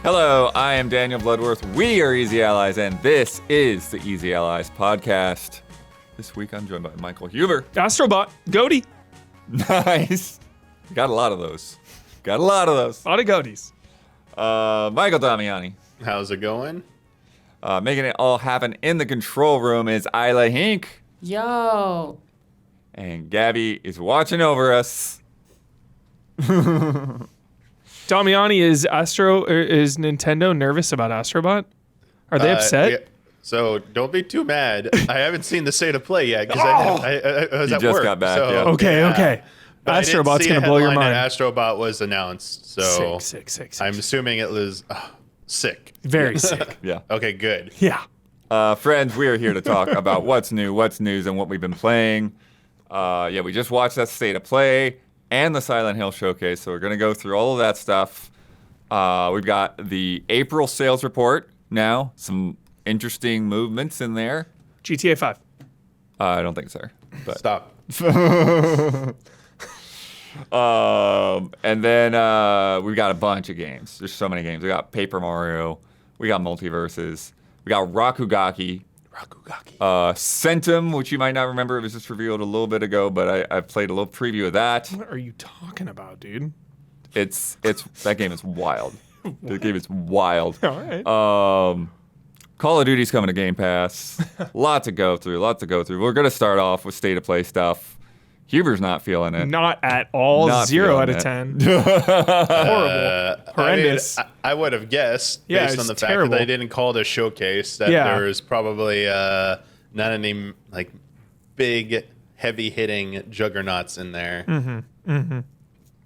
Hello, I am Daniel Bloodworth. We are Easy Allies, and this is the Easy Allies podcast. This week I'm joined by Michael Huber. Astrobot, Goaty. Nice. Got a lot of those. A lot of Goaties. Michael Damiani. How's it going? Making it all happen in the control room is Isla Hink. Yo. And Gabby is watching over us. Damiani, is Nintendo nervous about Astrobot? Are they upset? Yeah. So don't be too mad. I haven't seen the state of play yet because I was at just work. got back, so, yeah. Okay. But I didn't Astrobot's see going a to blow your headline mind. that Astrobot was announced, so Sick. I'm assuming it was sick. Very sick. Yeah. Okay, good. Yeah. Friends, we are here to talk about what's new, what's news, and what we've been playing. We just watched that state of play and the Silent Hill showcase, so we're going to go through all of that stuff. We've got the April sales report now, some interesting movements in there. GTA 5. I don't think so. But. Stop. And then we've got a bunch of games. There's so many games. We got Paper Mario. We got MultiVersus. We got Rakugaki. Centum, which you might not remember. It was just revealed a little bit ago, but I played a little preview of that. What are you talking about, dude? It's that game is wild. The game is wild. All right. Call of Duty's coming to Game Pass. Lot to go through. We're gonna start off with state of play stuff. Huber's not feeling it. Not at all. Not 0 out feeling of it. 10. Horrible. Horrendous. I would have guessed Yeah, based on it's the terrible. fact that they didn't call it a showcase that there was probably not any like big heavy hitting juggernauts in there. Yeah,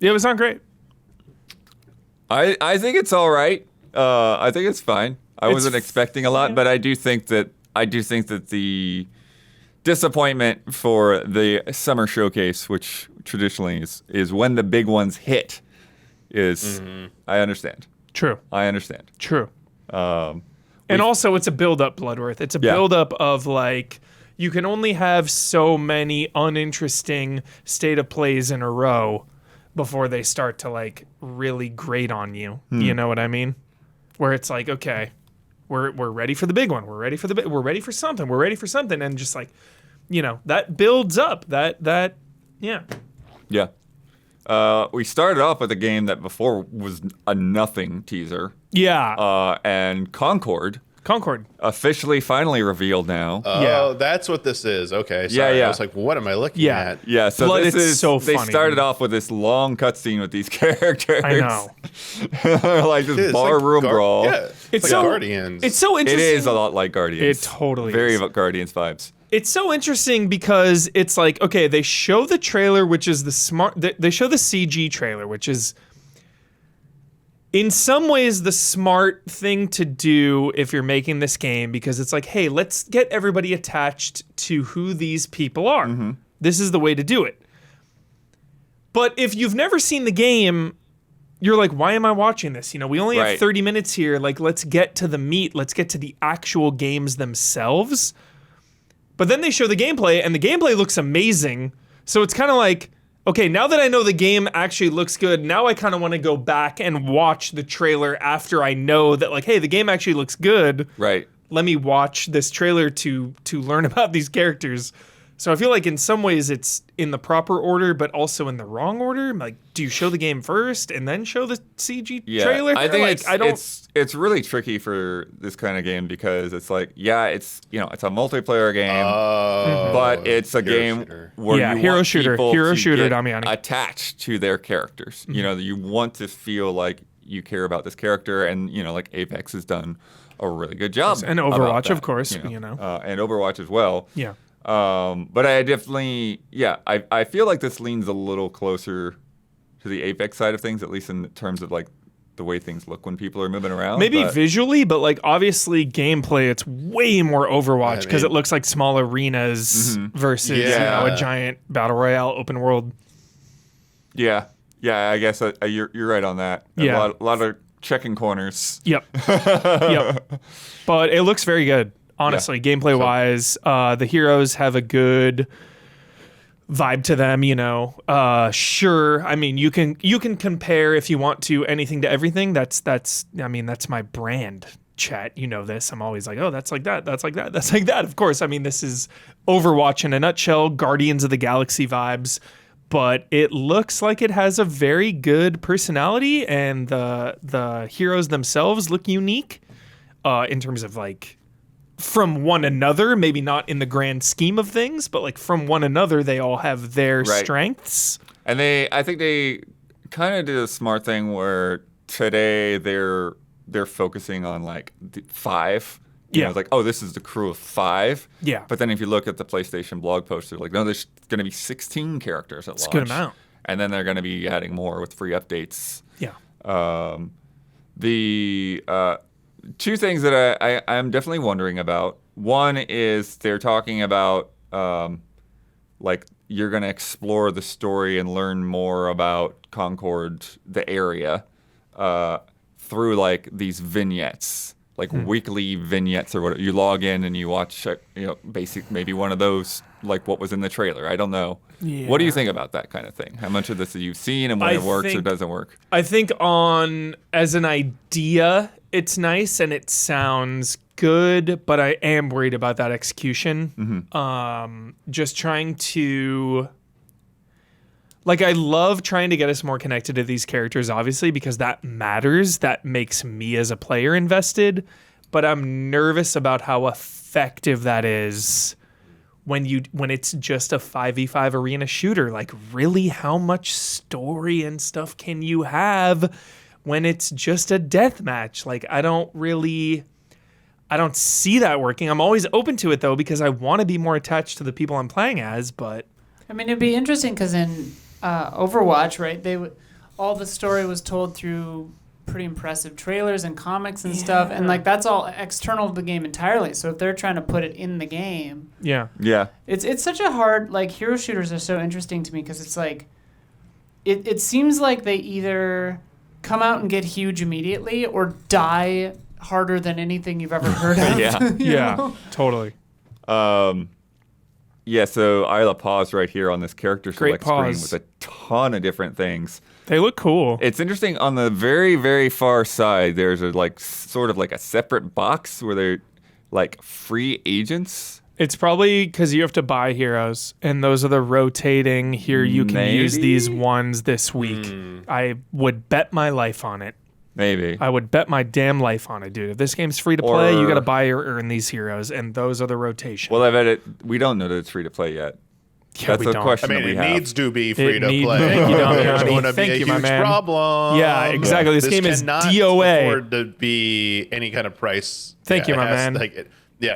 it was not great. I think it's all right. I think it's fine. I It's wasn't expecting a lot, but I do think that the disappointment for the summer showcase, which traditionally is when the big ones hit, is I understand. True. I understand. True. And also, it's a build-up, Bloodworth. It's a build-up of, like, you can only have so many uninteresting state of plays in a row before they start to, like, really grate on you. You know what I mean? Where it's like, okay, we're ready for the big one. We're ready for something. We're ready for something. And just, like, you know, that builds up. Yeah. We started off with a game that before was a nothing teaser. Yeah. And Concord officially finally revealed now. Oh, that's what this is. Okay. Sorry. Yeah. I was like, what am I looking at? Yeah, so Blood, this it's is so they funny. started off with this long cutscene with these characters. I know. Like this It's barroom like brawl. Yeah. It's like so- Guardians. It's so It interesting. is a lot like Guardians. It totally Very is. Guardians vibes. It's so interesting because it's like, okay, they show the trailer, which is they show the CG trailer, which is in some ways the smart thing to do if you're making this game, because it's like, hey, let's get everybody attached to who these people are. This is the way to do it. But if you've never seen the game, you're like, why am I watching this? You know, we only have Right. 30 minutes here. Like, let's get to the meat. Let's get to the actual games themselves. But then they show the gameplay, and the gameplay looks amazing. So it's kind of like, okay, now that I know the game actually looks good, now I kind of want to go back and watch the trailer after I know that, like, hey, the game actually looks good. Right. Let me watch this trailer to learn about these characters. So I feel like in some ways it's in the proper order, but also in the wrong order. Like, do you show the game first and then show the CG trailer? I think Like, it's really tricky for this kind of game because it's like, it's a multiplayer game, but it's a game shooter. where you hero want shooter, people hero to shooter, get Damiani. attached to their characters. You know, you want to feel like you care about this character, and like Apex has done a really good job. And about Overwatch, that, of course, and Overwatch as well. Yeah. But I definitely, I feel like this leans a little closer to the Apex side of things, at least in terms of like the way things look when people are moving around. Maybe visually, but like obviously gameplay, it's way more Overwatch because it looks like small arenas versus a giant battle royale open world. Yeah, I guess you're right on that. Yeah. A lot of checking corners. Yep. But it looks very good. Honestly, gameplay wise, the heroes have a good vibe to them, you know. Sure, I mean, you can compare if you want to anything to everything. That's my brand, chat. You know this. I'm always like, oh, that's like that, that's like that, that's like that. Of course, I mean, this is Overwatch in a nutshell, Guardians of the Galaxy vibes, but it looks like it has a very good personality, and the heroes themselves look unique in terms of like from one another, maybe not in the grand scheme of things, but like from one another, they all have their strengths. And I think they kind of did a smart thing where today they're focusing on like 5. You know, it's like, oh, this is the crew of 5. Yeah. But then if you look at the PlayStation blog post, they're like, no, there's going to be 16 characters at launch. It's a good amount. And then they're going to be adding more with free updates. Yeah. The 2 things that I'm definitely wondering about. One is they're talking about like you're going to explore the story and learn more about Concord, the area, through like these vignettes, like weekly vignettes or whatever. You log in and you watch, maybe one of those, like what was in the trailer. I don't know. Yeah. What do you think about that kind of thing? How much of this have you seen, and when it works or doesn't work? I think as an idea, it's nice and it sounds good, but I am worried about that execution. Just trying to... Like, I love trying to get us more connected to these characters, obviously, because that matters. That makes me as a player invested. But I'm nervous about how effective that is when it's just a 5v5 arena shooter. Like, really, how much story and stuff can you have when it's just a deathmatch? Like, I don't see that working. I'm always open to it, though, because I want to be more attached to the people I'm playing as, but... I mean, it'd be interesting because in... Overwatch, right? All the story was told through pretty impressive trailers and comics and stuff, and like that's all external to the game entirely. So if they're trying to put it in the game, it's such a hard, like, hero shooters are so interesting to me because it's like it seems like they either come out and get huge immediately or die harder than anything you've ever heard of. Yeah, totally. Yeah, so Isla paused right here on this character select screen with a ton of different things. They look cool. It's interesting. On the very, very far side, there's sort of like a separate box where they're like free agents. It's probably because you have to buy heroes, and those are the rotating here. You can use these ones this week. I would bet my life on it. Maybe. I would bet my damn life on it, dude. If this game's free to play, you got to buy or earn these heroes, and those are the rotation. Well, I bet we don't know that it's free to play yet. Yeah, that's we the don't. question I mean, that we it have. needs to be free to play. Thank you, There's going to be Thank a you, my huge man. problem. Yeah, exactly. This game is cannot DOA. afford to be any kind of price. Thank you, my man.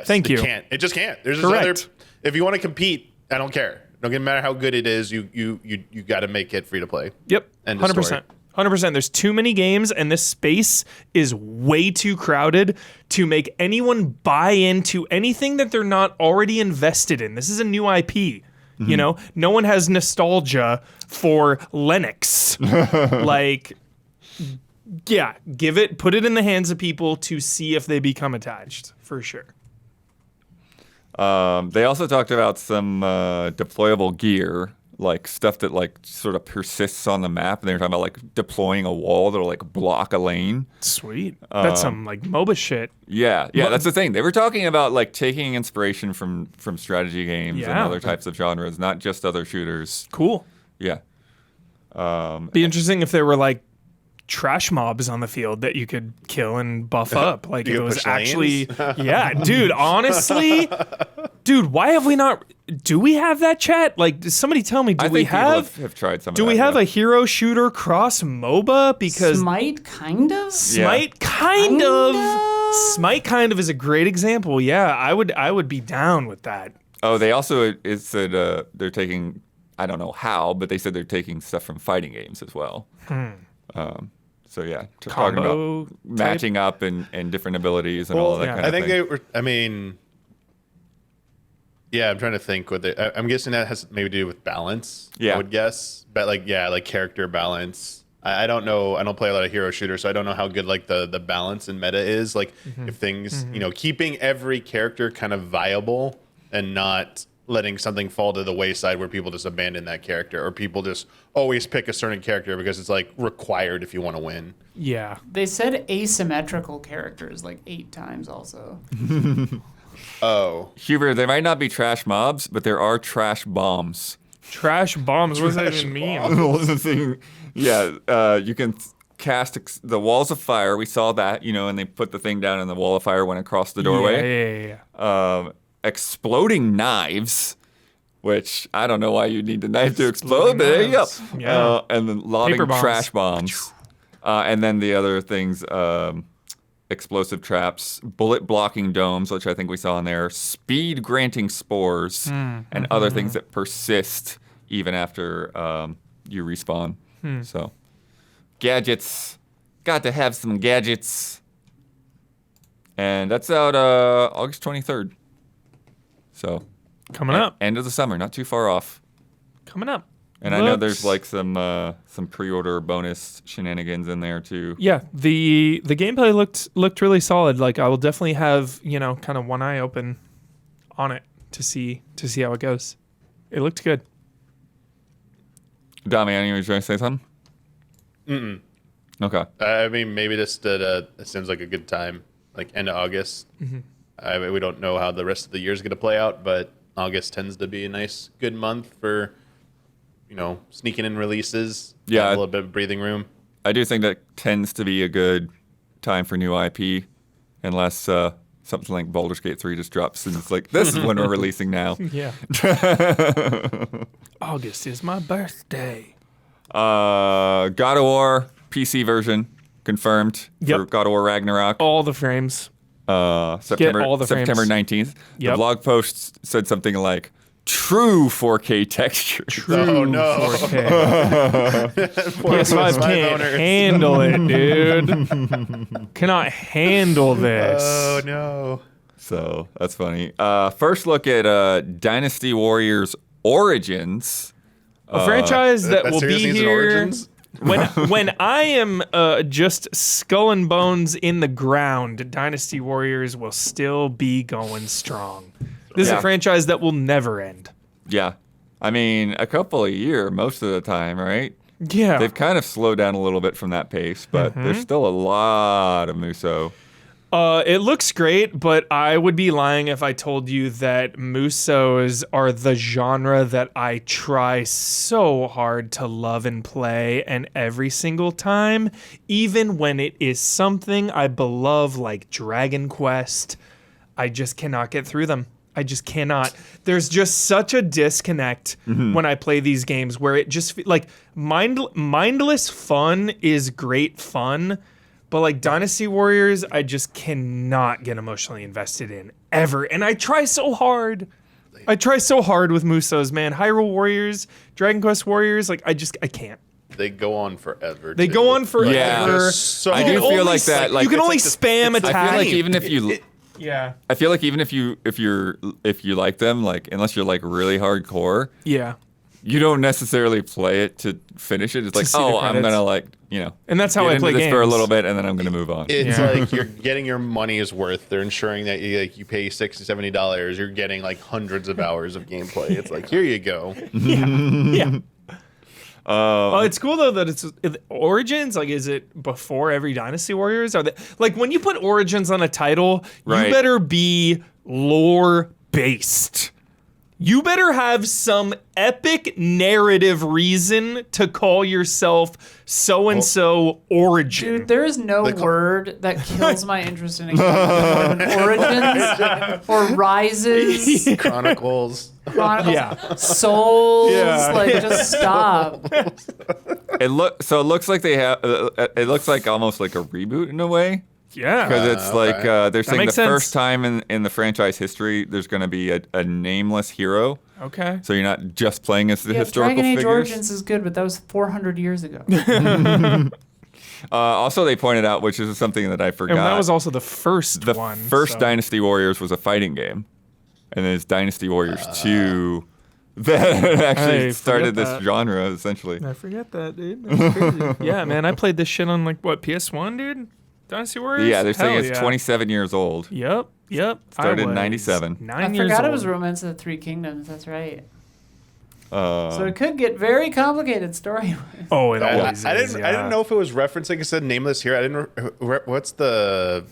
Thank you. Can't. It just can't. There's Correct. just if you want to compete, I don't care. No matter how good it is, you got to make it free to play. Yep. End of 100%. story. 100%. There's too many games, and this space is way too crowded to make anyone buy into anything that they're not already invested in. This is a new IP. You know, no one has nostalgia for Lennox. Like, yeah, put it in the hands of people to see if they become attached, for sure. They also talked about some deployable gear, like stuff that like sort of persists on the map. And they were talking about like deploying a wall that'll like block a lane. Sweet. That's some like MOBA shit. Yeah, that's the thing. They were talking about like taking inspiration from strategy games and other types of genres, not just other shooters. Cool. Yeah. Be interesting if there were like trash mobs on the field that you could kill and buff up. Like it was actually, yeah, dude, honestly, why have we not, do we have that, chat? Like, does somebody tell me, I think people have tried some of that. Do we have a hero shooter cross MOBA? Because Smite kind of? Smite kind of is a great example. Yeah, I would be down with that. Oh, they also, it said they're taking, I don't know how, but they said they're taking stuff from fighting games as well. So yeah, talking about matching up and different abilities and all of that kind of thing. I think they were, I mean, yeah, I'm trying to think what I'm guessing that has maybe to do with balance. Yeah. I would guess. But like character balance. I don't know. I don't play a lot of hero shooters, so I don't know how good like the balance and meta is. Like if things, keeping every character kind of viable and not letting something fall to the wayside where people just abandon that character, or people just always pick a certain character because it's like required if you want to win. Yeah. They said asymmetrical characters like 8 times also. Oh. Huber, they might not be trash mobs, but there are trash bombs. Trash bombs. What does that even mean? Yeah, you can cast the walls of fire. We saw that, and they put the thing down and the wall of fire went across the doorway. Yeah. Exploding knives, which I don't know why you need the knife to explode, but there you go. Yeah. And then lobbing Paper bombs. trash bombs. And then the other things, explosive traps, bullet blocking domes, which I think we saw in there, speed granting spores, and other things that persist even after you respawn. So, gadgets. Got to have some gadgets. And that's out August 23rd. So, Coming up. End of the summer, not too far off. Coming up. And I know there's like some pre-order bonus shenanigans in there too. Yeah, the gameplay looked really solid. Like I will definitely have kind of one eye open on it to see how it goes. It looked good. Dami, you trying to say something? Okay. I mean, maybe this it seems like a good time, like end of August. We don't know how the rest of the year is going to play out, but August tends to be a nice, good month for, sneaking in releases. Yeah. Have a little bit of breathing room. I do think that tends to be a good time for new IP, unless something like Baldur's Gate 3 just drops and it's like, this is when we're releasing now. Yeah. August is my birthday. God of War PC version confirmed for God of War Ragnarok. All the frames. September all the September frames. 19th. Yep. The blog post said something like, true 4K texture. Oh, no. 4K. PS5 can't handle it, dude. Cannot handle this. Oh, no. So that's funny. First look at Dynasty Warriors Origins. A franchise that will serious be needs an here Origins? when I am just skull and bones in the ground. Dynasty Warriors will still be going strong. This is a franchise that will never end. Yeah. I mean, a couple a year most of the time, right? Yeah. They've kind of slowed down a little bit from that pace, but there's still a lot of Muso. It looks great, but I would be lying if I told you that Musos are the genre that I try so hard to love and play, and every single time, even when it is something I beloved like Dragon Quest, I just cannot get through them. I just cannot. There's just such a disconnect when I play these games where it just like mindless fun is great fun. But like Dynasty Warriors, I just cannot get emotionally invested in ever. And I try so hard. I try so hard with Musos, man. Hyrule Warriors, Dragon Quest Warriors, like I can't. They go on forever. They go on forever. Yeah. So I do feel like that. Like you can it's only like spam attack. I feel like even if you, yeah, I feel like even if you like them, like unless you're like really hardcore, yeah. you don't necessarily play it to finish it. It's like, see the oh, I'm credits. gonna like, And that's how get I into play this games for a little bit, and then I'm gonna move on. It's Yeah. like you're getting your money's worth. They're ensuring that you pay $60-$70. You're getting like hundreds of hours of gameplay. It's like, here you go. Yeah. Well, it's cool though that it's Origins. Like, is it before every Dynasty Warriors? Are they like when you put Origins on a title, Right. you better be lore based. You better have some epic narrative reason to call yourself so and so Origin. Dude, there is no word that kills my interest in a game more than Origins or Rises, Chronicles. Chronicles, Souls. Yeah. Like, just stop. It looks like they have. It looks like almost like a reboot in a way. Yeah. Because it's like they're saying the makes sense. first time in the franchise history, there's going to be a nameless hero. Okay. So you're not just playing as the Yeah, historical Dragon Age figures. Origins is good, but that was 400 years ago. Also, they pointed out, which is something that I forgot. And that was also the first the one. first so. Dynasty Warriors was a fighting game, and then it's Dynasty Warriors 2 that actually I started forget this that. genre essentially. I forget that, dude. That's crazy. Yeah, man, I played this shit on like what PS1, dude. Dynasty Warriors. Yeah, they're saying Hell it's yeah. 27 years old. Yep. Yep. Started I in was 97. 9 I years forgot old. it was Romance of the Three Kingdoms. That's right. So it could get very complicated story-wise. Oh, it I always is. didn't. I didn't know if it was referencing. It said Nameless here. I didn't. What's the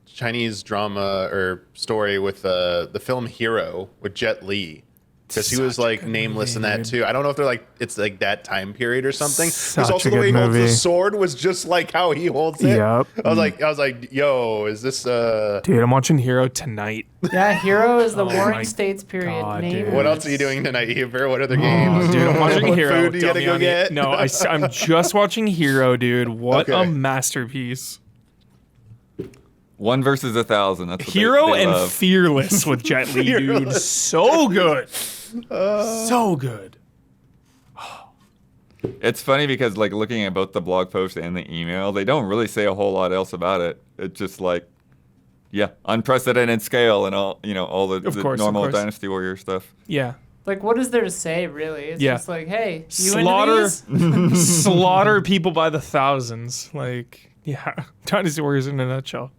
Chinese drama or story with the film Hero with Jet Li? Because he was Such a like good nameless in movie, that dude. too. I don't know if they're like it's like that time period or something. Such Because also a the way he good holds the movie. sword was just like how he holds it. Yep. I was like, yo, is this Dude, I'm watching Hero tonight. Yeah, Hero is the Oh Warring my States period. God, Name dude. What else are you doing tonight, Huber? What other Oh, games? dude, I'm watching What Hero. food you gotta go Damiani. get? No, I'm just watching Hero, dude. What a Okay. masterpiece. 1 versus 1,000. That's what Hero they and love. Fearless with Jet Li, dude. Fearless. So good. So good. It's funny because like looking at both the blog post and the email, they don't really say a whole lot else about it. It's just like, yeah, unprecedented scale and all all the course, normal of course. Dynasty Warrior stuff. Yeah. Like, what is there to say, really? It's Yeah. just like, hey, you Slaughter, into these? slaughter people by the thousands. Like, yeah. Dynasty Warriors in a nutshell.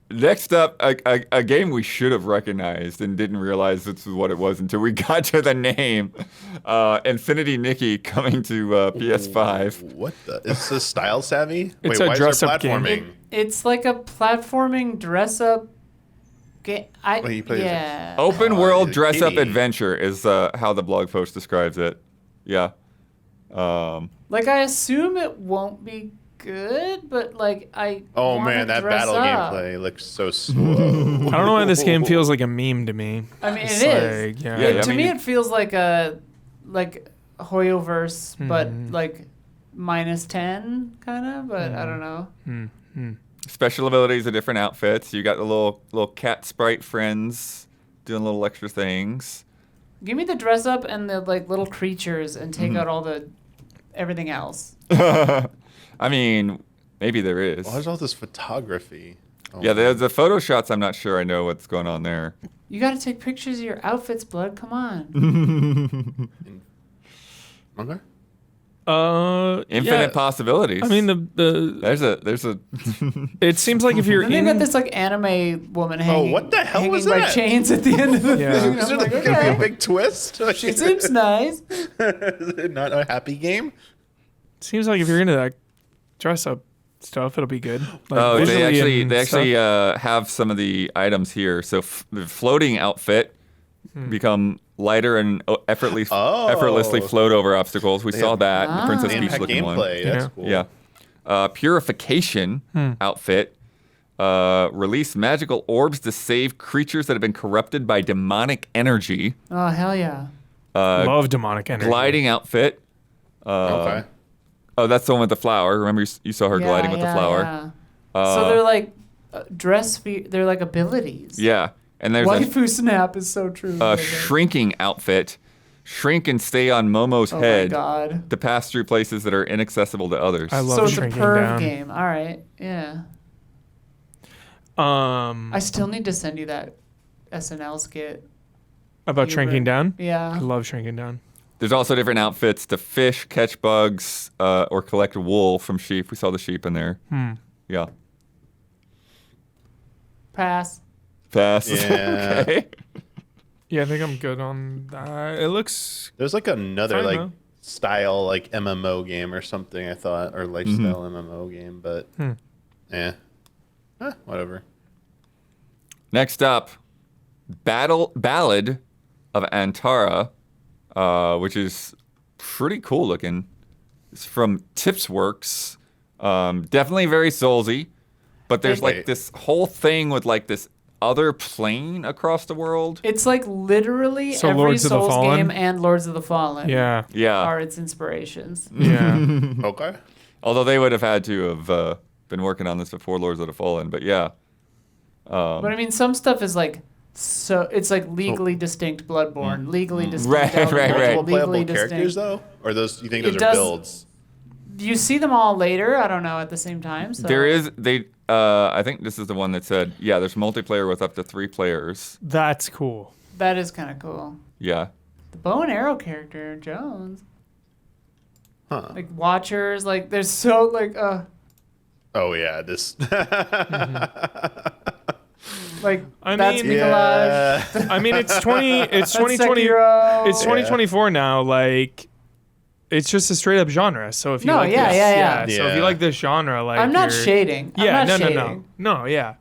Next up, a game we should have recognized and didn't realize this is what it was until we got to the name. Infinity Nikki coming to PS5. What the? Is this style savvy? It's Wait, a why is there dress-up game. platforming? It's like a platforming dress-up game. Wait, you play as a- Yeah. Open Oh, world you're dress up kidding. adventure is how the blog post describes it. Yeah. Like, I assume it won't be good, but like I. Oh wanna man, that dress battle up. gameplay looks so slow. I don't know why this game feels like a meme to me. I mean, It's it is. like, yeah. Yeah, To I me, mean, it feels like a Hoyoverse, but Mm-hmm. like -10 kind of. But I don't know. Special abilities are different outfits. You got the little cat sprite friends doing little extra things. Give me the dress up and the like little creatures, and take Mm-hmm. out all the everything else. I mean, maybe there is. Why is all this photography? Oh, Yeah, the photo shots. I'm not sure I know what's going on there. You got to take pictures of your outfits, Blood. Come on. Okay. Infinite yeah. possibilities. I mean, the there's a it seems like if you're And they in got this like anime woman hanging. what the hell hanging was by that? chains at the end of the Yeah. thing. Is I'm there like, like gonna be a okay. big twist? She seems nice. Is it not a happy game? seems like if you're into that dress up stuff, it'll be good. Like, Oh, visually and they actually stuff. have some of the items here. So the floating outfit Hmm. become lighter and effortlessly Oh. float over obstacles. We saw have- that in the Princess The Peach impact looking one. gameplay. That's Yeah. cool. Yeah. Purification outfit. Release magical orbs to save creatures that have been corrupted by demonic energy. Oh hell yeah. Love demonic energy. Gliding outfit. Okay. Oh, that's the one with the flower. Remember you saw her gliding with the flower. So they're like they're like abilities. Yeah. And there's a Waifu snap is so true. shrinking outfit. Shrink and stay on Momo's Oh head my god. to pass through places that are inaccessible to others. I love So it's a shrinking perv down. game. All right. Yeah. I still need to send you that SNL skit. About You shrinking were- down. I Yeah. love shrinking down. There's also different outfits to fish, catch bugs, or collect wool from sheep. We saw the sheep in there. Yeah. Pass. Pass. Yeah. Okay. Yeah, I think I'm good on that. It looks There's like another Fine, like though. style like MMO game or something. I thought or lifestyle MMO game, but whatever. Next up, Ballad of Antara, which is pretty cool looking. It's from Tipsworks. Definitely very Soulsy, but there's like Wait. this whole thing with like this other plane across the world. It's like literally So every Lords of the Souls Fallen? game and Lords of the Fallen yeah. Yeah. are its inspirations. Yeah. Okay. Although they would have had to have been working on this before Lords of the Fallen, but yeah. But I mean, some stuff is like so it's like legally distinct Bloodborne, legally distinct. Right, Elden right, Ring, right. Multiple playable legally characters distinct. though, or those you think It those are does- builds? You see them all later. I don't know at the same time. So. There is I think this is the one that said, yeah, there's multiplayer with up to 3 players. That's cool. That is kind of cool. Yeah. The bow and arrow character Jones, Huh. like Watchers, like there's so like Oh yeah, this. Like I that's mean- Mikolaj. I mean, it's 2020. It's 2020. Sekiro. It's 2024 now. Like, it's just a straight up genre. So if you No, like yeah, this, yeah. So if you Yeah. like this genre, like, I'm not you're- shading. Yeah, I'm not no, shading. no, yeah.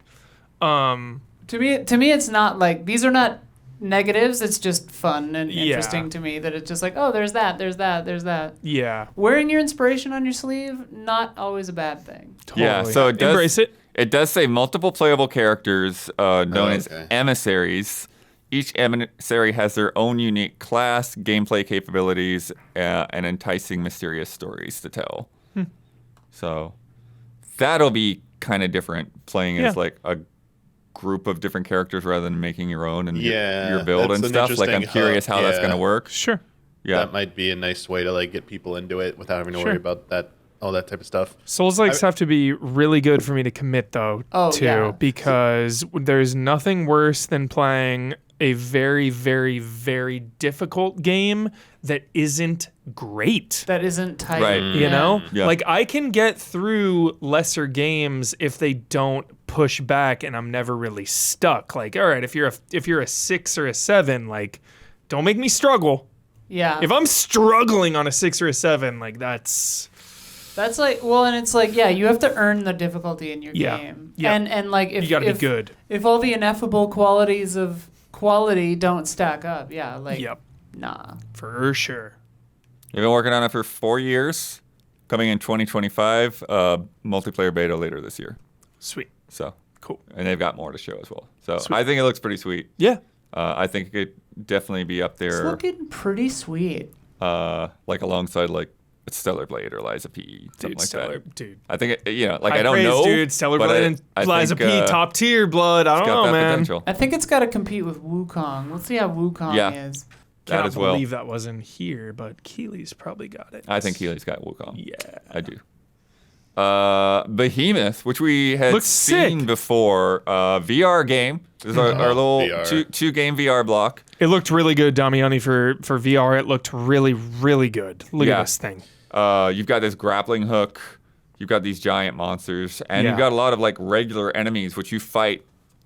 To me, it's not like these are not negatives. It's just fun and Yeah. interesting to me that it's just like, oh, there's that, there's that, there's that. Yeah. Wearing your inspiration on your sleeve, not always a bad thing. Yeah, Totally. so it does Embrace it. It does say multiple playable characters known as okay. emissaries. Each emissary has their own unique class, gameplay capabilities, and enticing mysterious stories to tell. So that'll be kind of different, playing as Yeah. like a group of different characters rather than making your own and Yeah, your build that's and an stuff. Like I'm interesting curious hub, how that's yeah. going to work. Sure. Yeah. That might be a nice way to like get people into it without having to Sure. worry about that, all that type of stuff. Souls likes have to be really good for me to commit though Oh, to yeah. because there's nothing worse than playing a very, very, very difficult game that isn't great. That isn't tight. Right. You know? Yeah. Like I can get through lesser games if they don't push back and I'm never really stuck. Like, all right, if you're a 6 or a 7, like don't make me struggle. Yeah. If I'm struggling on a 6 or a 7, like that's That's like, well, and it's like, yeah, you have to earn the difficulty in your Yeah. game. Yeah. And like, if you got to if, be good. if all the ineffable qualities of quality don't stack up, yeah, like, Yep. nah. For sure. They've been working on it for 4 years. Coming in 2025, multiplayer beta later this year. Sweet. So Cool. and they've got more to show as well. So Sweet. I think it looks pretty sweet. Yeah. I think it could definitely be up It's there, looking pretty sweet. like alongside like Stellar Blade or Liza P, something Dude, like Stellar, that. dude. I think it, like High I don't praise, know, dude. Stellar but Blade and I Liza think, P, top tier blood. I it's don't got know, that man. potential. I think it's got to compete with Wukong. Let's see how Wukong Yeah. is. That Cannot as well. believe that wasn't here, but Keely's probably got it. I think Keely's got Wukong. Yeah. I do. Behemoth, which we had Looks seen sick. before, VR game. This is our little VR. two game VR block. It looked really good, Damiani, for VR. It looked really, really good. Look Yeah. at this thing. You've got this grappling hook. You've got these giant monsters, and Yeah. you've got a lot of like regular enemies, which you fight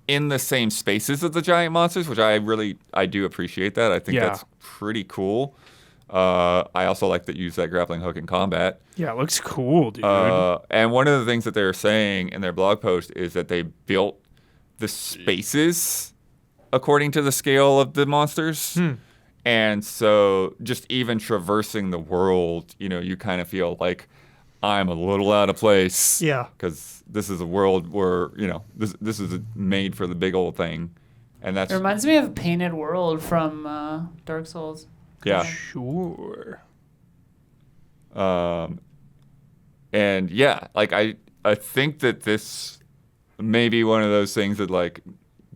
in the same spaces as the giant monsters, which I do appreciate that. I think Yeah. that's pretty cool. I also like that you use that grappling hook in combat. Yeah, it looks cool, dude. And one of the things that they're saying in their blog post is that they built the spaces according to the scale of the monsters. And so just even traversing the world, you kind of feel like I'm a little out of place. Yeah. Because this is a world where, this is made for the big old thing. And that's, It reminds me of Painted World from Dark Souls. yeah. Sure. And yeah, like I think that this may be one of those things that like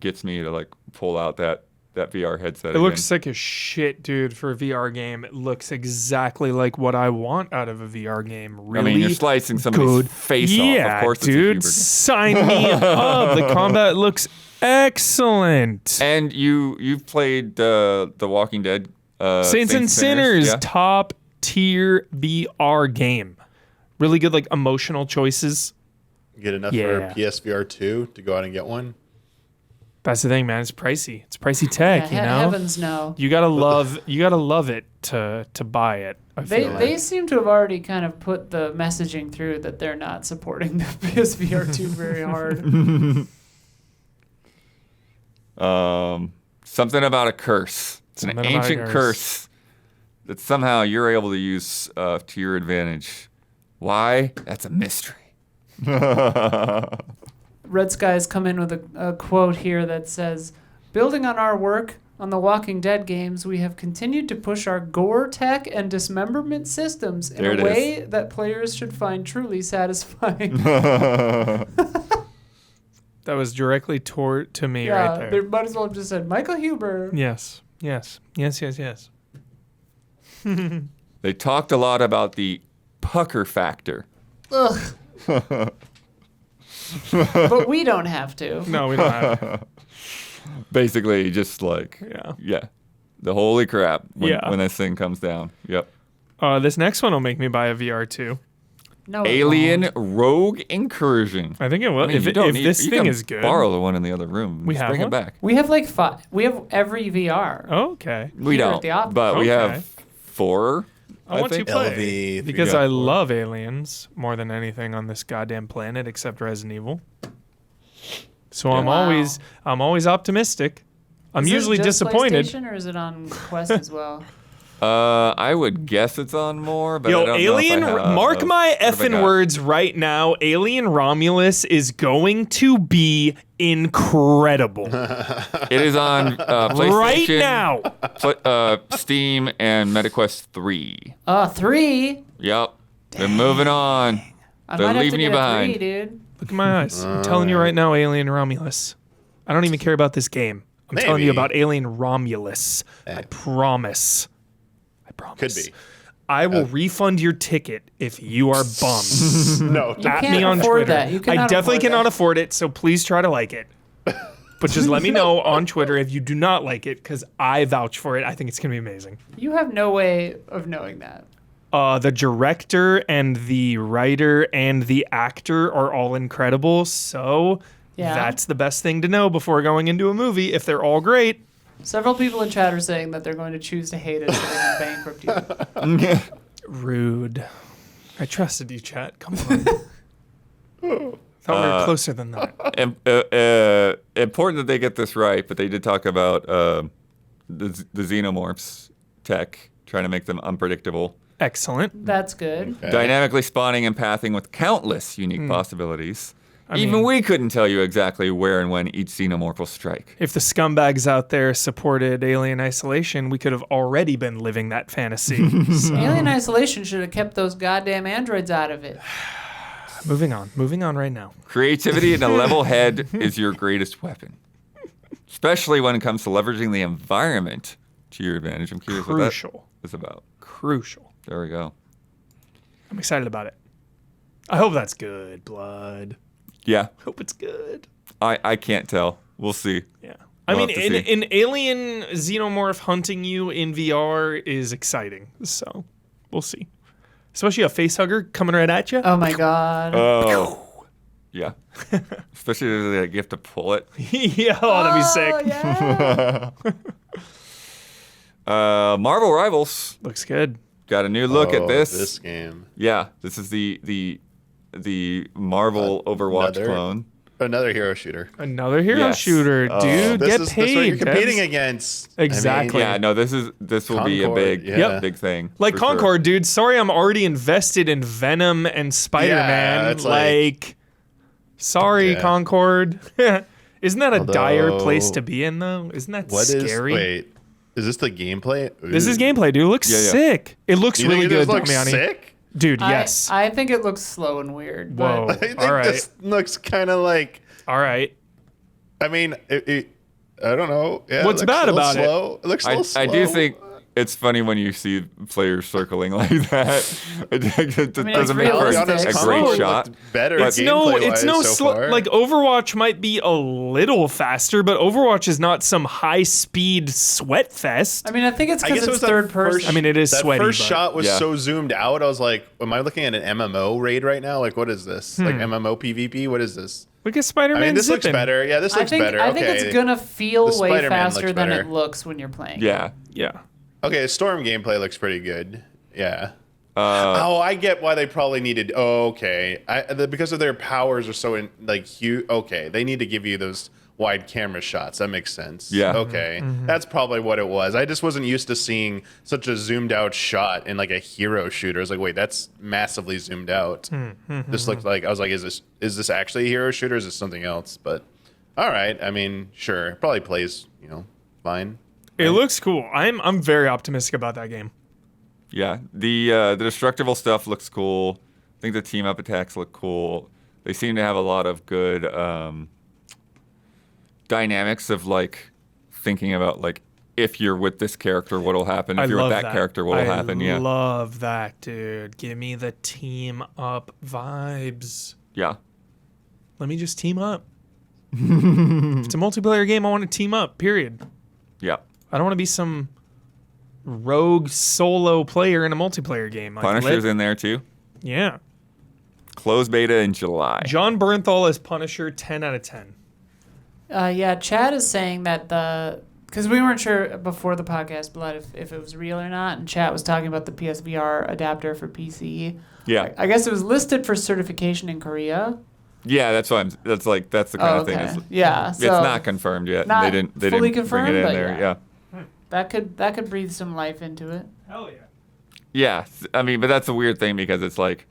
gets me to like pull out that VR headset. It looks sick as shit, dude, for a VR game. It looks exactly like what I want out of a VR game. Really I mean, you're slicing somebody's good. face yeah, off. Of course, dude, it's a Huber sign me up. The combat looks excellent. game. And you've played the Walking Dead. Saints and Sinners, Yeah. top tier VR game. Really good, like emotional choices. Get enough Yeah. for PSVR 2 to go out and get one. That's the thing, man. It's pricey. It's pricey tech, you know. Heavens no. You gotta love it to buy it. I feel like. They seem to have already kind of put the messaging through that they're not supporting the PSVR 2 very hard. Something about a curse. It's an Something about a ancient curse. curse that somehow you're able to use to your advantage. Why? That's a mystery. Red Skies come in with a quote here that says, "Building on our work on the Walking Dead games, we have continued to push our gore tech and dismemberment systems in There it a way that players should find truly satisfying." That was directly to me Yeah, right they there. might as well have just said Michael Huber. Yes. They talked a lot about the pucker factor. Ugh. But we don't have to. No, we don't have it. Basically, just like, Yeah. the holy crap when Yeah. this thing comes down. Yep. This next one will make me buy a VR too. No, it Alien won't. Rogue Incursion. I think it will. I mean, if you don't need- this you thing can is good. borrow the one in the other room. We Just have bring one? it back. We have like 5. We have every VR. Oh, okay. We Here at don't, the office. but we Okay. have 4. I want to think. play LV, because 3, I 4. love aliens more than anything on this goddamn planet except Resident Evil. So I'm Wow. always optimistic. I'm Is it usually just disappointed. PlayStation, or is it on Quest as well? I would guess it's on more, but I Yo, don't Alien, know if I have, mark my what have I effing got? words right now. Alien Romulus is going to be incredible It is on PlayStation, right now. Steam, and MetaQuest 3. 3. Yep. They're moving on. I They're might have to leaving you get a behind. 3, dude. Look at my eyes. I'm telling you right now, Alien Romulus. I don't even care about this game. I'm telling you Maybe. about Alien Romulus. I promise. I promise. Could be. I will refund your ticket if you are bummed. No, You At can't me on afford Twitter. that. You I cannot definitely afford cannot that. afford it, so please try to like it. But just let me know on Twitter if you do not like it, because I vouch for it. I think it's going to be amazing. You have no way of knowing that. The director and the writer and the actor are all incredible, so Yeah. that's the best thing to know before going into a movie. If they're all great, Several people in chat are saying that they're going to choose to hate it so they can bankrupt you. rude. I trusted you, chat. Come on. Thought we were closer than that. Important that they get this right, but they did talk about the xenomorphs tech, trying to make them unpredictable. Excellent. That's good. Okay. Dynamically spawning and pathing with countless unique possibilities. I Even mean- we couldn't tell you exactly where and when each xenomorph will strike. If the scumbags out there supported Alien Isolation, we could have already been living that fantasy. So, Alien Isolation should have kept those goddamn androids out of it. moving on right now. Creativity and a level head is your greatest weapon, especially when it comes to leveraging the environment to your advantage. I'm curious what that Crucial. is about. Crucial. There we go. I'm excited about it. I hope that's good, blood. Yeah, Hope it's good. I can't tell. We'll see. Yeah. I We'll mean, have to see. an alien xenomorph hunting you in VR is exciting. So we'll see. Especially a face hugger coming right at you. Oh my god. Oh, yeah. Especially if you have to pull it. Yeah, oh, that'd be sick. Yeah. Marvel Rivals Looks good. got a new look at this. This game. Yeah, this is the Marvel Overwatch Another- clone. Another hero shooter. Another hero Yes. shooter, dude. This Get is paid. That's what you're competing Debs. against. Exactly. Yeah, no, this will be a Concord, big yeah. big thing. Like for sure. Concord, dude. Sorry, I'm already invested in Venom and Spider-Man. it's like- sorry, Yeah. Concord. Isn't that a dire Although- place to be in, though? Isn't that What is? scary? Wait, is this the gameplay? This is Ooh. gameplay, dude. It looks Yeah, yeah. sick. It looks You really think it good, just looks Damiani. sick? Dude, yes. I think it looks slow and weird. Whoa. But I think All right. this looks kind of like. All right. I mean, I don't know. Yeah, What's it looks bad a little about it? slow. It looks a little slow. I do think it's funny when you see players circling like that. It it's doesn't make for realistic. a It's great Concord shot. looked better. It's no gameplay-wise so slow. far. Like Overwatch might be a little faster, but Overwatch is not some high speed sweat fest. I mean, I think it's I because guess it it's was third that person. first- I mean, it is that sweaty. first but- shot was Yeah. so zoomed out. I was like, am I looking at an MMO raid right now? Like, what is this? Like MMO PvP? What is this? Look at Spider-Man I mean, this looks zipping. better. Yeah, this looks better. I think Okay. it's gonna feel The way Spider-Man faster looks than better. it looks when you're playing. Yeah. Yeah. Okay, Storm gameplay looks pretty good. Yeah. Uh, Oh, I get why they probably needed. Oh, okay. Because of their powers are so huge. Okay, they need to give you those wide camera shots. That makes sense. Yeah. Okay, that's probably what it was. I just wasn't used to seeing such a zoomed out shot in like a hero shooter. I was like, wait, that's massively zoomed out. This looked like I was like, is this actually a hero shooter? Or is this something else? But all right. I mean, sure. It probably plays. Fine. It looks cool. I'm very optimistic about that game. Yeah, the destructible stuff looks cool. I think the team up attacks look cool. They seem to have a lot of good dynamics of like thinking about like if you're with this character, what'll happen? If I you're love with that character, what'll happen? I Yeah, love that, dude. Give me the team up vibes. yeah, Let me just team up. If it's a multiplayer game, I want to team up, period. yeah. I don't want to be some rogue solo player in a multiplayer game. Like, Punisher's in there too. Yeah. closed beta in July. John Bernthal as Punisher, 10 out of 10. Yeah, Chad is saying that because we weren't sure before the podcast, Blood, if it was real or not, and Chad was talking about the PSVR adapter for PC. Yeah. I guess it was listed for certification in Korea. Yeah, that's why that's the kind of thing. Yeah, so it's not confirmed yet. Not They didn't fully bring confirmed, it in but there. yeah. That could breathe some life into it. Hell yeah. Yeah, I mean, but that's a weird thing because it's like,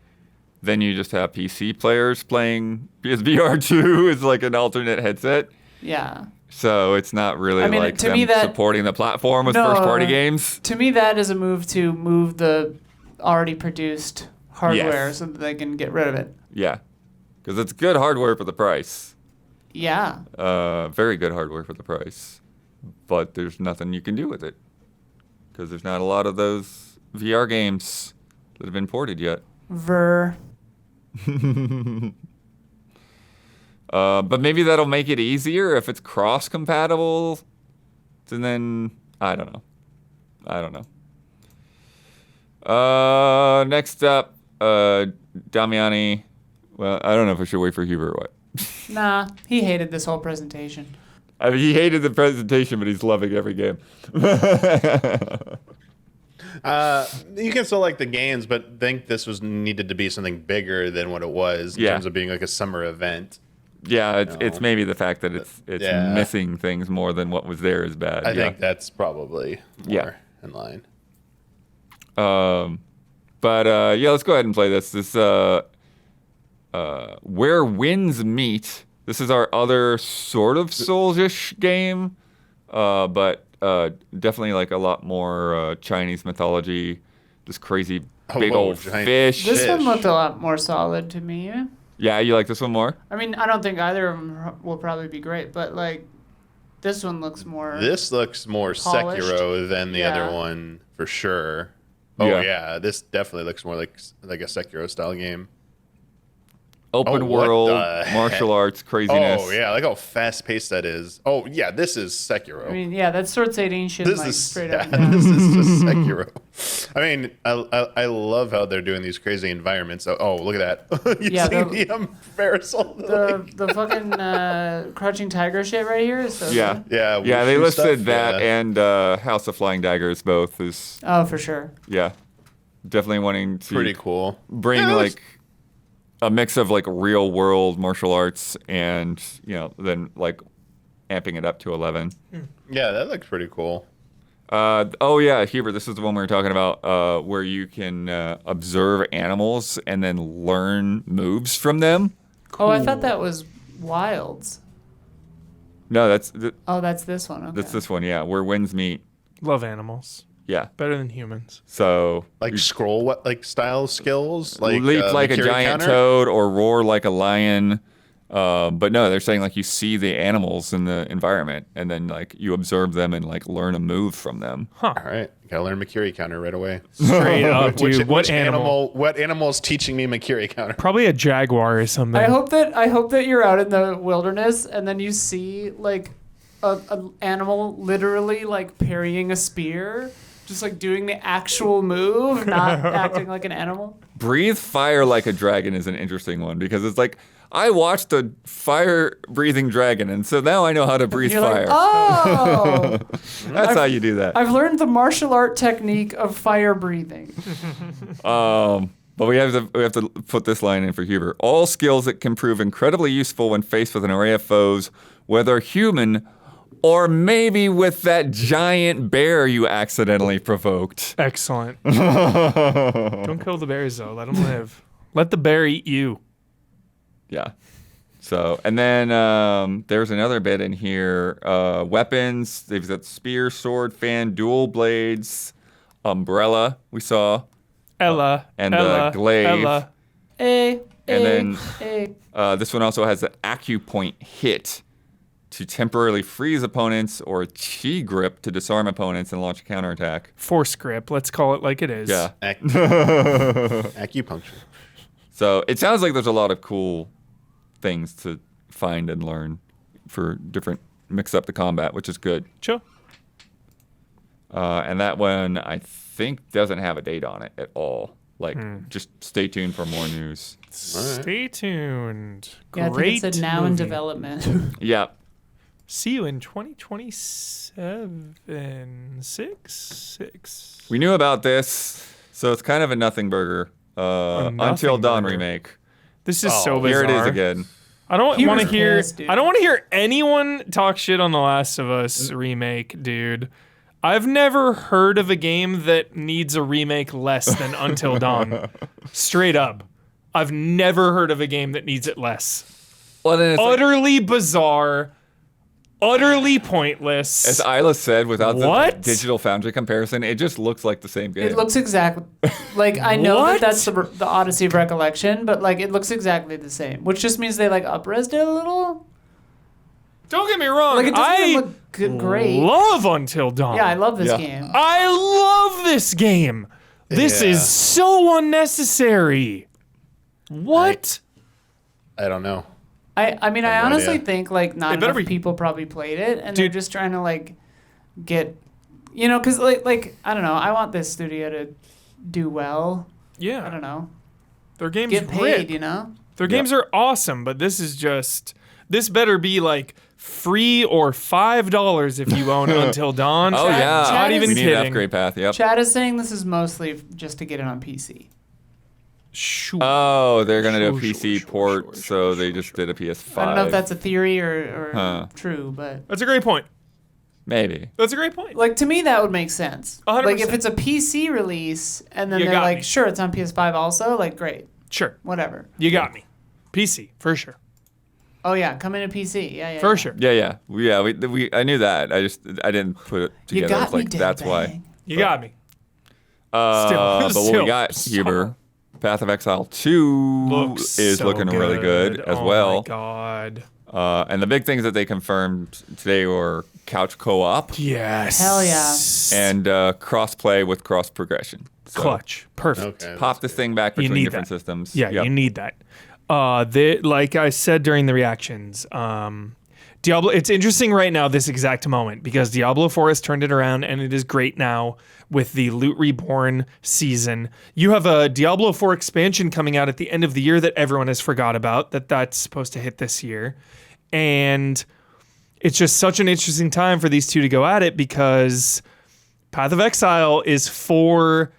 then you just have PC players playing PSVR 2 as like an alternate headset. Yeah. So it's not really I mean, like to them me that- supporting the platform with No. first-party games. To me, that is a move to move the already produced hardware Yes. so that they can get rid of it. Yeah, because it's good hardware for the price. Yeah. Very good hardware for the price. But there's nothing you can do with it because there's not a lot of those VR games that have been ported yet. But maybe that'll make it easier if it's cross-compatible. And then I don't know. Next up, Damiani. Well, I don't know if I should wait for Huber or what. Nah, he hated this whole presentation. I mean, he hated the presentation, but he's loving every game. You can still like the games, but think this was needed to be something bigger than what it was in Yeah. terms of being like a summer event. Yeah, it's maybe the fact that it's Yeah. missing things more than what was there is bad. I yeah. think that's probably more in line. But let's go ahead and play this. This Where Winds Meet. This is our other sort of Souls-ish game, but definitely like a lot more Chinese mythology. This crazy big old giant fish. This one looked a lot more solid to me. Yeah, you like this one more? I mean, I don't think either of them will probably be great, but like, this one looks more. This looks more Polished. Sekiro than the Yeah. other one for sure. Oh Yeah. yeah, this definitely looks more like a Sekiro style game. Open Oh, what world, the martial arts, craziness. Oh yeah, like how fast paced that is. Oh yeah, this is Sekiro. I mean, yeah, that's Sword State Ancient, this like is straight yeah, up and down. this is just Sekiro. I mean, I love how they're doing these crazy environments. Oh look at that! You Yeah, see the- Parasol? The fucking Crouching Tiger shit right here is so Yeah. good. Yeah, Yeah, they wushu listed stuff, that yeah. and House of Flying Daggers both is, Oh, for sure. yeah, definitely wanting to Pretty cool. bring Yeah, like a mix of like real world martial arts and, then like amping it up to 11. Yeah, that looks pretty cool. Oh yeah, Hubert, this is the one we were talking about where you can observe animals and then learn moves from them. Oh, I thought that was Wilds. No, that's this one. Okay. that's this one, yeah, Where Winds Meet. Love animals. Yeah. Better than humans. So Like scroll style skills, like leap like a Mikiri giant counter? toad or roar like a lion. But no, they're saying like you see the animals in the environment and then like you observe them and like learn a move from them. All right, gotta learn Mikiri counter right away. Straight up, dude. Which animal? What animal is teaching me Mikiri counter? Probably a jaguar or something. I hope that you're out in the wilderness and then you see like an animal literally like parrying a spear, just like doing the actual move, not acting like an animal. Breathe fire like a dragon is an interesting one because it's like I watched a fire-breathing dragon, and so now I know how to breathe You're fire. like, oh, That's how you do that. I've learned the martial art technique of fire breathing. But we have to put this line in for Huber. All skills that can prove incredibly useful when faced with an array of foes, whether human or maybe with that giant bear you accidentally provoked. Excellent. Don't kill the bears, though. Let them live. Let the bear eat you. Yeah. So, and then there's another bit in here. Weapons. They've got spear, sword, fan, dual blades, umbrella. We saw. Ella. And Ella, the glaive. Ella. And then A. this one also has an acupoint hit to temporarily freeze opponents or chi grip to disarm opponents and launch a counterattack. Force grip. Let's call it like it is. Yeah. Acupuncture. So it sounds like there's a lot of cool things to find and learn for different mix up the combat, which is good. Sure. And that one I think doesn't have a date on it at all. Like, just stay tuned for more news. Stay tuned. Yeah, I Great think it's now in movie. development. Yeah. See you in 2027. Six. We knew about this, so it's kind of a nothing burger. nothing Until Dawn burger. remake. This is so bizarre. Here it is again. I don't He want to was hear. pissed, dude. I don't want to hear anyone talk shit on The Last of Us remake, dude. I've never heard of a game that needs a remake less than Until Dawn. Straight up, I've never heard of a game that needs it less. Well, then it's like, Utterly bizarre. Utterly pointless. as Isla said, without the What? Digital Foundry comparison, it just looks like the same game. It looks exactly like I know What? that that's the Odyssey of Recollection, but like it looks exactly the same, which just means they like up-resed it a little. Don't get me wrong. Like it doesn't I even look great. love Until Dawn. Yeah, I love this Yeah. game. I love this game. This Yeah. is so unnecessary. What? I don't know. I mean, I have no honestly idea. think like not better enough be- people probably played it, and Dude. they're just trying to like get, you know, because like I don't know, I want this studio to do well. Yeah. I don't know, Their games get paid, rip. you know. Their games are awesome, but this is just this better be like free or $5 if you own Until Dawn. Oh, Chad- yeah. Chad Not is- even we need an kidding. upgrade path. Yep. Chad is saying this is mostly just to get it on PC. Sure. Oh, they're going to do a Sure, PC sure, port, sure, so sure, they sure, just did a PS5. I don't know if that's a theory or Huh. true, but That's a great point. Maybe. That's a great point. like to me that would make sense. 100%. Like if it's a PC release and then You they're got like, me. sure, it's on PS5 also. Like great, Sure. whatever. You got me. PC, for sure. Oh yeah, come into PC. Yeah. For sure. Yeah. We I knew that. I didn't put it You together. got It's like, me, Dead that's why. Bang. You got me. But what Still. we got, Huber, Path of Exile 2 is so looking really good as well. Oh my god. And the big things that they confirmed today were couch co-op Yes. Hell yeah. and cross-play with cross-progression. So Clutch. Perfect. Okay. pop this thing back between need different that. systems. Yeah, Yep. you need that. Like I said during the reactions, Diablo. It's interesting right now, this exact moment, because Diablo 4 has turned it around, and it is great now with the Loot Reborn season. You have a Diablo 4 expansion coming out at the end of the year that everyone has forgot about. That's supposed to hit this year, and it's just such an interesting time for these two to go at it, because Path of Exile is for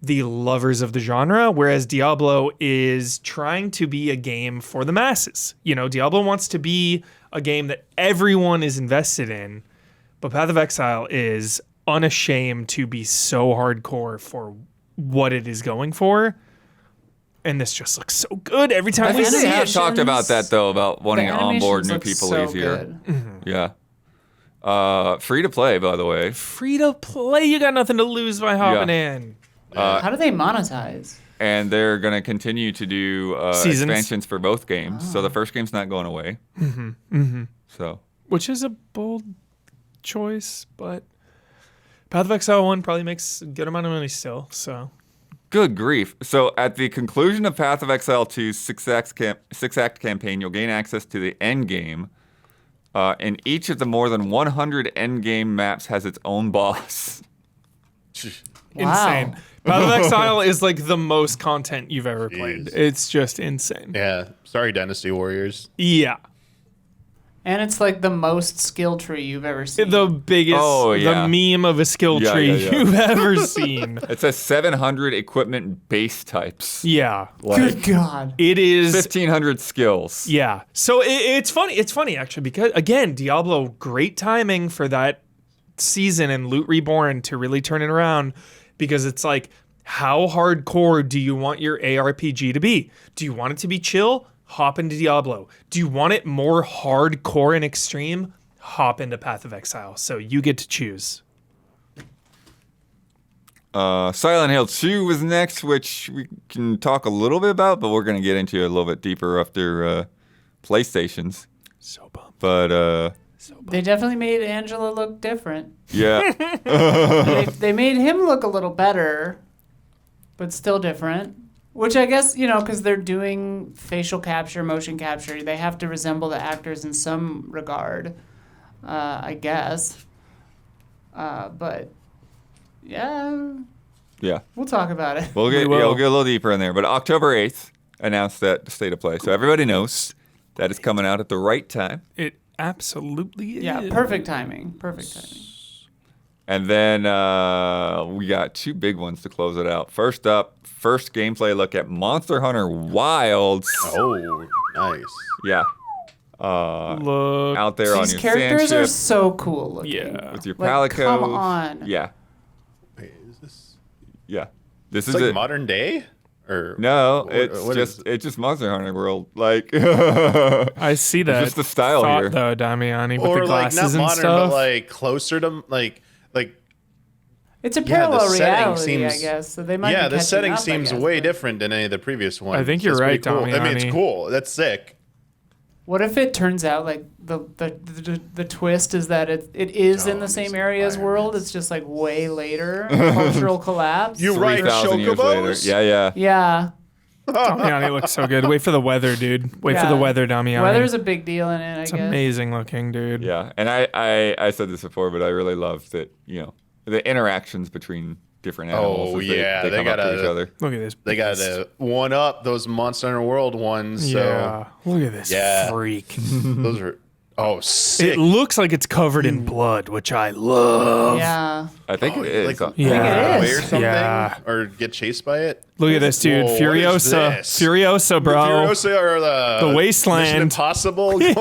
the lovers of the genre, whereas Diablo is trying to be a game for the masses. You know, Diablo wants to be a game that everyone is invested in, but Path of Exile is unashamed to be so hardcore for what it is going for. And this just looks so good every time I we think see they have it. talked about that, though, about wanting to onboard new animations people look so easier. good. Yeah. Free to play, by the way. Free to play, you got nothing to lose by hopping in. How do they monetize? And they're going to continue to do Seasons. expansions for both games. So the first game's not going away. So Which is a bold choice, but Path of Exile 1 probably makes a good amount of money still, so. good grief. So at the conclusion of Path of Exile 2's six-act campaign, you'll gain access to the end game. And each of the more than 100 end game maps has its own boss. Wow. Insane. Path of Exile is like the most content you've ever played. Jeez. It's just insane. Yeah. Sorry, Dynasty Warriors. Yeah. And it's like the most skill tree you've ever seen. The biggest, Oh, yeah. the meme of a skill Yeah, tree yeah, yeah. you've ever seen. It says 700 equipment base types. Yeah. Good God. It is. 1,500 skills. Yeah. So it's funny. It's funny, actually, because, again, Diablo, great timing for that season and Loot Reborn to really turn it around, because it's like, how hardcore do you want your ARPG to be? Do you want it to be chill? Hop into Diablo. Do you want it more hardcore and extreme? Hop into Path of Exile. So you get to choose. Silent Hill 2 was next, which we can talk a little bit about, but we're going to get into a little bit deeper after PlayStation's. So bummed. But They definitely made Angela look different. yeah, They made him look a little better, but still different. Which I guess, you know, because they're doing facial capture, motion capture, they have to resemble the actors in some regard, I guess. But, yeah, Yeah. We'll talk about it. We'll get will. we'll get a little deeper in there. But October 8th announced that State of Play. So everybody knows that it's coming out at the right time. It absolutely is. Yeah, perfect timing. Perfect timing. And then we got two big ones to close it out. First up, first gameplay look at Monster Hunter Wilds. Oh, nice. Yeah. Look. Out there on These your characters sand are ship so cool looking. Yeah. with your Like, Palico. come on. Yeah. Wait, is this? Yeah. This It's is like it. modern day, or No, what- it's what just is- it's just Monster Hunter World. Like I see that. just the style thought, here. though, Damiani, with or the like glasses not and modern, stuff. but like closer to like. It's a Yeah, the parallel setting reality, I seems- guess. So they might Yeah, be the catching setting up, I seems guess, way but- different than any of the previous ones. I think you're That's right, pretty cool. I mean, it's Damiani. cool. That's sick. What if it turns out like the twist is that it is in the same area as world? It's just like way later, cultural collapse. You right, 3,000 years later. chocobos? Yeah. Yeah, Damiani looks so good. Wait for the weather, dude. Wait for Yeah. the weather, Damiani. weather's a big deal in it. I It's guess. amazing looking, dude. Yeah. And I said this before, but I really love that, the interactions between different animals. Oh, as yeah, They they come up to gotta- each other. Look at this. They got beast. to one up those Monster Hunter World ones. Yeah. Look at this Yeah. freak. So those are sick. It looks like it's covered in blood, which I love. Yeah. I think it is. Like, Yeah. I think it Or is. something, Yeah. or get chased by it. Look at this, dude. Whoa, what is Furiosa. this? Furiosa, bro. Furiosa or the Wasteland. Mission Impossible going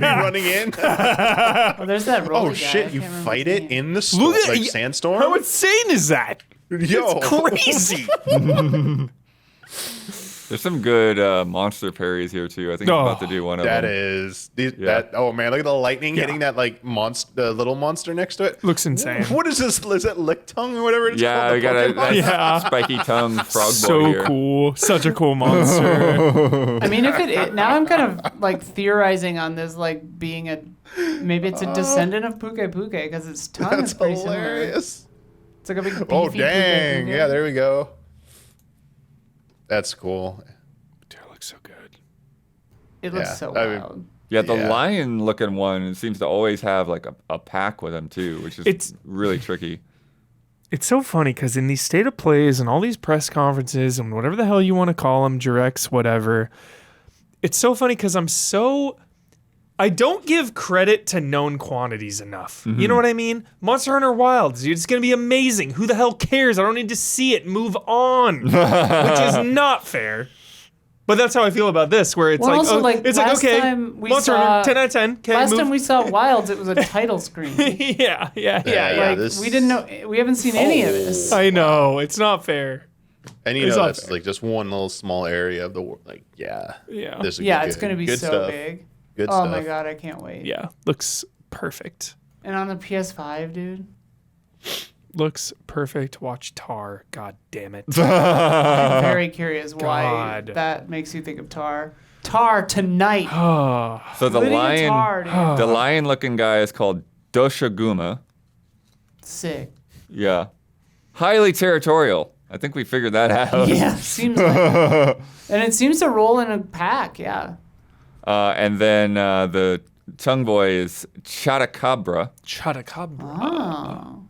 running in. Oh, there's that roller Oh guy. I shit! can't You remember fight his it name. in the Look at like y- sandstorm. How insane is that? Yo, Crazy. There's some good monster parries here too. I think I'm about to do one of that them. is Yeah. that. Oh man, look at the lightning Yeah. hitting that like monster, the little monster next to it. Looks insane. What is this? Is that lick tongue or whatever it's Yeah, called? we got a Pokemon? Yeah. spiky tongue frog boy So here. cool. Such a cool monster. I mean, if now I'm kind of like theorizing on this, like being maybe it's a descendant of Puke Puke because its tongue That's is pretty similar. hilarious. It's like a big beefy Oh Puke dang! Puke. Yeah, there we go. That's cool. Dude, it looks so good. It looks Yeah, so I mean- wild. Yeah, the Yeah. lion-looking one it seems to always have like a pack with him too, which is It's- really tricky. It's so funny because in these state of plays and all these press conferences and whatever the hell you want to call them, directs, whatever, it's so funny because I don't give credit to known quantities enough. You know what I mean? Monster Hunter Wilds, dude, it's going to be amazing. Who the hell cares? I don't need to see it. Move on. Which is not fair. But that's how I feel about this, where it's Well, like, also, oh, like, it's like, last okay, time we Monster saw- Hunter, 10 out of 10. Okay, Last move. time we saw Wilds, it was a title screen. yeah. Yeah, Like this- we didn't know. We haven't seen any of this. I know. It's not fair. And you It's know not that's fair. like just one little small area of the world. Like yeah, Yeah. This is Yeah, good- it's going to be good so stuff. big. Good Oh stuff. my god, I can't wait. Yeah. Looks perfect. And on the PS5, dude. Looks perfect. Watch Tar. God damn it. I'm very curious why God. that makes you think of Tar. Tar tonight. Oh. So the Lydia lion, Tar, dude. the lion-looking guy is called Doshaguma. Sick. Yeah, highly territorial. I think we figured that out. Yeah, seems like. And it seems to roll in a pack. Yeah. And then the tongue boy is Chatacabra. Chutacabra. Oh.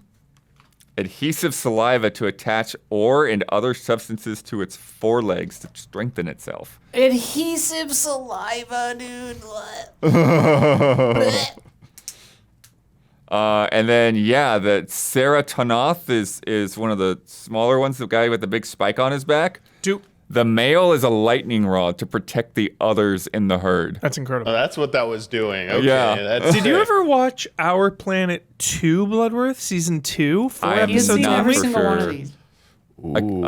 Adhesive saliva to attach ore and other substances to its forelegs to strengthen itself. Adhesive saliva, dude. What? And then, the Ceratonoth is one of the smaller ones, the guy with the big spike on his back. Dude, The male is a lightning rod to protect the others in the herd. that's Oh, incredible. that's what that was doing. Okay, Yeah. That's Did you sick. ever watch Our Planet 2 Bloodworth, season 2? 4 I have He's episodes seen not every for single one sure. of these.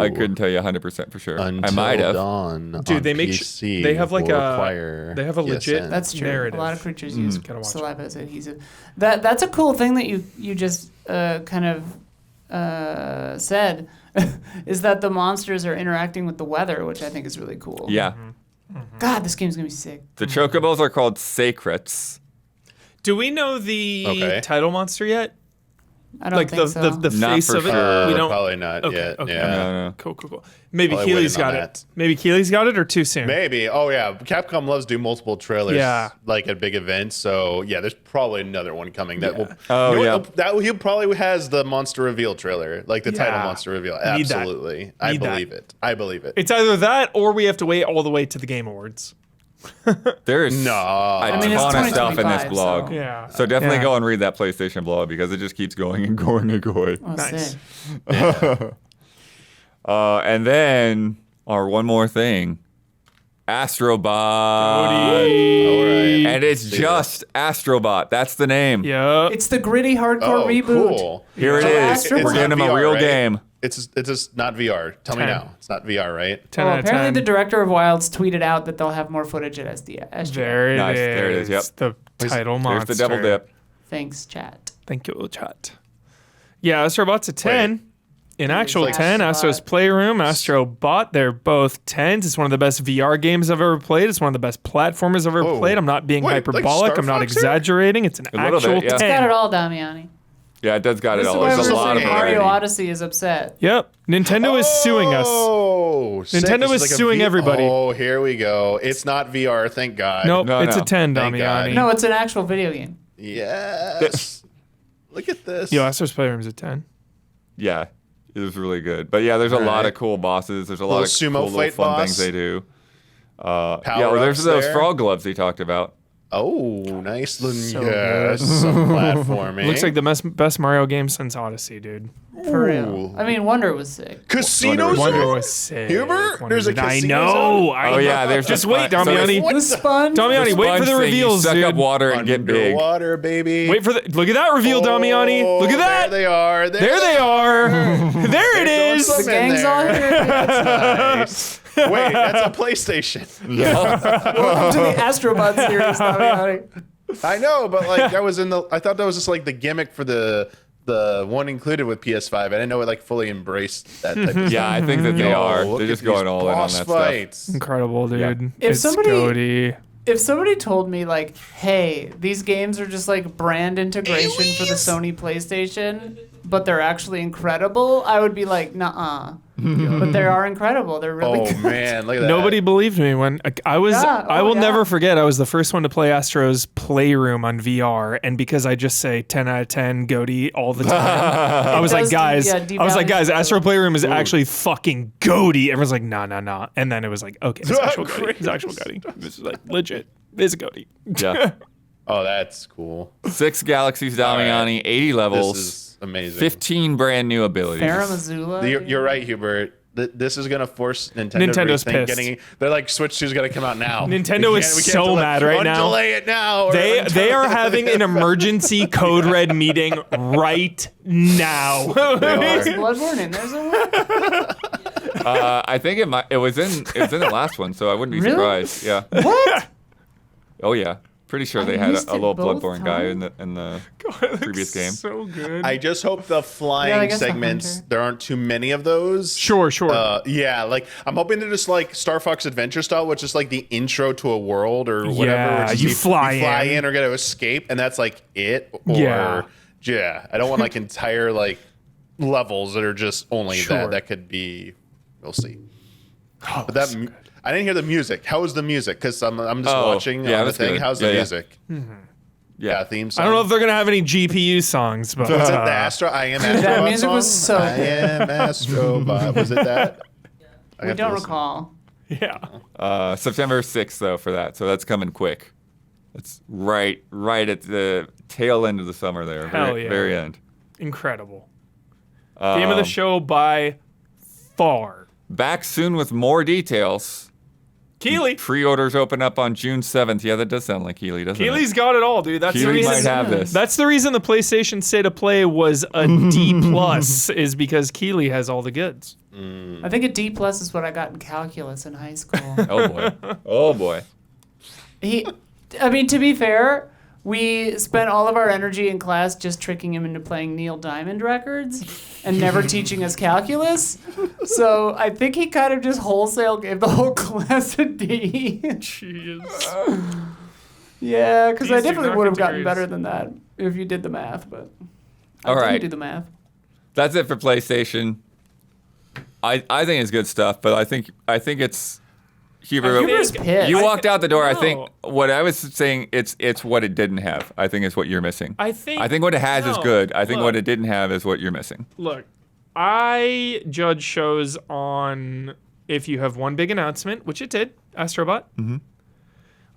I couldn't tell you 100% for sure. Until I might have. Dawn Dude, on they make PC they have like will a require they have a legit PSN. That's true. narrative. A lot of creatures use Gotta watch saliva as adhesive. That's a cool thing that you just kind of said, is that the monsters are interacting with the weather, which I think is really cool. Yeah. God, this game's gonna be sick. The chocobos are called sacrets. Do we know the Okay. title monster yet? I don't like think so. the Not face for of it. sure. We don't. Probably not Okay, yet. okay. Yeah. No. Cool. Maybe Probably Keely's waiting got on it. that. Maybe Keely's got it, or too soon. Maybe. Oh yeah. Capcom loves do multiple trailers. Yeah. Like at big events. So yeah, there's probably another one coming that will. Oh, you know yeah. what? That he probably has the monster reveal trailer, like the title Yeah. monster reveal. Need that. Absolutely. I Need that. believe it. I believe it. It's either that, or we have to wait all the way to the Game Awards. There is No. a I mean, it's ton of stuff in this 2025, blog. so- Yeah. So definitely Yeah. go and read that PlayStation blog because it just keeps going and going and going. Oh, Nice. sick. And then, one more thing, Astrobot. All right. And it's just Astrobot. That's the name. Yep. It's the gritty hardcore Oh, reboot. cool. Here it So is. Astrobot- We're getting him not a VR, real right? game. It's just not VR. Tell me 10. now. It's not VR, right? 10 Well, out of apparently 10. the director of Wilds tweeted out that they'll have more footage at SGA. There it is. Nice. There it is, yep. The title There's monster. the double dip. Thanks, chat. Thank you, chat. Yeah, Astrobot's a 10. In actual like 10, Astrobot. Astro's Playroom, Astrobot, they're both 10s. It's one of the best VR games I've ever played. It's one of the best platformers I've ever Whoa. played. I'm not being Wait, like hyperbolic. Star I'm not Fox here? exaggerating. It's an A little actual bit, yeah. 10. It's Got it all, Damiani. Yeah, it does got it This is all. why There's we're a lot of saying Mario variety. Odyssey is upset. Yep. Nintendo is suing us. Oh, sick. Nintendo This is like a suing everybody. Oh, here we go. It's not VR, thank God. Nope, No, it's no. a 10, Thank Damiani. God. No, it's an actual video game. Yes. Look at this. Yo, Astro's Playroom's a 10. Yeah, it was really good. But yeah, there's a lot Alright. of cool bosses. There's a lot Little of sumo cool little fight fun boss. things they do. Yeah, well, Power-ups there's those there. frog gloves he talked about. Oh, nice. So Yes, some platforming. Looks like the best Mario game since Odyssey, dude. For Ooh. real. I mean, Wonder was sick. Casino Wonder Zone? was sick. Hubert, Wonder there's a did- I casino know. zone? I Oh know. yeah, there's Just the wait, sponge- so Damiani. What The the- sponge. Damiani, wait for sponge the thing, reveals, you suck dude. up water and get big. Underwater, baby. Wait for the. Look at that reveal, Damiani. Oh, Look at that. There they are. There they are. There it is. Throw The some in gang's all there. here. Nice. Wait, that's a PlayStation. Welcome to the Astrobot series, Damiani. I know, but like that was in the. I thought that was just like the gimmick for the one included with PS5. I didn't know it like fully embraced that type of Yeah, I think that they Yo, are. look They're at just going these all in on that boss stuff. fights. Incredible, dude. If It's somebody- goaty. If somebody told me like, "Hey, these games are just like brand integration for the Sony PlayStation, but they're actually incredible," I would be like, "Nuh-uh." But they are incredible. They're really Oh good. man, look at that. Nobody believed me when I was. Yeah, I oh, will yeah. never forget. I was the first one to play Astro's Playroom on VR, and because I just say 10 out of 10 goaty all the time, I was like, does guys, devalue Astro Playroom is actually fucking goaty. Everyone's like, nah. And then it was like, okay, it's actual goaty. It's actual goaty. This is like legit. It's a goaty. Yeah. Oh, that's cool. 6 galaxies, Damiani, 80 This levels, is amazing. 15 brand new abilities. Farrah Missoula. You're right, Hubert. This is gonna force Nintendo Nintendo's to rethink pissed. getting. They're like Switch 2's gonna come out now. Nintendo We is can't- we can't so delay- mad right now. Delay it now. or They undelay are it. having an emergency code red meeting right now. There's Bloodborne in there's a I think it was in the last one, so I wouldn't be Really? surprised. Yeah. What? Oh yeah. Pretty sure they I had missed a it little both Bloodborne guy times. in the previous game. So good. I just hope the Yeah, I flying guess the segments. hunter. There aren't too many of those. Sure. Yeah, like I'm hoping they're just like Star Fox Adventure style, which is like the intro to a world or whatever. Yeah, which is you fly in. or get to escape, and that's like it. Or, Yeah. yeah. I don't want like entire like levels that are just only Sure. that. That could be. We'll see. Oh, But that I didn't hear the music. How was the music? Because I'm just Oh, watching yeah, on the that's thing. good. How's Yeah, the yeah. music? Yeah. Yeah, theme song. I don't know if they're gonna have any GPU songs, but Was it the Astro? I am Astro. That music was so I good. am Astrobot. Was it that? I We have to don't listen. recall. yeah. September 6th though for that, so that's coming quick. It's right at the tail end of the summer there. Hell very, yeah. very end. Incredible. Game of the show by far. Back soon with more details. Keely. Pre-orders open up on June 7th. Yeah, that does sound like Keely, doesn't Keely's got it all, dude. That's it? the Keely reason. might have this. That's the reason the PlayStation State of Play was a D plus is because Keely has all the goods. I think a D plus is what I got in calculus in high school. Oh boy. Oh boy. I mean, to be fair, we spent all of our energy in class just tricking him into playing Neil Diamond records and never teaching us calculus. So I think he kind of just wholesale gave the whole class a D. Jeez. Yeah, because I These do definitely not would have get gotten degrees. better than that if you did the math. But All didn't right. do the math. That's it for PlayStation. I think it's good stuff, but I think it's Huber. Huber's pissed. You walked out the door. I think No. what I was saying it's what it didn't have. I think is what you're missing. I think what it has is no, good. I think look. what it didn't have is what you're missing. Look, I judge shows on if you have one big announcement, which it did, Astrobot. Mm-hmm.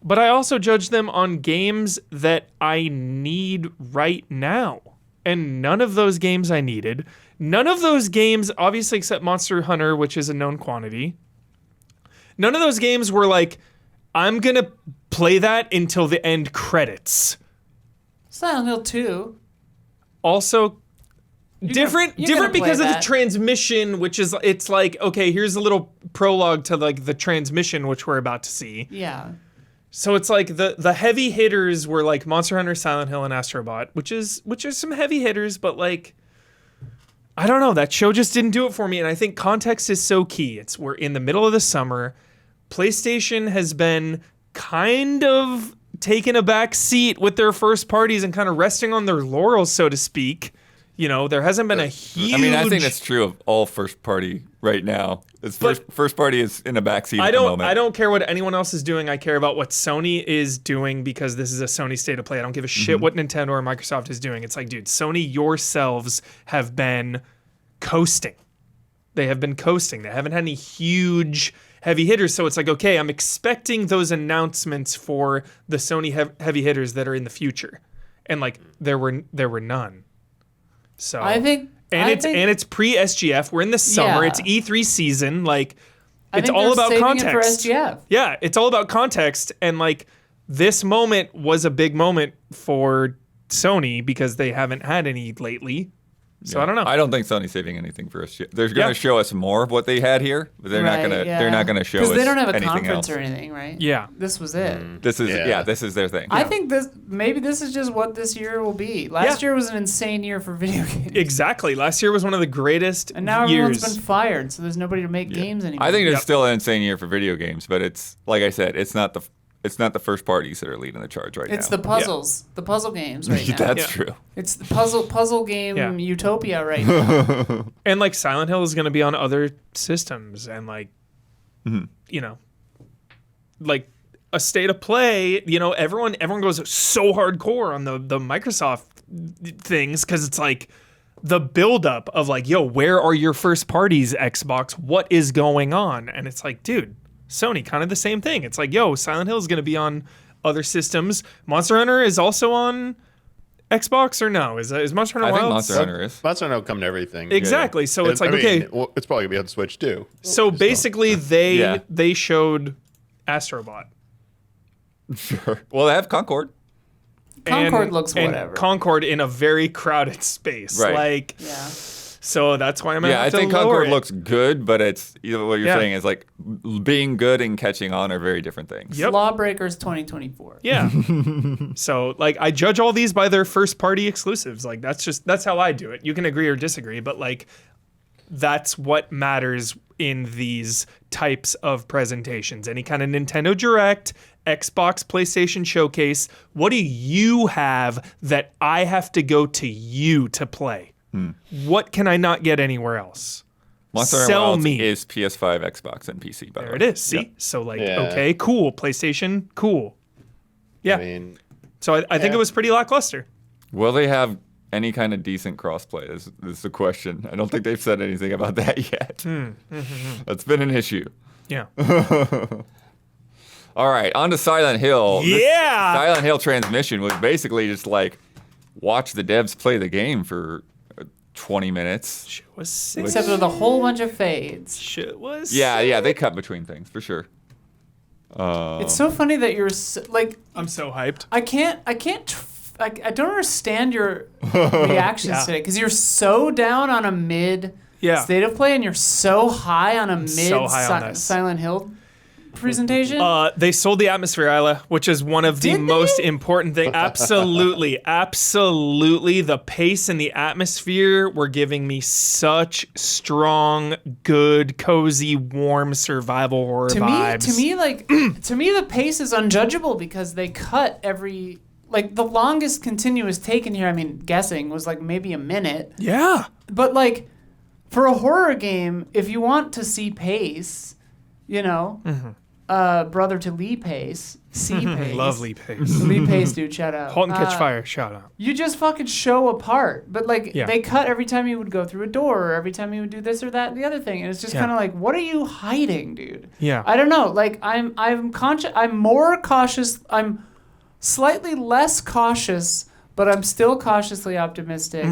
But I also judge them on games that I need right now. And none of those games I needed. None of those games, obviously except Monster Hunter, which is a known quantity. None of those games were like, I'm going to play that until the end credits. Silent Hill 2. Also, different you're gonna because play of the that. transmission, which is, it's like, okay, here's a little prologue to like the transmission, which we're about to see. Yeah. So it's like the heavy hitters were like Monster Hunter, Silent Hill, and Astrobot, which is some heavy hitters, but like, I don't know, that show just didn't do it for me. And I think context is so key. We're in the middle of the summer. PlayStation has been kind of taking a back seat with their first parties and kind of resting on their laurels, so to speak. You know, there hasn't been a huge. I mean, I think that's true of all first party right now. It's first party is in a backseat at the moment. I don't care what anyone else is doing. I care about what Sony is doing because this is a Sony state of play. I don't give a shit what Nintendo or Microsoft is doing. It's like, dude, Sony yourselves have been coasting. They have been coasting. They haven't had any huge heavy hitters. So it's like, okay, I'm expecting those announcements for the Sony heavy hitters that are in the future. And like there were none. So I think it's pre SGF. We're in the summer. Yeah. It's E3 season. Like I it's think all they're about saving context. it for SGF. Yeah, it's all about context. And like this moment was a big moment for Sony because they haven't had any lately. So I don't know. I don't think Sony's saving anything for us. They're going to show us more of what they had here, but they're not going to. yeah. They're not going to show us because they don't have a anything conference else. or anything, right? Yeah. This was it. This is their thing. I think this is just what this year will be. Last year was an insane year for video games. Exactly. Last year was one of the greatest And now years. everyone's been fired, so there's nobody to make games anymore. I think it's Yep. still an insane year for video games, but it's like I said, it's not the first parties that are leading the charge right it's now. the puzzles, the puzzle games right now. That's Yeah. true. It's the puzzle game utopia right now. And like Silent Hill is going to be on other systems and like, you know, like a state of play, you know, everyone goes so hardcore on the Microsoft things because it's like the buildup of like, yo, where are your first parties, Xbox? What is going on? And it's like, dude, Sony, kind of the same thing. It's like, yo, Silent Hill is going to be on other systems. Monster Hunter is also on Xbox or no? Is Monster Hunter I think Wilds? Monster Hunter is. Monster Hunter will come to everything. Exactly. So it's like, I mean, okay. well, it's probably gonna be on the Switch too. So basically, Yeah. they showed Astrobot. Sure. Well, they have Concord. Concord looks and whatever. Concord in a very crowded space. Right. Like, yeah. so that's why I'm gonna Yeah, I have to think lower Concord it. looks good, but it's what you're Yeah. saying is like being good and catching on are very different things. Yep. Lawbreakers 2024. Yeah. So like I judge all these by their first party exclusives. Like that's how I do it. You can agree or disagree, but like that's what matters in these types of presentations. Any kind of Nintendo Direct, Xbox, PlayStation Showcase, what do you have that I have to go to you to play? What can I not get anywhere else? Monster Hunter Sell Wilds me. is PS5, Xbox, and PC. By the There way. it is. See? Yep. So like, Yeah. okay, cool. PlayStation, cool. Yeah. I mean, So I think Yeah. it was pretty lackluster. Will they have any kind of decent crossplay? Is the question. I don't think they've said anything about that yet. That's been an issue. Yeah. All right, on to Silent Hill. This Yeah. Silent Hill transmission was basically just like watch the devs play the game for 20 minutes. Shit was sick. Except with a whole bunch of fades. Shit was Yeah, they cut between things for sure. It's so funny that you're like, I'm so hyped. I don't understand your reactions Yeah. today because you're so down on a mid state of play and you're so high on a mid so high on this. Silent Hill presentation. They sold the atmosphere, Isla, which is one of the Did most they? important things. Absolutely. The pace and the atmosphere were giving me such strong, good, cozy, warm survival horror vibes. To me, the pace is unjudgeable because they cut every like the longest continuous take in here, I mean, guessing was like maybe a minute. Yeah. But like for a horror game, if you want to see pace, you know, brother to Lee Pace, C Pace. Lovely pace. Lee Pace, dude, shout out. Halt and Catch Fire, shout out. You just fucking show a part. But like Yeah. they cut every time you would go through a door or every time you would do this or that and the other thing. And it's just Yeah. kind of like, what are you hiding, dude? Yeah. I don't know. Like I'm more cautious. I'm slightly less cautious, but I'm still cautiously optimistic.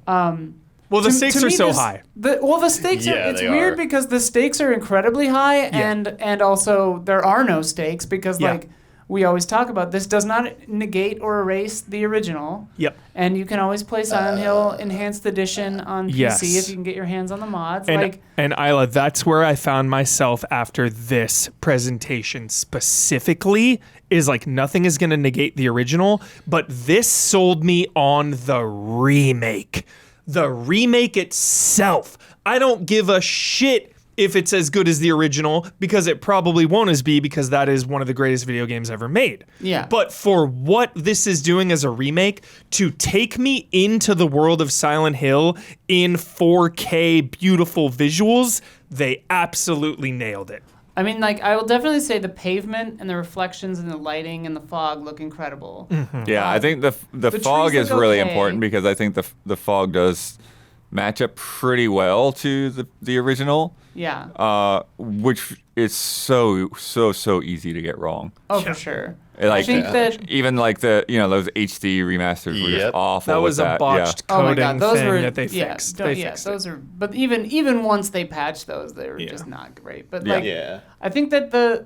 Well, the To stakes me, are so this- high. The stakes are. Yeah, It's they weird are. because the stakes are incredibly high, and also there are no stakes because Yeah. like we always talk about, this does not negate or erase the original. Yep. And you can always play Silent Hill Enhanced Edition on Yes. PC if you can get your hands on the mods. And Isla, that's where I found myself after this presentation specifically, is like nothing is going to negate the original, but this sold me on the remake. The remake itself. I don't give a shit if it's as good as the original, because it probably won't as be, because that is one of the greatest video games ever made. Yeah. But for what this is doing as a remake, to take me into the world of Silent Hill in 4K beautiful visuals, they absolutely nailed it. I mean, like, I will definitely say the pavement and the reflections and the lighting and the fog look incredible. Yeah, I think the fog trees is look really okay. important because I think the fog does match up pretty well to the original, Yeah. which is so easy to get wrong. Oh, for sure. Like I think that. even like those HD remasters were just Yep. awful. That with was a botched Oh my coding god, those thing were that they fixed. They fixed those are. But even once they patched those, they were Yeah. just not great. But Yeah. like, Yeah. I think that the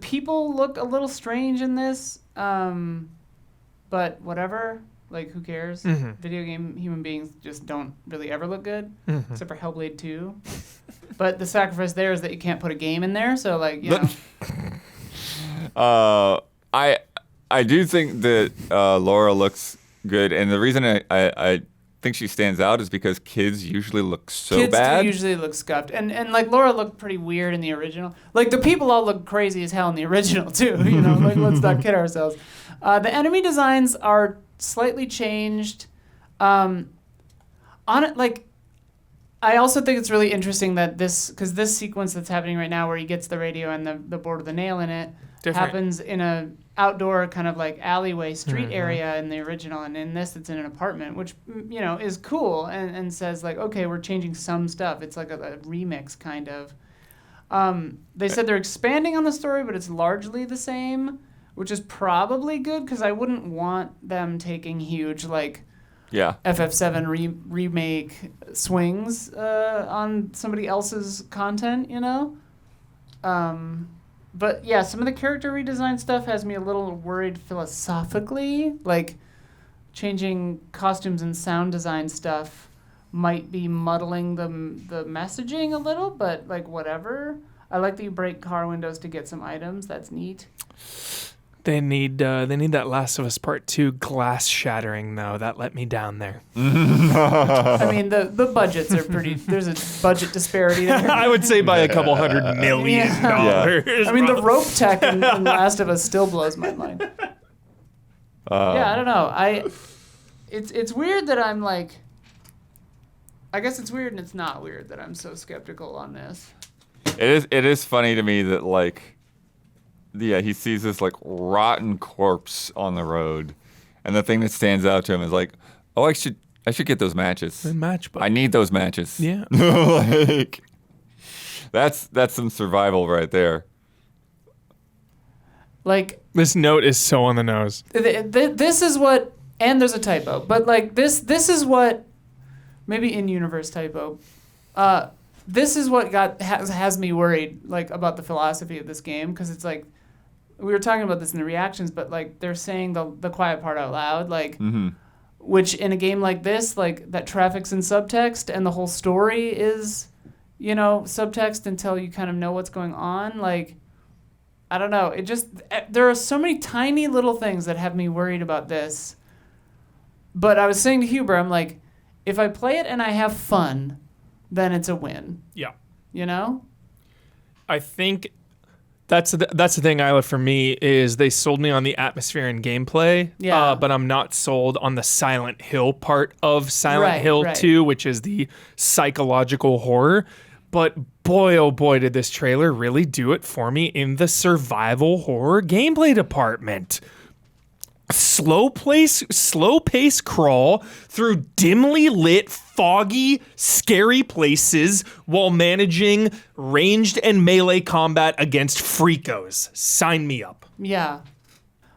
people look a little strange in this. But whatever. Like, who cares? Video game human beings just don't really ever look good, except for Hellblade 2. But the sacrifice there is that you can't put a game in there. So like, you know. I do think that Laura looks good, and the reason I think she stands out is because kids usually look so Kids bad. do usually look scuffed, and like Laura looked pretty weird in the original. Like the people all look crazy as hell in the original too. You know, like let's not kid ourselves. The enemy designs are slightly changed. On it, like, I also think it's really interesting that because this sequence that's happening right now, where he gets the radio and the board with the nail in it, happens in a outdoor kind of like alleyway street area in the original, and in this it's in an apartment, which, you know, is cool and says like, okay, we're changing some stuff. It's like a remix kind of. They said they're expanding on the story, but it's largely the same, which is probably good, because I wouldn't want them taking huge like Yeah. FF7 remake swings on somebody else's content, you know? But yeah, some of the character redesign stuff has me a little worried philosophically. Like, changing costumes and sound design stuff might be muddling the messaging a little, but like, whatever. I like that you break car windows to get some items. That's neat. They need that Last of Us Part 2 glass shattering, though. That let me down there. I mean, the budgets are pretty. There's a budget disparity there. I would say by a couple $100 million. I mean, the rope tech in Last of Us still blows my mind. Yeah, I don't know. It's weird that I'm like. I guess it's weird and it's not weird that I'm so skeptical on this. It is funny to me that like, yeah, he sees this like rotten corpse on the road, and the thing that stands out to him is like, oh, I should get those matches. The match, I need those matches. Yeah. Like, that's some survival right there. Like, This note is so on the nose. this is what, and there's a typo, but like this is what, maybe in-universe typo. This is what has me worried, like, about the philosophy of this game, because it's like, we were talking about this in the reactions, but like they're saying the quiet part out loud, like, which in a game like this, like, that traffics in subtext and the whole story is, you know, subtext until you kind of know what's going on. Like, I don't know. It just, there are so many tiny little things that have me worried about this. But I was saying to Huber, I'm like, if I play it and I have fun, then it's a win. Yeah. You know? I think That's the thing, Isla, for me, is they sold me on the atmosphere and gameplay, Yeah. but I'm not sold on the Silent Hill part of Silent Right, Hill right. 2, which is the psychological horror. But boy, oh boy, did this trailer really do it for me in the survival horror gameplay department. Slow pace crawl through dimly lit, foggy, scary places while managing ranged and melee combat against freakos. Sign me up. Yeah.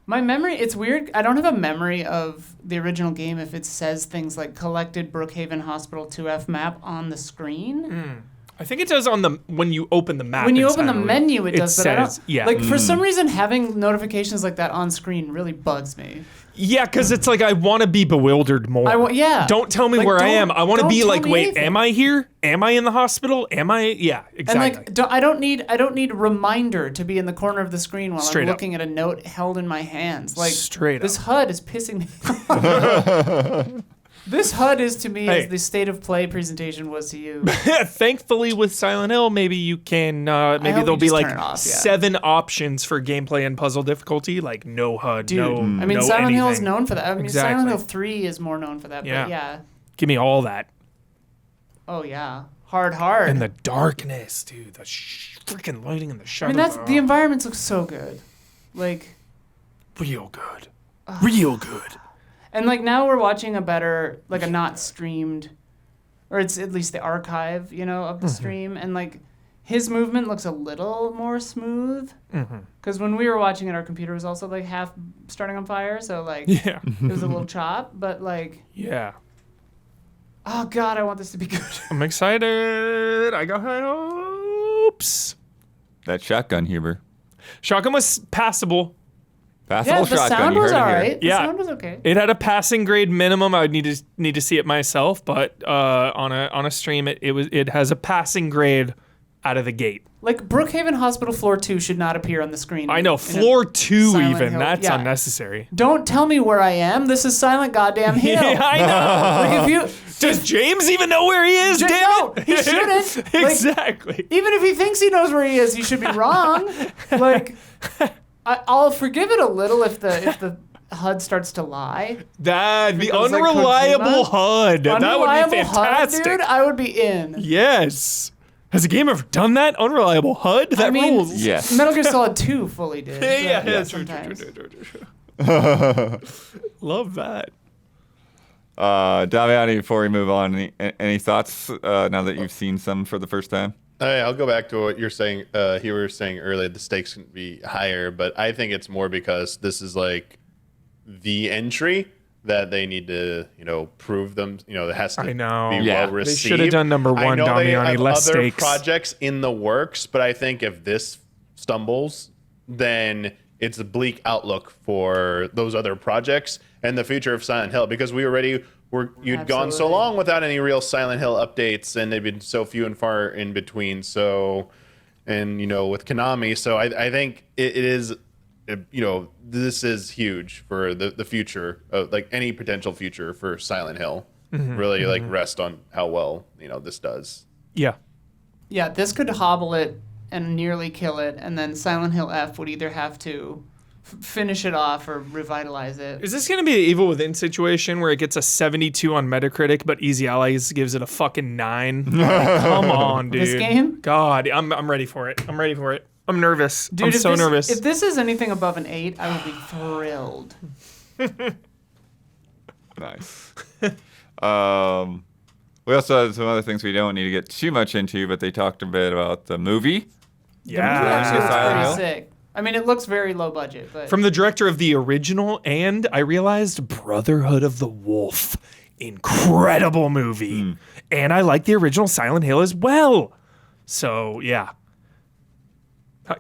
My memory, it's weird. I don't have a memory of the original game if it says things like collected Brookhaven Hospital 2F map on the screen. I think it does when you open the map. When you in open the Silent menu, it does, but I says, don't. yeah. Like, for some reason, having notifications like that on screen really bugs me. Yeah, because it's like I want to be bewildered more. Yeah. Don't tell me Like, where I don't- am. I want to don't be tell like, me wait, anything. am I here? Am I in the hospital? Am I? Yeah, exactly. And like, I don't need a reminder to be in the corner of the screen while Straight I'm up. looking at a note held in my hands. Like, Straight this up. HUD is pissing me off. This HUD is to me Hey. as the state of play presentation was to you. Thankfully, with Silent Hill, maybe you can. Maybe hope there'll you be just like turn it off, yeah. 7 options for gameplay and puzzle difficulty, like no HUD, Dude, no. I mean, no Silent Hill is anything. known for that. I mean, Exactly. Silent Hill 3 is more known for that. Yeah. But yeah. Give me all that. Oh, yeah. Hard. And the darkness, dude. The freaking lighting and the I shadows. mean, the environments look so good. Like, real good. Real good. and like now we're watching a not streamed, or it's at least the archive, of Mm-hmm. the stream. And like his movement looks a little more smooth. Mm-hmm. Because when we were watching it, our computer was also like half starting on fire. So like Yeah. it was a little chop, but like, Yeah. oh God, I want this to be good. I'm excited. I got high hopes. That shotgun, Huber. Shotgun was passable. Passable Yeah, the shotgun. sound You was heard it all here. right. The Yeah. sound was okay. It had a passing grade minimum. I would need to see it myself, but on a stream, it has a passing grade out of the gate. Like Brookhaven Hospital Floor 2 should not appear on the screen. I know, in a floor 2 Silent even. Hill. That's Yeah. unnecessary. Don't tell me where I am. This is Silent Goddamn Hill. Yeah, I know. Like if you Does James even know where he is? Damn no, it! he shouldn't. Like, Exactly. even if he thinks he knows where he is, he should be wrong. Like, I'll forgive it a little if the HUD starts to lie. That the goes like unreliable Kojima. HUD. That would Unreliable be fantastic. HUD, dude, I would be in. Yes. Has a game ever done that? Unreliable HUD? That I mean, rules. Yes. Metal Gear Solid 2 fully did. Yeah, but that's true. sometimes. Love that. Daviani, before we move on, any thoughts now that you've seen some for the first time? I'll go back to what you're saying. You were saying earlier the stakes can be higher, but I think it's more because this is like the entry that they need to, prove them. It has to I know. be Yeah. well received. They should have done number I one, know they Damiani, have less other stakes. projects in the works, but I think if this stumbles, then it's a bleak outlook for those other projects and the future of Silent Hill, because you'd gone so Absolutely. long without any real Silent Hill updates, and they've been so few and far in between. So, and with Konami, so I think it is, this is huge for the future of like any potential future for Silent Hill. Really like rest on how well this does. Yeah. Yeah, this could hobble it and nearly kill it, and then Silent Hill F would either have to finish it off or revitalize it. Is this going to be the Evil Within situation where it gets a 72 on Metacritic, but Easy Allies gives it a fucking 9? Like, come on, dude. This game? God, I'm ready for it. I'm ready for it. I'm nervous. Dude, I'm so nervous. If this is anything above an 8, I would be thrilled. Nice. We also had some other things we don't need to get too much into, but they talked a bit about the movie. It yeah. actually looks Silent pretty Hill? sick. I mean, it looks very low budget, but From the director of the original and, I realized, Brotherhood of the Wolf. Incredible movie. And I like the original Silent Hill as well. So, yeah.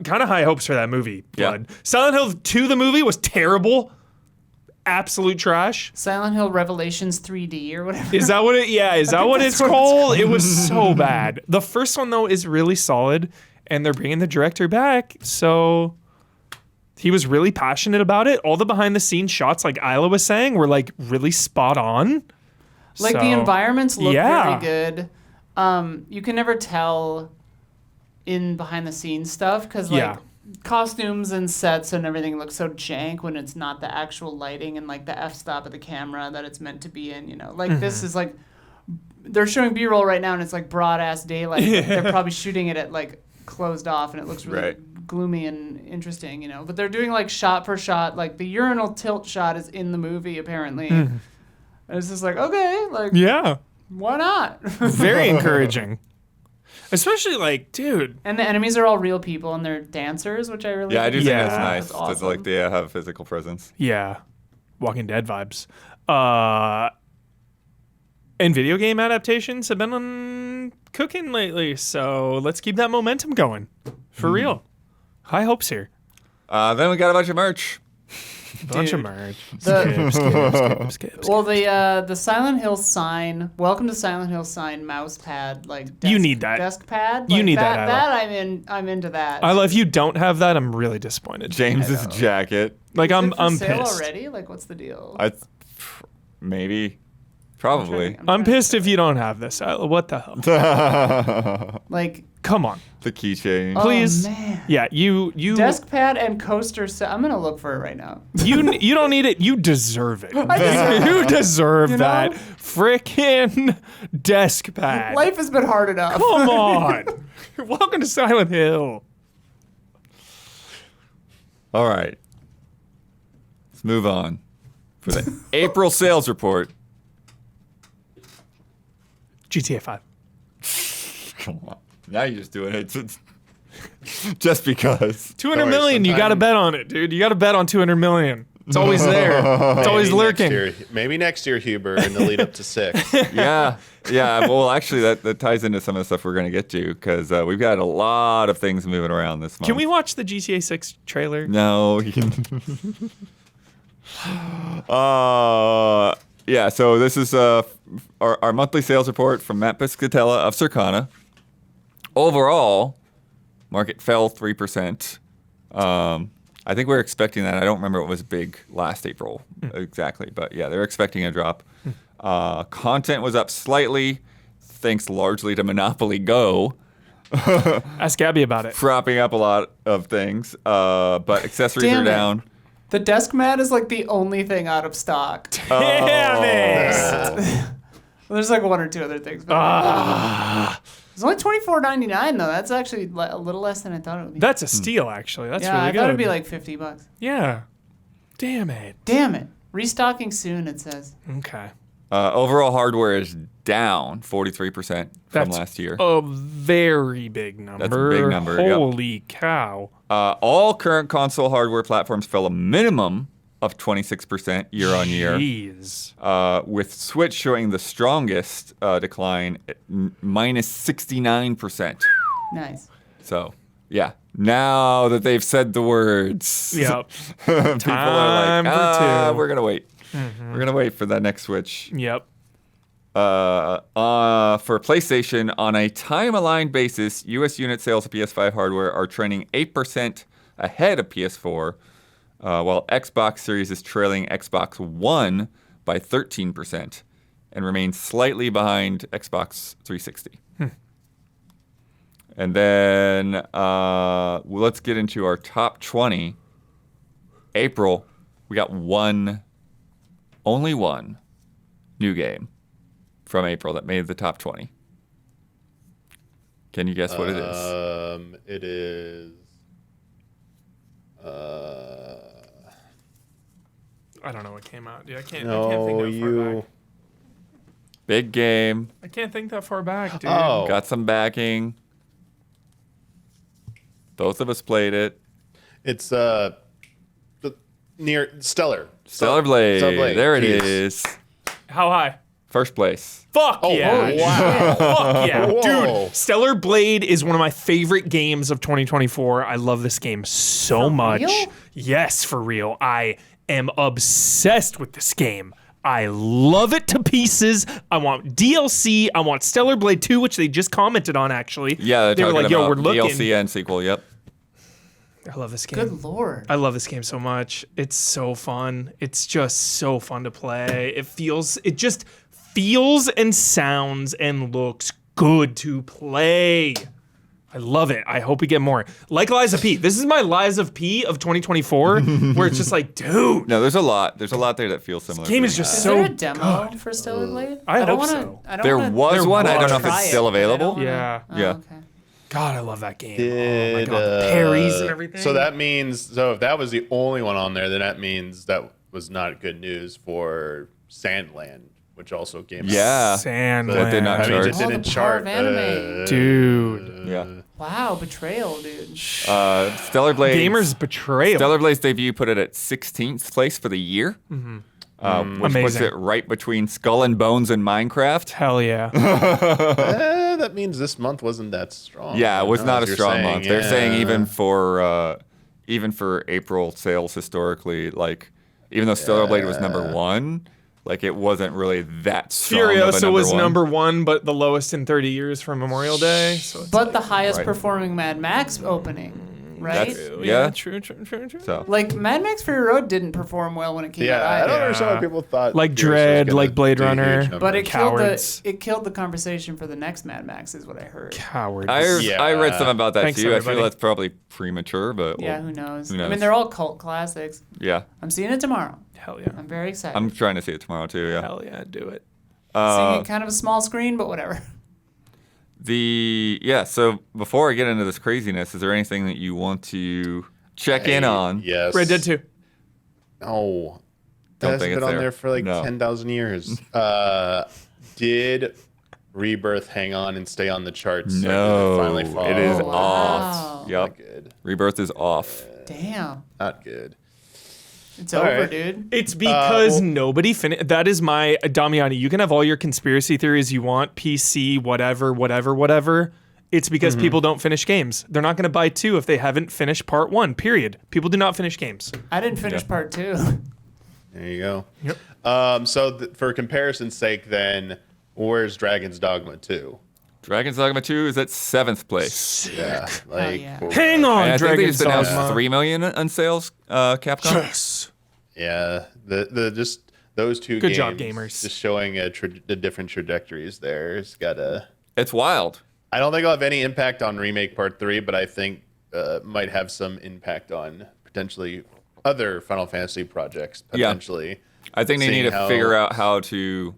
Kind of high hopes for that movie, Yeah. Blood. Silent Hill 2, the movie, was terrible. Absolute trash. Silent Hill Revelations 3D or whatever. Is that what it? Yeah, is that what that's it's what it's called? It was so bad. The first one though is really solid, and they're bringing the director back, so he was really passionate about it. All the behind the scenes shots, like Isla was saying, were like really spot on. Like So, the environments look yeah. very good. You can never tell in behind the scenes stuff because like Yeah. costumes and sets and everything look so jank when it's not the actual lighting and like the f-stop of the camera that it's meant to be in, you know. Like this is like they're showing B-roll right now and it's like broad ass daylight. But they're probably shooting it at like closed off and it looks really gloomy and interesting, you know. But they're doing like shot for shot, like the urinal tilt shot is in the movie apparently. And it's just like, okay, like Yeah. why not? Very encouraging. Especially like, dude. And the enemies are all real people and they're dancers, which I really Yeah, I do think Yeah. that's nice. That's awesome. To, like they have physical presence. Yeah. Walking Dead vibes. And video game adaptations have been cooking lately, so let's keep that momentum going. For real. High hopes here. Then we got a bunch of merch. Bunch of Dude. merch. The- Skip. Well, the Silent Hill sign, welcome to Silent Hill sign mouse pad, like desk, You need that. desk pad. You like need that, That I'm into that. Isla, if you don't have that, I'm really disappointed. James's jacket. Like Is I'm it for I'm sale pissed. already. Like, what's the deal? Maybe. Probably. I'm pissed if you don't have this. Isla. What the hell? Like, Come on. The keychain. Please. Oh, man. Yeah, you Desk pad and coaster set. I'm gonna look for it right now. you don't need it. You deserve it. I deserve You deserve You know? that frickin' desk pad. Life has been hard enough. Come on. Welcome to Silent Hill. All right. Let's move on. For the April sales report. GTA 5. Come on. Now you're just doing it. Just because. 200 million. You got to bet on it, dude. You got to bet on 200 million. It's always there. It's always Maybe lurking. Maybe next year, Huber, in the lead up to 6. Yeah. Yeah. Well, actually, that ties into some of the stuff we're going to get to because we've got a lot of things moving around this month. Can we watch the GTA 6 trailer? No. You can. Yeah. So this is our monthly sales report from Matt Piscatella of Circana. Overall, market fell 3%. I think we were expecting that. I don't remember what was big last April exactly, but yeah, they're expecting a drop. Content was up slightly, thanks largely to Monopoly Go, Ask Gabby about it. propping up a lot of things. But accessories Damn are it. down. The desk mat is like the only thing out of stock. Damn it! There's like one or two other things. But it's only $24.99 though. That's actually a little less than I thought it would be. That's a steal, actually. That's yeah, really I good. thought it'd be like $50. Yeah. Damn it. Damn it. Restocking soon, it says. Okay. Overall hardware is down 43% from That's last year. a very big number. That's a big number, yep. Holy cow. All current console hardware platforms fell a minimum of 26% year on year. Jeez. With Switch showing the strongest decline, at minus 69%. Nice. So, yeah. Now that they've said the words, Yep. people are Time like, for two." we're going to wait. We're going to wait for that next Switch. Yep. For PlayStation, on a time-aligned basis, U.S. unit sales of PS5 hardware are trending 8% ahead of PS4, while Xbox Series is trailing Xbox One by 13% and remains slightly behind Xbox 360. And then let's get into our top 20. April, we got only one new game from April that made the top 20. Can you guess what it is? It is. I don't know what came out, dude. I can't think No, that far back. Big game. I can't think that far back, dude. Oh. Got some backing. Both of us played it. It's near Stellar. Stellar Blade. There it Jeez. is. How high? First place. Fuck Oh, yeah. wow. Fuck yeah. Whoa. Dude, Stellar Blade is one of my favorite games of 2024. I love this game so much. real? Yes, for real. I am obsessed with this game. I love it to pieces. I want DLC. I want Stellar Blade 2, which they just commented on, actually. Yeah, they're they were talking like, yo, about we're looking. DLC and sequel. Yep. I love this game. Good lord. I love this game so much. It's so fun. It's just so fun to play. It just feels and sounds and looks good to play. I love it. I hope we get more. Like Lies of P. This is my Lies of P of 2024, where it's just like, dude. No, there's a lot. There's a lot there that feels similar. This game to is me. just Is so there a demo good. for Stellar Blade? I don't hope wanna, so. I don't There wanna was one. I don't know if try it's it, still but I don't available. wanna- Yeah. Oh, Yeah. Okay. God, I love that game. oh Did, my God, the parries and everything. So that means, so if that was the only one on there, then that means that was not good news for Sandland, which also came out. Yeah. Sandland. That did not I mean, chart. it didn't Oh, the power chart. of anime. Dude. Yeah. Wow, betrayal, dude. Stellar Blade. Gamers Betrayal. Stellar Blade's debut put it at 16th place for the year, which puts Amazing. it right between Skull and Bones and Minecraft. Hell yeah. That means this month wasn't that strong. Yeah, it was No, not a as you're strong saying, month. They're saying yeah. even for April sales historically, like even though Stellar Blade was number 1, like it wasn't really that strong. of a Furiosa was one. number 1, but the lowest in 30 years from Memorial Day. So it's But the highest Right. performing Mad Max opening, right? That's- yeah, yeah. true. So Like Mad Max Fury Road didn't perform well when it came out. Yeah, I don't either. understand why people thought Like Fierce was Dread, gonna like Blade do huge Runner. numbers. But it Cowards. killed the conversation for the next Mad Max, is what I heard. Cowards. I read some about that Thanks, too. I everybody. feel that's probably premature, but Yeah, well, who knows? who I knows? mean, they're all cult classics. yeah. I'm seeing it tomorrow. Hell yeah. I'm very excited. I'm trying to see it tomorrow too. Yeah. Hell yeah, do it. seeing it kind of a small screen, but whatever. So before I get into this craziness, is there anything that you want to check in on? Yes. Red Dead 2. No. Don't That hasn't think been it's on there. there for like No. 10,000 years. Did Rebirth hang on and stay on the charts? Or did No, it finally fall? it is Oh, wow. off. Yep. Not good. Rebirth is off. Damn. Not good. It's All over, right. dude. It's because well- nobody finished. That is my Damiani. You can have all your conspiracy theories you want, PC, whatever. It's because people don't finish games. They're not going to buy 2 if they haven't finished part 1. Period. People do not finish games. I didn't finish part 2. There you go. Yep. So for comparison's sake, then, where's Dragon's Dogma 2? Dragon's Dogma 2 is at 7th place. Yeah. Like, yeah. Hang on, And I think they Dragon's just announced Dogma. 3 million on sales, Capcom. Yes. yeah. The just those two Good games. job, gamers. Just showing the different trajectories there. It's got a. It's wild. I don't think it'll have any impact on Remake Part 3, but I think might have some impact on potentially other Final Fantasy projects, potentially. I think they need Seeing to how- figure out how to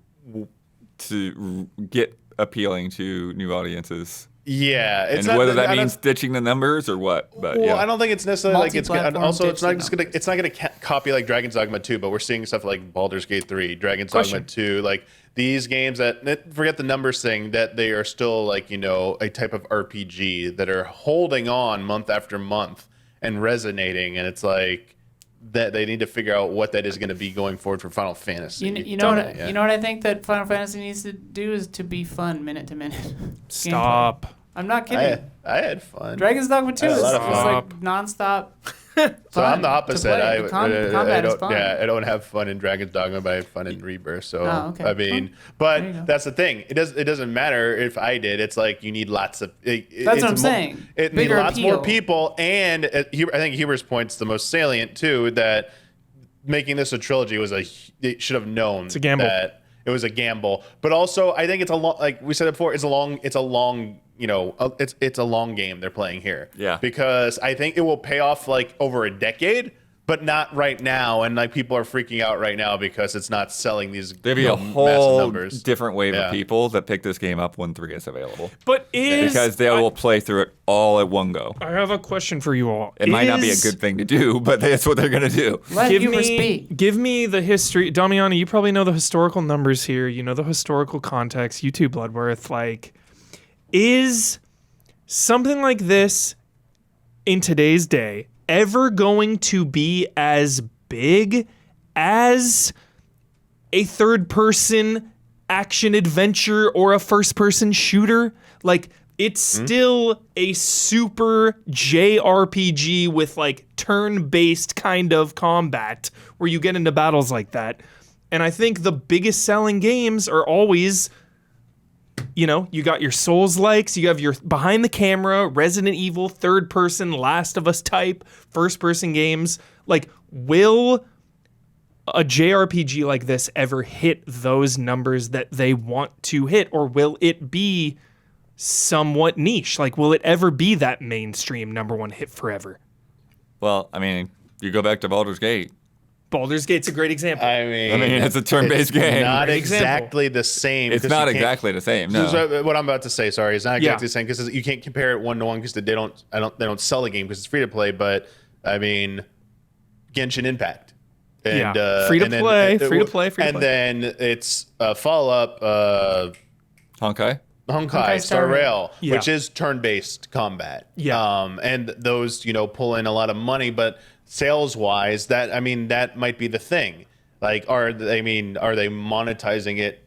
get appealing to new audiences. Yeah. It's And not, whether I that don't- means ditching the numbers or what. But Well, yeah. I don't think it's necessarily like it's gonna, and Multi-platform also it's not ditch just the gonna it's not gonna copy like Dragon's Dogma 2, but we're seeing stuff like Baldur's Gate 3, Dragon's Dogma 2, like these games that forget the numbers thing, that they are still like, you know, a type of RPG that are holding on month after month and resonating, and it's like that they need to figure out what that is going to be going forward for Final Fantasy. You know what? Yeah. You know what I think that Final Fantasy needs to do is to be fun minute to minute. Stop. I'm not kidding. I had fun. Dragon's Dogma 2 I had is a lot just of fun. like nonstop. So I'm the fun opposite. to play. I The combat is don't, fun. yeah, I don't have fun in Dragon's Dogma, but I have fun in Rebirth. So Oh, okay. I mean, There you go. but that's the thing. It doesn't matter if I did. It's like you need lots of. That's what I'm saying. It needs Bigger lots more appeal. people, and I think Huber's point's the most salient too. That making this a trilogy was it should have known. It's a gamble. That it was a gamble, but also I think it's a long. Like we said before, it's a long. You know, it's a long game they're playing here. Yeah. Because I think it will pay off like over a decade, but not right now. And like people are freaking out right now because it's not selling these There'll be a massive whole numbers. different wave Yeah. of people that pick this game up when 3 is available. But Because they will play through it all at one go. I have a question for you all. It might not be a good thing to do, but that's what they're going to do. Let Give humor me, speak. give me the history. Damiani, you probably know the historical numbers here. You know the historical context. You too, Bloodworth. Like, is something like this in today's day ever going to be as big as a third-person action adventure or a first-person shooter? Like, it's still a super JRPG with like turn-based kind of combat where you get into battles like that. And I think the biggest selling games are always, you know, you got your Souls-likes, you have your behind the camera, Resident Evil, third person, Last of Us type, first person games. Like, will a JRPG like this ever hit those numbers that they want to hit, or will it be somewhat niche? Like, will it ever be that mainstream number one hit forever? Well, I mean, you go back to Baldur's Gate. Baldur's Gate's a great example. I mean, it's a turn-based game. Not Great exactly the same. It's 'cause not you can't- exactly the same. No. So what I'm about to say, sorry, it's not Yeah. exactly the same because you can't compare it 1-to-1 because they don't sell the game because it's free to play. But I mean, Genshin Impact. And, Yeah. Free to and then- play, free to play. And then it's follow up Honkai? Honkai Star Rail, Yeah. which is turn-based combat. Yeah. And those, pull in a lot of money, but sales-wise, that might be the thing. Like, are they monetizing it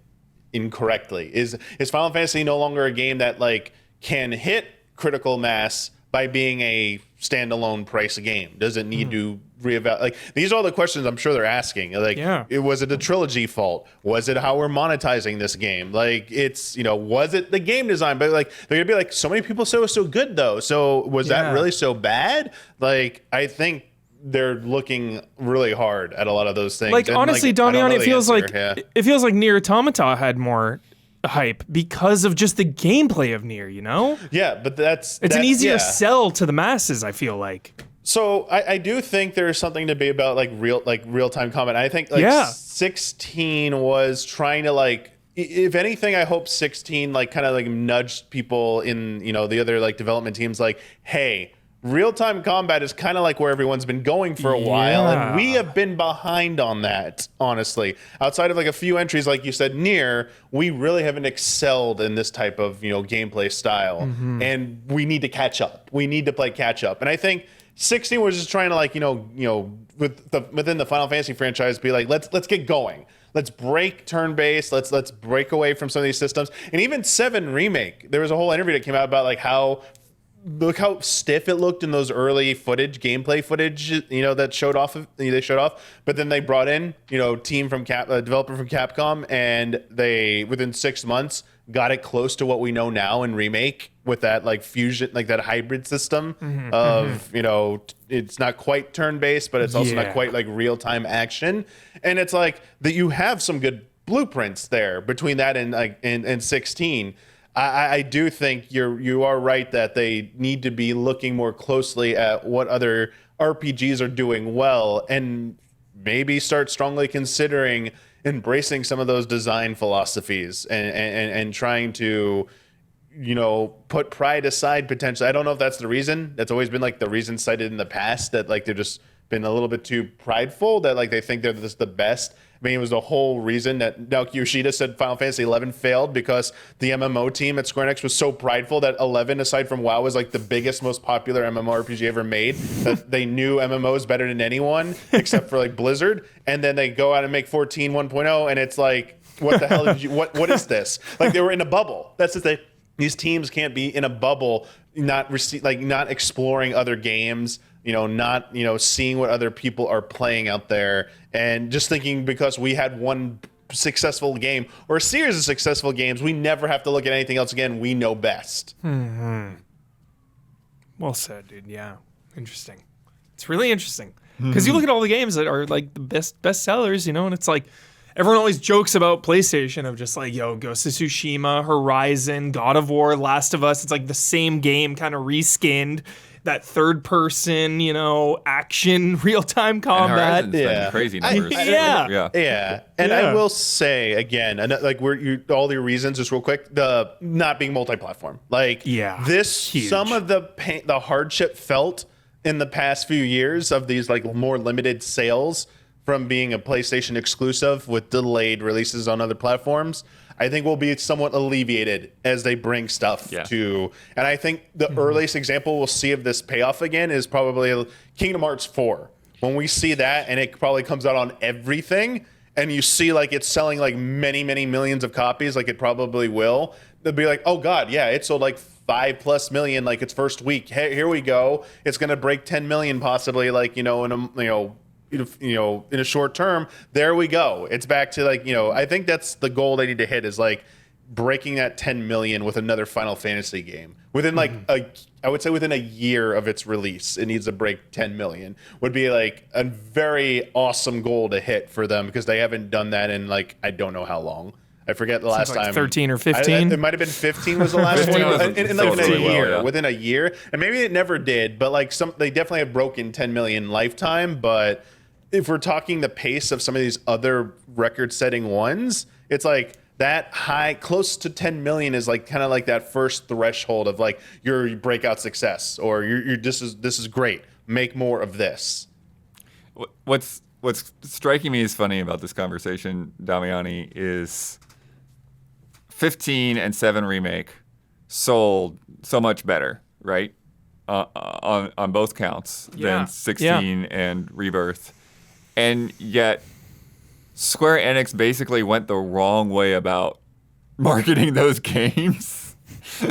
incorrectly? Is Final Fantasy no longer a game that like can hit critical mass by being a standalone price game? Does it need to reevaluate? Like, these are all the questions I'm sure they're asking. Like, was it a trilogy fault? Was it how we're monetizing this game? Like, it's, was it the game design? But like, they're gonna be like, so many people said it was so good though. So was that really so bad? Like, I think they're looking really hard at a lot of those things. Like, And, honestly, I don't Damian, know it the feels answer. like Yeah. it feels like Nier Automata had more hype because of just the gameplay of Nier. Yeah, but it's an easier yeah. sell to the masses. I feel like. So I do think there's something to be about like real time combat. I think 16 was trying to like, if anything, I hope 16 like kind of like nudged people in the other like development teams like, hey, real time combat is kind of like where everyone's been going for a while, and we have been behind on that. Honestly, outside of like a few entries, like you said, Nier, we really haven't excelled in this type of gameplay style, and we need to catch up. We need to play catch up, and I think 16 was just trying to like within the Final Fantasy franchise be like, let's get going. Let's break turn-based. Let's break away from some of these systems. And even 7 Remake, there was a whole interview that came out about like how stiff it looked in those early gameplay footage, that showed off. They showed off, but then they brought in, team from developer from Capcom, and they within 6 months got it close to what we know now in Remake with that like fusion, like that hybrid system of it's not quite turn-based, but it's also not quite like real-time action, and it's like that you have some good blueprints there between that and like and 16. I do think you are right that they need to be looking more closely at what other RPGs are doing well, and maybe start strongly considering embracing some of those design philosophies and trying to put pride aside potentially. I don't know if that's the reason. That's always been like the reason cited in the past, that like they've just been a little bit too prideful, that like they think they're just the best. I mean, it was the whole reason that Naoki Yoshida said Final Fantasy 11 failed, because the MMO team at Square Enix was so prideful that 11, aside from WoW, was like the biggest, most popular MMORPG ever made, that they knew MMOs better than anyone except for like Blizzard. And then they go out and make 14 1.0, and it's like, what the hell did you, what is this? Like, they were in a bubble. That's the thing. These teams can't be in a bubble, not exploring other games, not seeing what other people are playing out there, and just thinking because we had one successful game or a series of successful games, we never have to look at anything else again. We know best. Well said, dude. Yeah, interesting. It's really interesting because you look at all the games that are like the best sellers, and it's like everyone always jokes about PlayStation of just like, Ghost of Tsushima, Horizon, God of War, Last of Us. It's like the same game kind of reskinned. That third person, action, real time combat. And Horizon's been crazy numbers. Yeah. And I will say again, and like all the reasons, just real quick, the not being multi-platform, like this, huge. Some of the hardship felt in the past few years of these like more limited sales from being a PlayStation exclusive with delayed releases on other platforms, I think will be somewhat alleviated as they bring stuff to. And I think the earliest example we'll see of this payoff again is probably Kingdom Hearts 4. When we see that, and it probably comes out on everything, and you see like it's selling like many, many millions of copies, like it probably will, they'll be like, oh God, yeah, it sold like 5+ million like its first week. Hey, here we go. It's gonna break 10 million possibly, like in a short term. There we go. It's back to like, I think that's the goal they need to hit, is like breaking that 10 million with another Final Fantasy game within like I would say within a year of its release. It needs to break 10 million would be like a very awesome goal to hit for them, because they haven't done that in like I don't know how long. I forget the last like time. 13 or 15. It might have been 15 was the last 15 one. wasn't In like sold in a really well, year, yeah. within a year. And maybe it never did, but like they definitely have broken 10 million lifetime. But if we're talking the pace of some of these other record-setting ones, it's like that high, close to 10 million is like kind of like that first threshold of like your breakout success, or you're this is great. Make more of this. What's striking me as funny about this conversation, Damiani, is 15 and 7 remake sold so much better, right? On both counts than 16 and Rebirth, and yet Square Enix basically went the wrong way about marketing those games.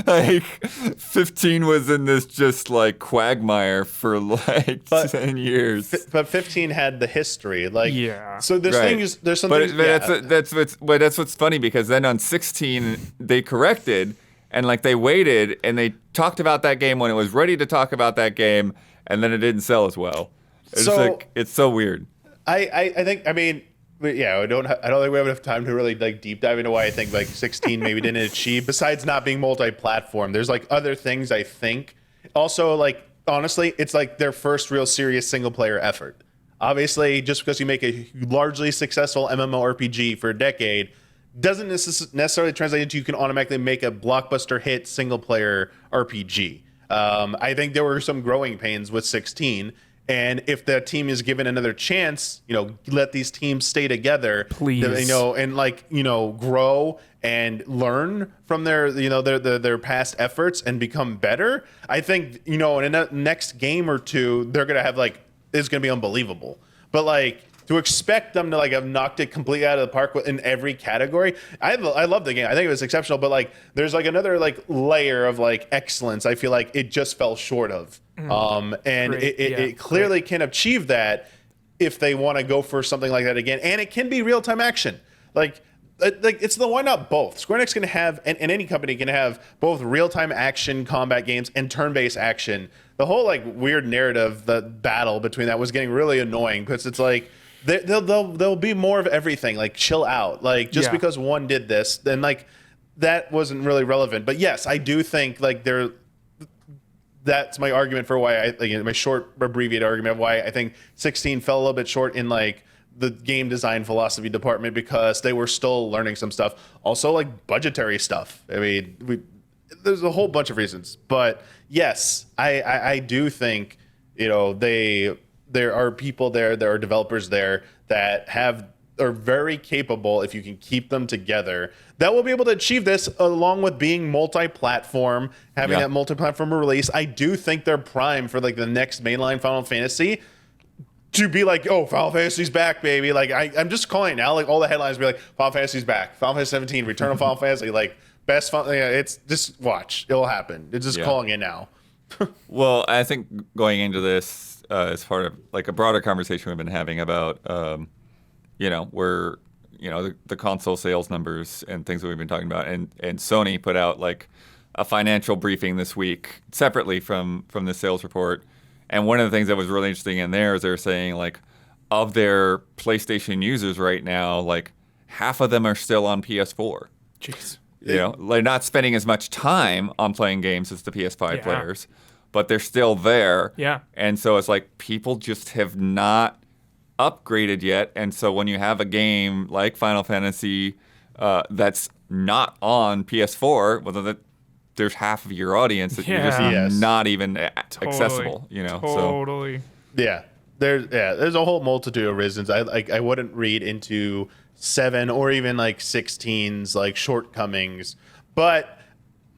Like 15 was in this just like quagmire for like 10 years. But 15 had the history, like So there's Right. things. There's some But, things. that's what's funny, because then on 16 they corrected, and like they waited and they talked about that game when it was ready to talk about that game, and then it didn't sell as well. It's like, it's so weird. I think, I mean, yeah, I don't think we have enough time to really like deep dive into why I think like 16 maybe didn't achieve, besides not being multi-platform. There's like other things I think. Also, like honestly, it's like their first real serious single player effort. Obviously, just because you make a largely successful MMORPG for a decade doesn't necessarily translate into you can automatically make a blockbuster hit single player RPG. I think there were some growing pains with 16. And if the team is given another chance, let these teams stay together, please, and like, grow and learn from their past efforts and become better. I think, in the next game or two, they're going to have like, it's going to be unbelievable. But like, to expect them to like have knocked it completely out of the park in every category, I love the game. I think it was exceptional. But like, there's like another like layer of like excellence. I feel like it just fell short of, and it clearly can achieve that if they want to go for something like that again. And it can be real time action. Like it's why not both? Square Enix can have, and any company can have both real time action combat games and turn based action. The whole like weird narrative, the battle between that was getting really annoying, because it's like, there'll be more of everything. Like, chill out. Like, just because one did this, then like that wasn't really relevant. But yes, I do think like that's my argument for why my short abbreviated argument of why I think 16 fell a little bit short in like the game design philosophy department, because they were still learning some stuff. Also like budgetary stuff. I mean, there's a whole bunch of reasons. But yes, I do think, there are people there are developers there that are very capable, if you can keep them together, that will be able to achieve this, along with being multi-platform, having that multi-platform release. I do think they're prime for like the next mainline Final Fantasy to be like, oh, Final Fantasy's back, baby. Like I'm just calling it now, like all the headlines be like, Final Fantasy's back, Final Fantasy 17, Return of Final Fantasy, like best fun. It's just watch, it'll happen. It's just calling it now. Well, I think going into this, as part of like a broader conversation we've been having about, the console sales numbers and things that we've been talking about, and Sony put out like a financial briefing this week separately from the sales report, and one of the things that was really interesting in there is they were saying like, of their PlayStation users right now, like half of them are still on PS4. Jeez. Like not spending as much time on playing games as the PS5 players, but they're still there. Yeah. And so it's like people just have not upgraded yet. And so when you have a game like Final Fantasy that's not on PS4, there's half of your audience that you're just not even accessible. Totally. So. Yeah. There's a whole multitude of reasons. I wouldn't read into 7 or even like 16's like shortcomings, but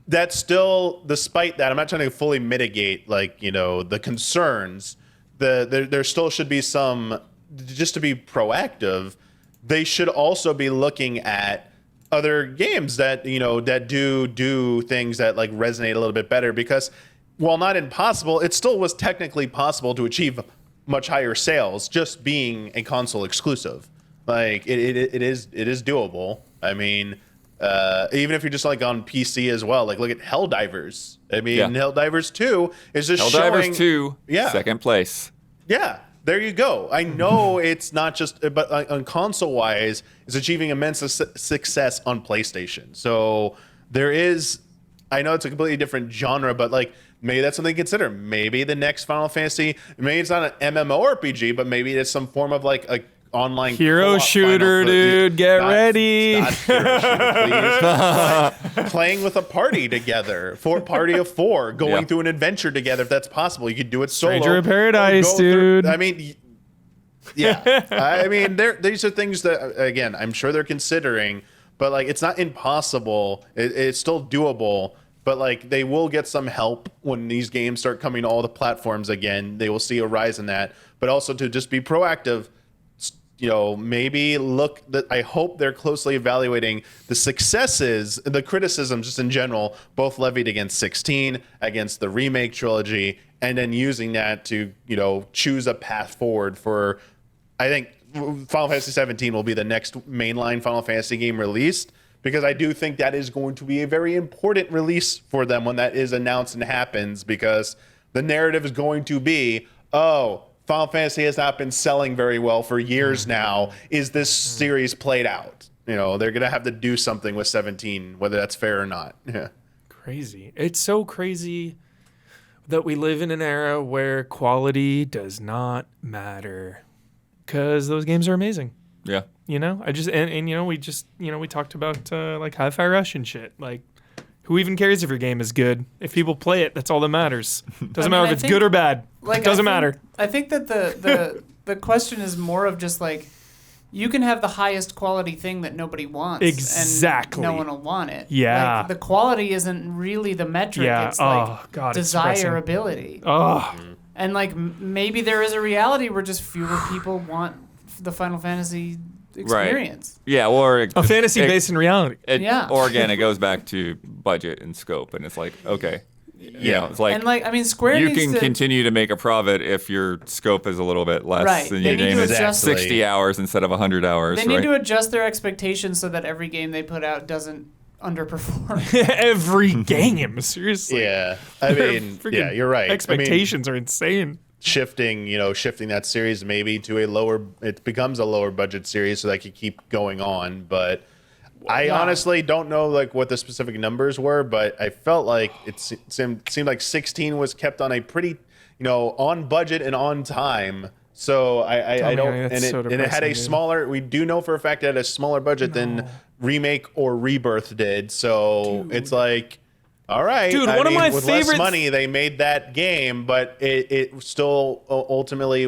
that's still, despite that, I'm not trying to fully mitigate like the concerns. There still should be some, just to be proactive. They should also be looking at other games that that do things that like resonate a little bit better, because while not impossible, it still was technically possible to achieve much higher sales just being a console exclusive. Like it is doable. I mean, even if you're just like on PC as well, like look at Helldivers. I mean, Helldivers 2 is just Helldivers showing 2, second place. Yeah, there you go. I know it's not just, but on console-wise, it's achieving immense success on PlayStation. So there is, I know it's a completely different genre, but like maybe that's something to consider. Maybe the next Final Fantasy, maybe it's not an MMORPG, but maybe it's some form of like a online hero shooter, dude. Get ready. Not hero shooter, please. Playing with a party together, party of 4, going through an adventure together if that's possible. You could do it solo. Stranger in Paradise, dude. I mean, yeah. I mean, these are things that, again, I'm sure they're considering, but like it's not impossible. It's still doable. But like they will get some help when these games start coming to all the platforms again. They will see a rise in that. But also to just be proactive. Maybe I hope they're closely evaluating the successes, the criticisms just in general, both levied against 16, against the remake trilogy, and then using that to, choose a path forward for, I think Final Fantasy 17 will be the next mainline Final Fantasy game released, because I do think that is going to be a very important release for them when that is announced and happens, because the narrative is going to be, Final Fantasy has not been selling very well for years now. Is this series played out? They're going to have to do something with 17, whether that's fair or not. Yeah. Crazy. It's so crazy that we live in an era where quality does not matter, because those games are amazing. Yeah. We talked about like Hi-Fi Rush and shit. Like, who even cares if your game is good? If people play it, that's all that matters. Doesn't matter if it's good or bad. It doesn't matter. I think that the question is more of just like, you can have the highest quality thing that nobody wants. Exactly. And no one will want it. Yeah. Like, the quality isn't really the metric. Yeah. It's like desirability. And like maybe there is a reality where just fewer people want the Final Fantasy experience. Right. Yeah, or a fantasy based in reality. Or again, it goes back to budget and scope, and it's like, okay, it's like, and like, I mean, Square you needs can to continue to make a profit if your scope is a little bit less, Right. and They your need game to is adjust- 60 hours instead of 100 hours. They need to adjust their expectations so that every game they put out doesn't underperform. Every game, seriously. Yeah. I mean, yeah, you're right. Expectations are insane. Shifting that series maybe to it becomes a lower budget series so that can keep going on. But I honestly don't know like what the specific numbers were, but I felt like it seemed like 16 was kept on a pretty, on budget and on time. So I don't, and it had a smaller, we do know for a fact it had a smaller budget than Remake or Rebirth did. So it's like, all right, dude. One of my with favorite less money, they made that game, but it still ultimately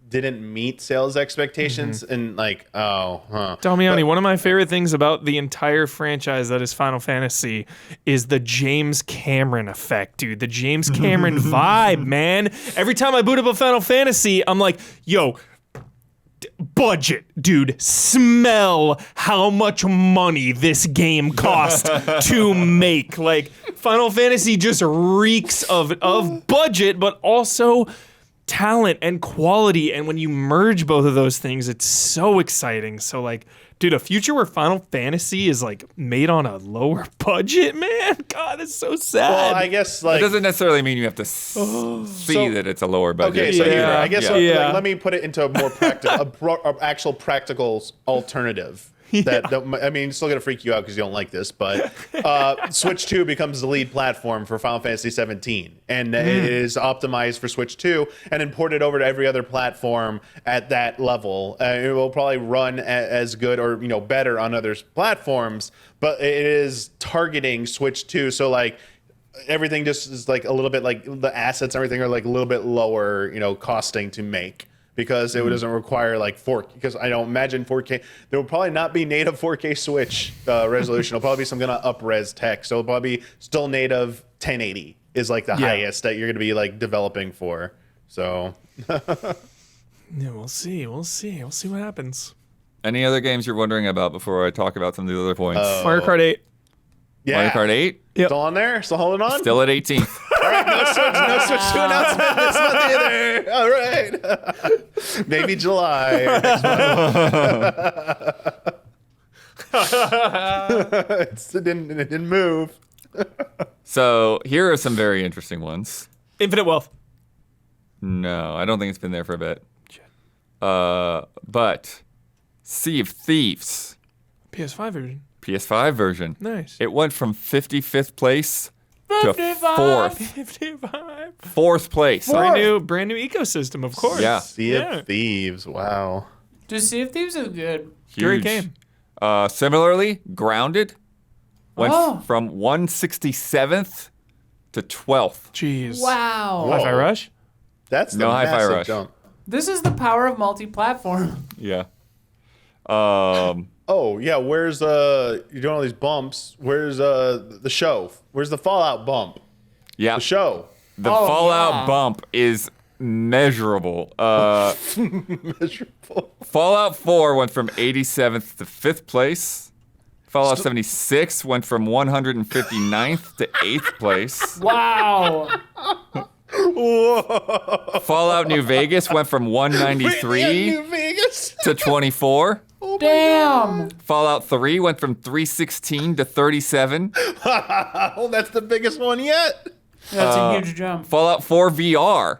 didn't meet sales expectations, and like, Damiani, one of my favorite things about the entire franchise that is Final Fantasy is the James Cameron effect, dude. The James Cameron vibe, man. Every time I boot up a Final Fantasy, I'm like, yo, budget, dude. Smell how much money this game cost to make. Like, Final Fantasy just reeks of budget, but also talent and quality. And when you merge both of those things, it's so exciting. So like, dude, a future where Final Fantasy is like made on a lower budget, man. God, it's so sad. Well, I guess like it doesn't necessarily mean you have to see that it's a lower budget. Okay, so Yeah. I guess let me put it into a more practical, actual practical alternative. That I mean, it's still gonna freak you out because you don't like this, but Switch 2 becomes the lead platform for Final Fantasy 17, and it is optimized for Switch 2 and imported over to every other platform at that level. It will probably run as good or better on other platforms, but it is targeting Switch 2, so like everything just is like a little bit like the assets, everything are like a little bit lower, costing to make. Because it doesn't require like 4K. Because I don't imagine 4K. There will probably not be native 4K Switch resolution. It'll probably be some kind of up-res tech. So it'll probably be still native 1080 is like the highest that you're going to be like developing for. So yeah, we'll see. We'll see what happens. Any other games you're wondering about before I talk about some of the other points? Mario Kart 8. yeah, Mario Kart 8? Yep. still on there, still holding on. Still at 18th. All right, no Switch 2 announcement this month either. All right, maybe July. Or next month. It didn't move. So here are some very interesting ones. Infinite Wealth. No, I don't think it's been there for a bit. But Sea of Thieves, PS5 version. PS5 version. Nice. It went from 55th place to 4th. 55. 4th place. Brand new ecosystem, of course. Yeah. Sea of Thieves. Wow. Dude, Sea of Thieves is good. Great Huge. game. Similarly, Grounded went Oh. from 167th to 12th. Jeez. Wow. Whoa. Hi-Fi Rush? That's the No Hi-Fi massive Rush. jump. This is the power of multi-platform. Yeah. Oh yeah, where's you're doing all these bumps? Where's the show? Where's the Fallout bump? Yeah. The show. The Oh, Fallout yeah. bump is measurable. Miserable. Fallout 4 went from 87th to 5th place. Fallout 76 went from 159th to 8th place. Wow. Whoa. Fallout New Vegas went from 193 New Vegas. to 24. Damn. Fallout 3 went from 316 to 37. Oh, that's the biggest one yet. That's a huge jump. Fallout 4 VR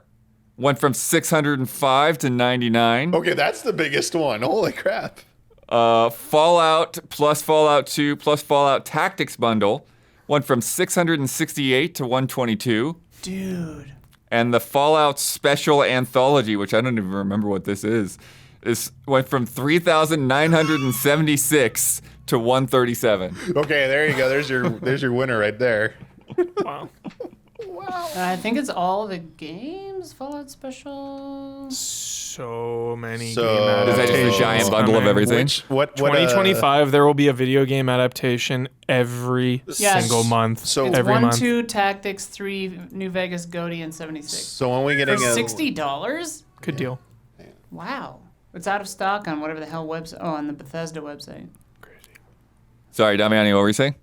went from 605 to 99. Okay, that's the biggest one. Holy crap. Fallout plus Fallout 2 plus Fallout Tactics bundle went from 668 to 122. Dude. And the Fallout Special Anthology, which I don't even remember what this is went from 3,976 to 137. Okay, there you go. There's your winner right there. Wow. I think it's all the games, Fallout Special. So many So- game Is that just a adaptations giant bundle of coming. everything? What 2025, there will be a video game adaptation every Yes. single month. So- It's every 1, month. 2, Tactics, 3, New Vegas, Goaty, and 76. So when we For getting $60? Good deal. Wow. It's out of stock on whatever the hell website. Oh, on the Bethesda website. Sorry, Damiani, what were you saying?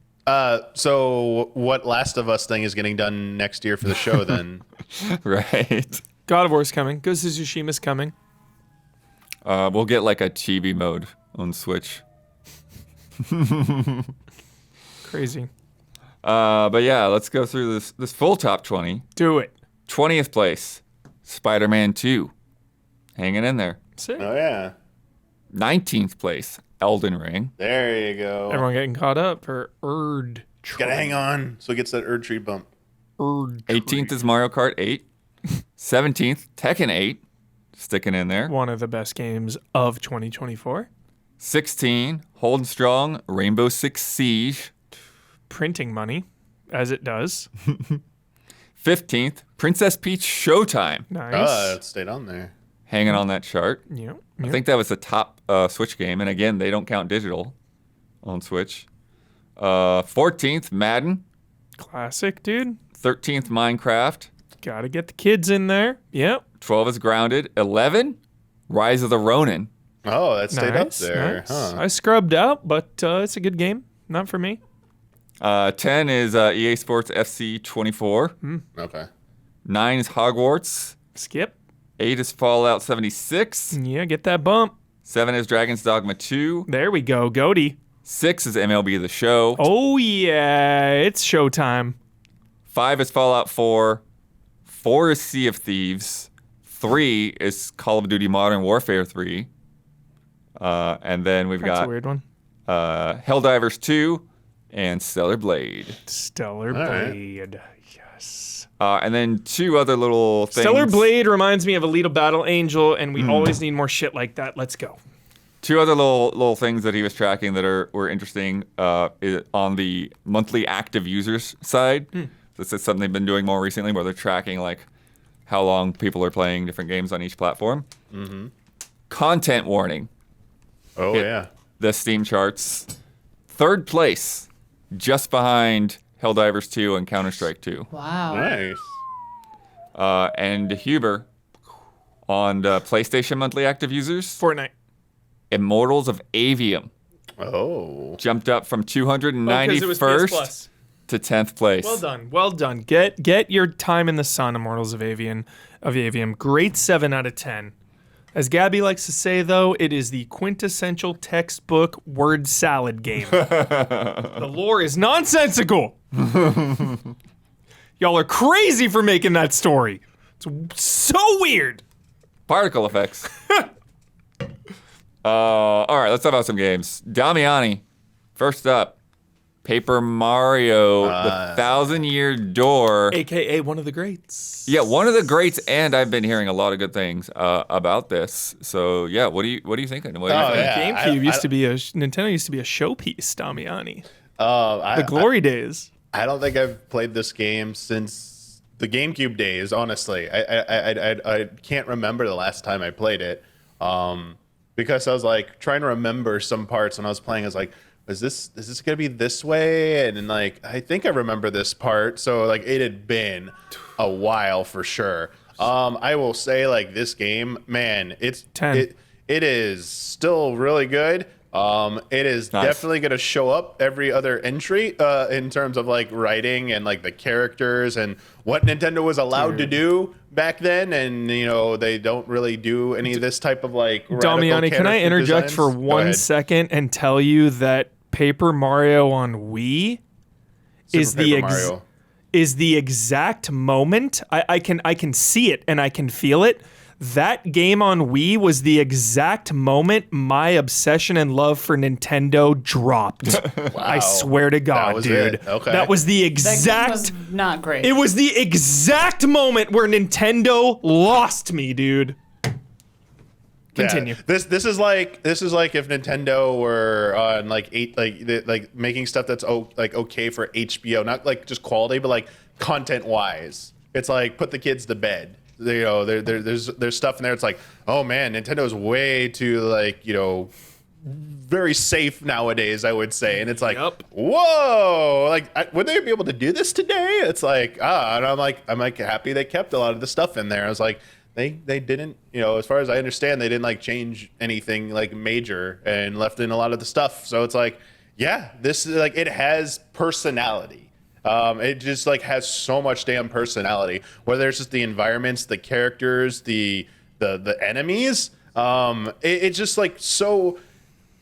so what Last of Us thing is getting done next year for the show then? Right. God of War's coming. Ghost of Tsushima's coming. We'll get like a chibi mode on Switch. Crazy. But yeah, let's go through this full top 20. Do it. 20th place, Spider-Man 2. Hanging in there. Sick. Oh yeah. 19th place, Elden Ring. There you go. Everyone getting caught up for Erd. Gotta hang on so it gets that Erd tree bump. 18th is Mario Kart 8. 17th, Tekken 8. Sticking in there. One of the best games of 2024. 16, holding strong, Rainbow Six Siege. Printing money, as it does. 15th, Princess Peach Showtime. Nice. It stayed on there. Hanging on that chart. Yep. I think that was the top Switch game. And again, they don't count digital on Switch. 14th, Madden. Classic, dude. 13th, Minecraft. Gotta get the kids in there. Yep. 12 is Grounded. 11, Rise of the Ronin. Oh, that stayed up Nice, there. nice. Huh. I scrubbed out, but it's a good game. Not for me. 10 is EA Sports FC 24. Okay. 9 is Hogwarts. Skip. 8 is Fallout 76. Yeah, get that bump. 7 is Dragon's Dogma 2. There we go. Goaty. 6 is MLB The Show. Oh, yeah. It's showtime. 5 is Fallout 4. 4 is Sea of Thieves. 3 is Call of Duty Modern Warfare 3. And then we've That's a got weird one. Helldivers 2 and Stellar Blade. Stellar right. Blade. Yes. And then 2 other little things. Stellar Blade reminds me of Alita Battle Angel, and we always need more shit like that. Let's go. 2 other little things that he was tracking that were interesting on the monthly active users side. This is something they've been doing more recently, where they're tracking like how long people are playing different games on each platform. Content warning. Oh yeah. The Steam charts. 3rd place, just behind Helldivers 2 and Counter-Strike 2. Wow. Nice. And Huber, on the PlayStation monthly active users, Fortnite. Immortals of Avium Oh. jumped up from Because it was PS 291st Plus. to 10th place. Well done. Well done. Get your time in the sun, Immortals of Avium. Great 7 out of 10. As Gabby likes to say, though, it is the quintessential textbook word salad game. The lore is nonsensical. Y'all are crazy for making that story. It's so weird. Particle effects. All right, let's talk about some games. Damiani, first up. Paper Mario, the 1,000-Year Door. AKA one of the greats. Yeah, one of the greats, and I've been hearing a lot of good things about this. So yeah, what are you thinking? What do you think? Yeah. GameCube used to be Nintendo used to be a showpiece, Damiani. The The glory days. I don't think I've played this game since the GameCube days. Honestly, I can't remember the last time I played it, because I was like trying to remember some parts when I was playing. I was like, is this gonna be this way? And then like I think I remember this part. So like it had been a while for sure. I will say like this game, man, it's 10. It is still really good. It is definitely going to show up every other entry in terms of like writing and like the characters and what Nintendo was allowed to do back then, and you know they don't really do any of this type of like. Damiani, can I interject designs? for 1 second and tell you that Paper Mario on Wii is the exact moment I can see it and I can feel it. That game on Wii was the exact moment my obsession and love for Nintendo dropped. Wow. I swear to God, That was dude. it. Okay. That was the That exact. game was not great. It was the exact moment where Nintendo lost me, dude. Continue. Yeah. This is like if Nintendo were on like making stuff that's okay for HBO, not like just quality, but like content wise. It's like put the kids to bed. You know, there's stuff in there. It's like, oh man, Nintendo's way too like, you know, very safe nowadays, I would say. And it's like, whoa, like would they be able to do this today? It's like, and I'm like happy they kept a lot of the stuff in there. I was like, they didn't, you know, as far as I understand, they didn't like change anything like major and left in a lot of the stuff. So it's like, yeah, this is like, it has personality. It just like has so much damn personality, whether it's just the environments, the characters, the enemies. It's just like so.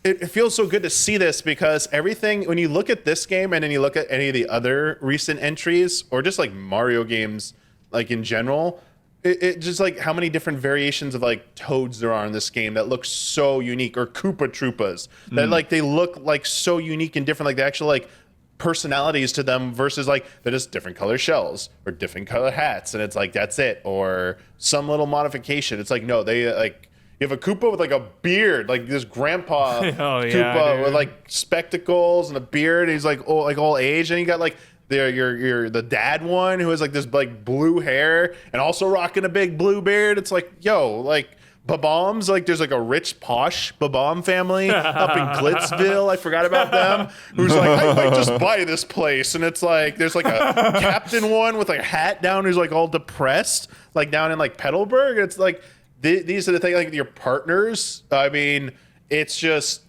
It feels so good to see this because everything, when you look at this game and then you look at any of the other recent entries or just like Mario games, like in general, it just like how many different variations of like Toads there are in this game that look so unique, or Koopa Troopas that like they look like so unique and different, like they actually like personalities to them versus like they're just different color shells or different color hats, and it's like that's it, or some little modification. It's like no, they like you have a Koopa with like a beard, like this grandpa Koopa with like spectacles and a beard, and he's like all age, and you got like the dad one who has like this like blue hair and also rocking a big blue beard. It's like yo, like Babom's, like there's like a rich posh Babom family up in Glitzville. I forgot about them. Who's like, I might just buy this place. And it's like there's like a captain one with like a hat down who's like all depressed, like down in like Petalburg. It's like these are the things, like your partners. I mean, it's just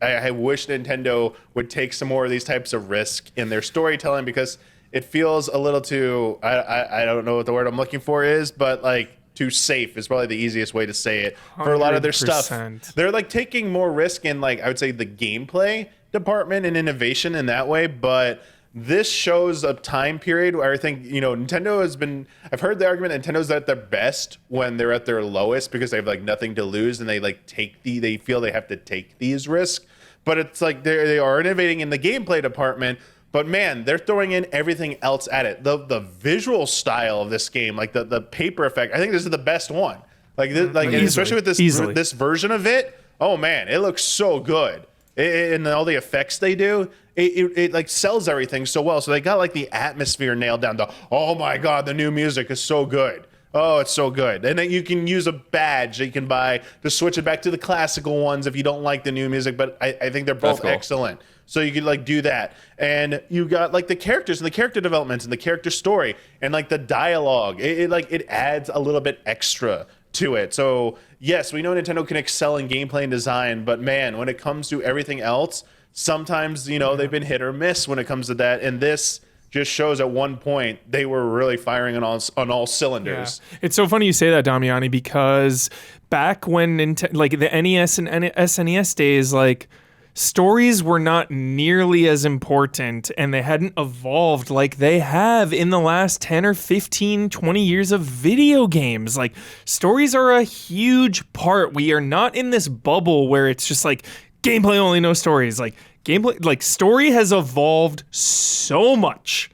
I wish Nintendo would take some more of these types of risk in their storytelling, because it feels a little too I don't know what the word I'm looking for is, but like too safe is probably the easiest way to say it for a lot of their stuff. 100%. They're like taking more risk in like I would say the gameplay department and innovation in that way, but this shows a time period where I think, you know, Nintendo has been, I've heard the argument Nintendo's at their best when they're at their lowest because they have like nothing to lose and they like they feel they have to take these risks. But it's like they are innovating in the gameplay department, but man, they're throwing in everything else at it. The visual style of this game, like the paper effect, I think this is the best one. Like this, like and especially with this version of it. Oh man, it looks so good. And all the effects they do, it like sells everything so well. So they got like the atmosphere nailed down. Oh my god, the new music is so good. Oh, it's so good. And then you can use a badge that you can buy to switch it back to the classical ones if you don't like the new music. But I think they're both excellent. So you could like do that. And you got like the characters and the character developments and the character story and like the dialogue. It adds a little bit extra to it. So yes, we know Nintendo can excel in gameplay and design, but man, when it comes to everything else, sometimes, you know, they've been hit or miss when it comes to that. And this just shows at one point they were really firing on all cylinders. Yeah. It's so funny you say that, Damiani, because back when like the NES and SNES days, like stories were not nearly as important and they hadn't evolved like they have in the last 10 or 15, 20 years of video games. Like, stories are a huge part. We are not in this bubble where it's just like gameplay only, no stories. Like, gameplay, like, story has evolved so much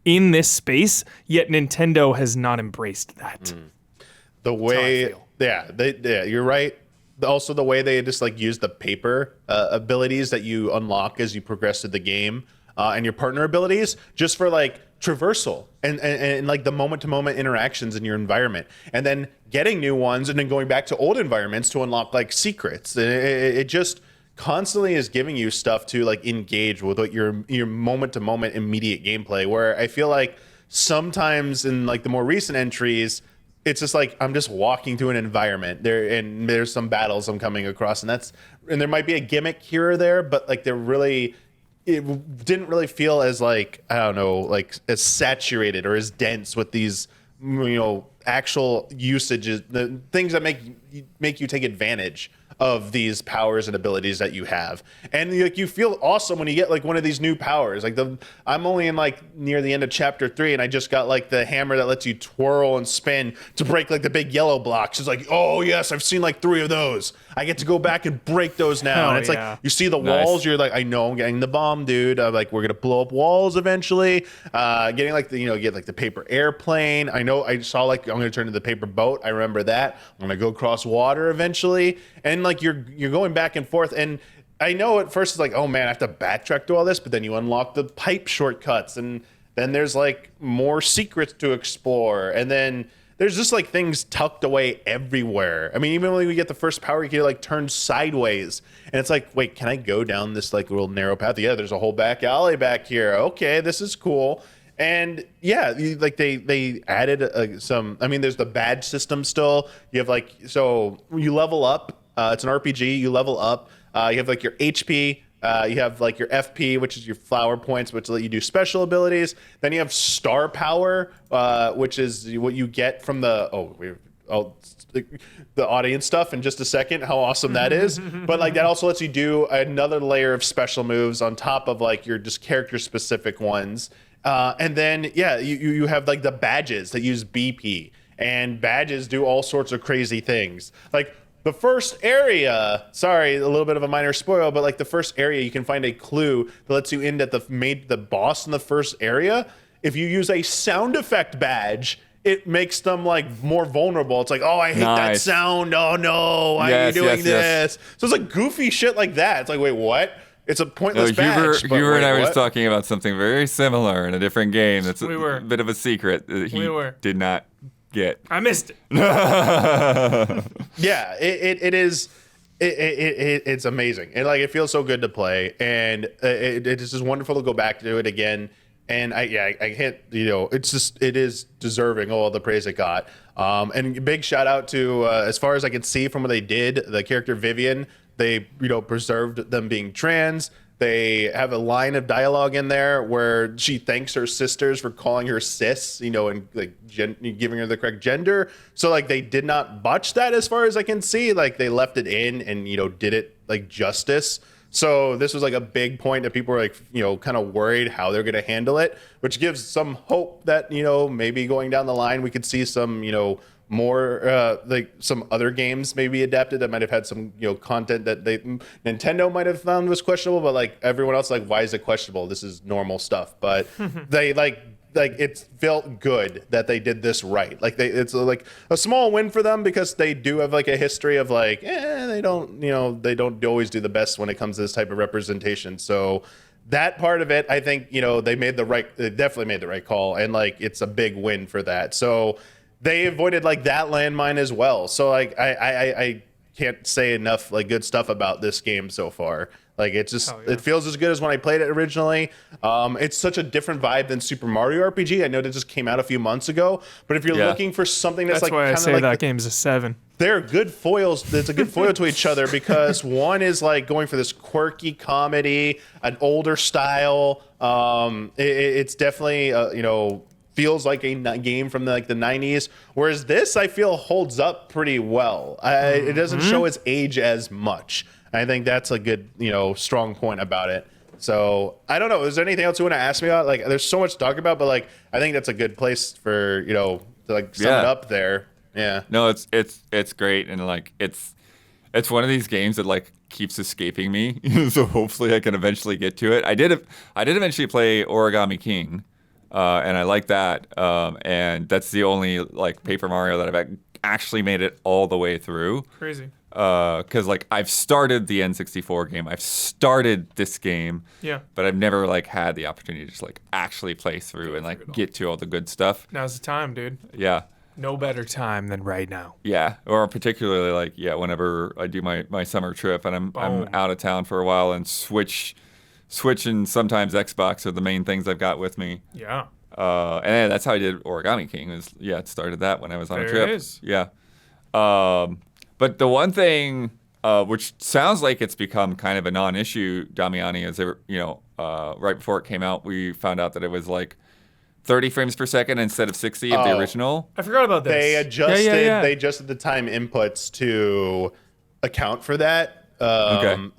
in this space, yet Nintendo has not embraced that. The way, you're right. Also, the way they just like use the paper abilities that you unlock as you progress through the game, and your partner abilities, just for like traversal and like the moment-to-moment interactions in your environment, and then getting new ones, and then going back to old environments to unlock like secrets. It just constantly is giving you stuff to like engage with what your moment-to-moment immediate gameplay. Where I feel like sometimes in like the more recent entries, it's just like I'm just walking through an environment there, and there's some battles I'm coming across, and there might be a gimmick here or there, but like it didn't really feel as like, I don't know, like as saturated or as dense with these, actual usages, the things that make you take advantage of these powers and abilities that you have. And like you feel awesome when you get like one of these new powers. Like I'm only in like near the end of chapter 3, and I just got like the hammer that lets you twirl and spin to break like the big yellow blocks. It's like, oh yes, I've seen like 3 of those. I get to go back and break those now. And it's like you see the walls, you're like, I know I'm getting the bomb, dude. I'm like, we're gonna blow up walls eventually. Getting like get like the paper airplane. I know I saw like I'm gonna turn into the paper boat. I remember that. I'm gonna go across water eventually. And like you're going back and forth, and I know at first it's like, oh man, I have to backtrack to all this, but then you unlock the pipe shortcuts, and then there's like more secrets to explore, and then there's just like things tucked away everywhere. I mean, even when we get the first power, you can like turn sideways, and it's like, wait, can I go down this like little narrow path? Yeah, there's a whole back alley back here. Okay, this is cool. And yeah, like they added some. I mean, there's the badge system still. You have like, so you level up. It's an RPG. You level up. You have like your HP. You have like your FP, which is your flower points, which let you do special abilities. Then you have star power, which is what you get from the audience stuff in just a second. How awesome that is! But like that also lets you do another layer of special moves on top of like your just character specific ones. And then you have like the badges that use BP, and badges do all sorts of crazy things. Like the first area, sorry, a little bit of a minor spoil, but like the first area, you can find a clue that lets you in at the boss in the first area. If you use a sound effect badge, it makes them like more vulnerable. It's like, oh, I hate that sound. Oh no, why are you doing this? So it's like goofy shit like that. It's like, wait, what? It's a pointless badge. Huber and I were just talking about something very similar in a different game. That's a bit of a secret that he did not get. I missed it. Yeah, it is. It's amazing, and like it feels so good to play, and it is just wonderful to go back to it again. And I can't, it is deserving of all the praise it got. And big shout out to, as far as I can see from what they did, the character Vivian, they, preserved them being trans. They have a line of dialogue in there where she thanks her sisters for calling her cis, and like giving her the correct gender. So like they did not botch that as far as I can see. Like they left it in and, did it like justice. So this was like a big point that people were like, kind of worried how they're going to handle it, which gives some hope that, maybe going down the line, we could see some, more like some other games maybe adapted that might have had some, content that Nintendo might have found was questionable, but like everyone else, like, why is it questionable? This is normal stuff. But they like it felt good that they did this right. Like it's like a small win for them because they do have like a history of like, they don't always do the best when it comes to this type of representation. So that part of it, I think, they definitely made the right call, and like it's a big win for that. So they avoided like that landmine as well. So like I can't say enough like good stuff about this game so far. Like it feels as good as when I played it originally. It's such a different vibe than Super Mario RPG. I know that just came out a few months ago, but if you're looking for something that's like why I say like that game's a 7. They're good foils. It's a good foil to each other because one is like going for this quirky comedy, an older style. It's definitely feels like a game from the 90s, whereas this I feel holds up pretty well. It doesn't show its age as much. I think that's a good, strong point about it. So I don't know. Is there anything else you want to ask me about? Like, there's so much to talk about, but like, I think that's a good place for to like sum it up there. Yeah. No, it's great, and like it's one of these games that like keeps escaping me. So hopefully I can eventually get to it. I did eventually play Origami King, and I like that. And that's the only like Paper Mario that I've actually made it all the way through. Crazy. Because like I've started the N64 game, I've started this game, but I've never like had the opportunity to just like actually play through and like get to all the good stuff. Now's the time, dude. Yeah. No better time than right now. Yeah, or particularly like whenever I do my summer trip and I'm out of town for a while, and Switch and sometimes Xbox are the main things I've got with me. Yeah. And that's how I did Origami King. It started that when I was on a trip. There it is. Yeah. But the one thing, which sounds like it's become kind of a non-issue, Damiani, is right before it came out, we found out that it was like 30 frames per second instead of 60 of the original. I forgot about this. They adjusted the time inputs to account for that. Okay.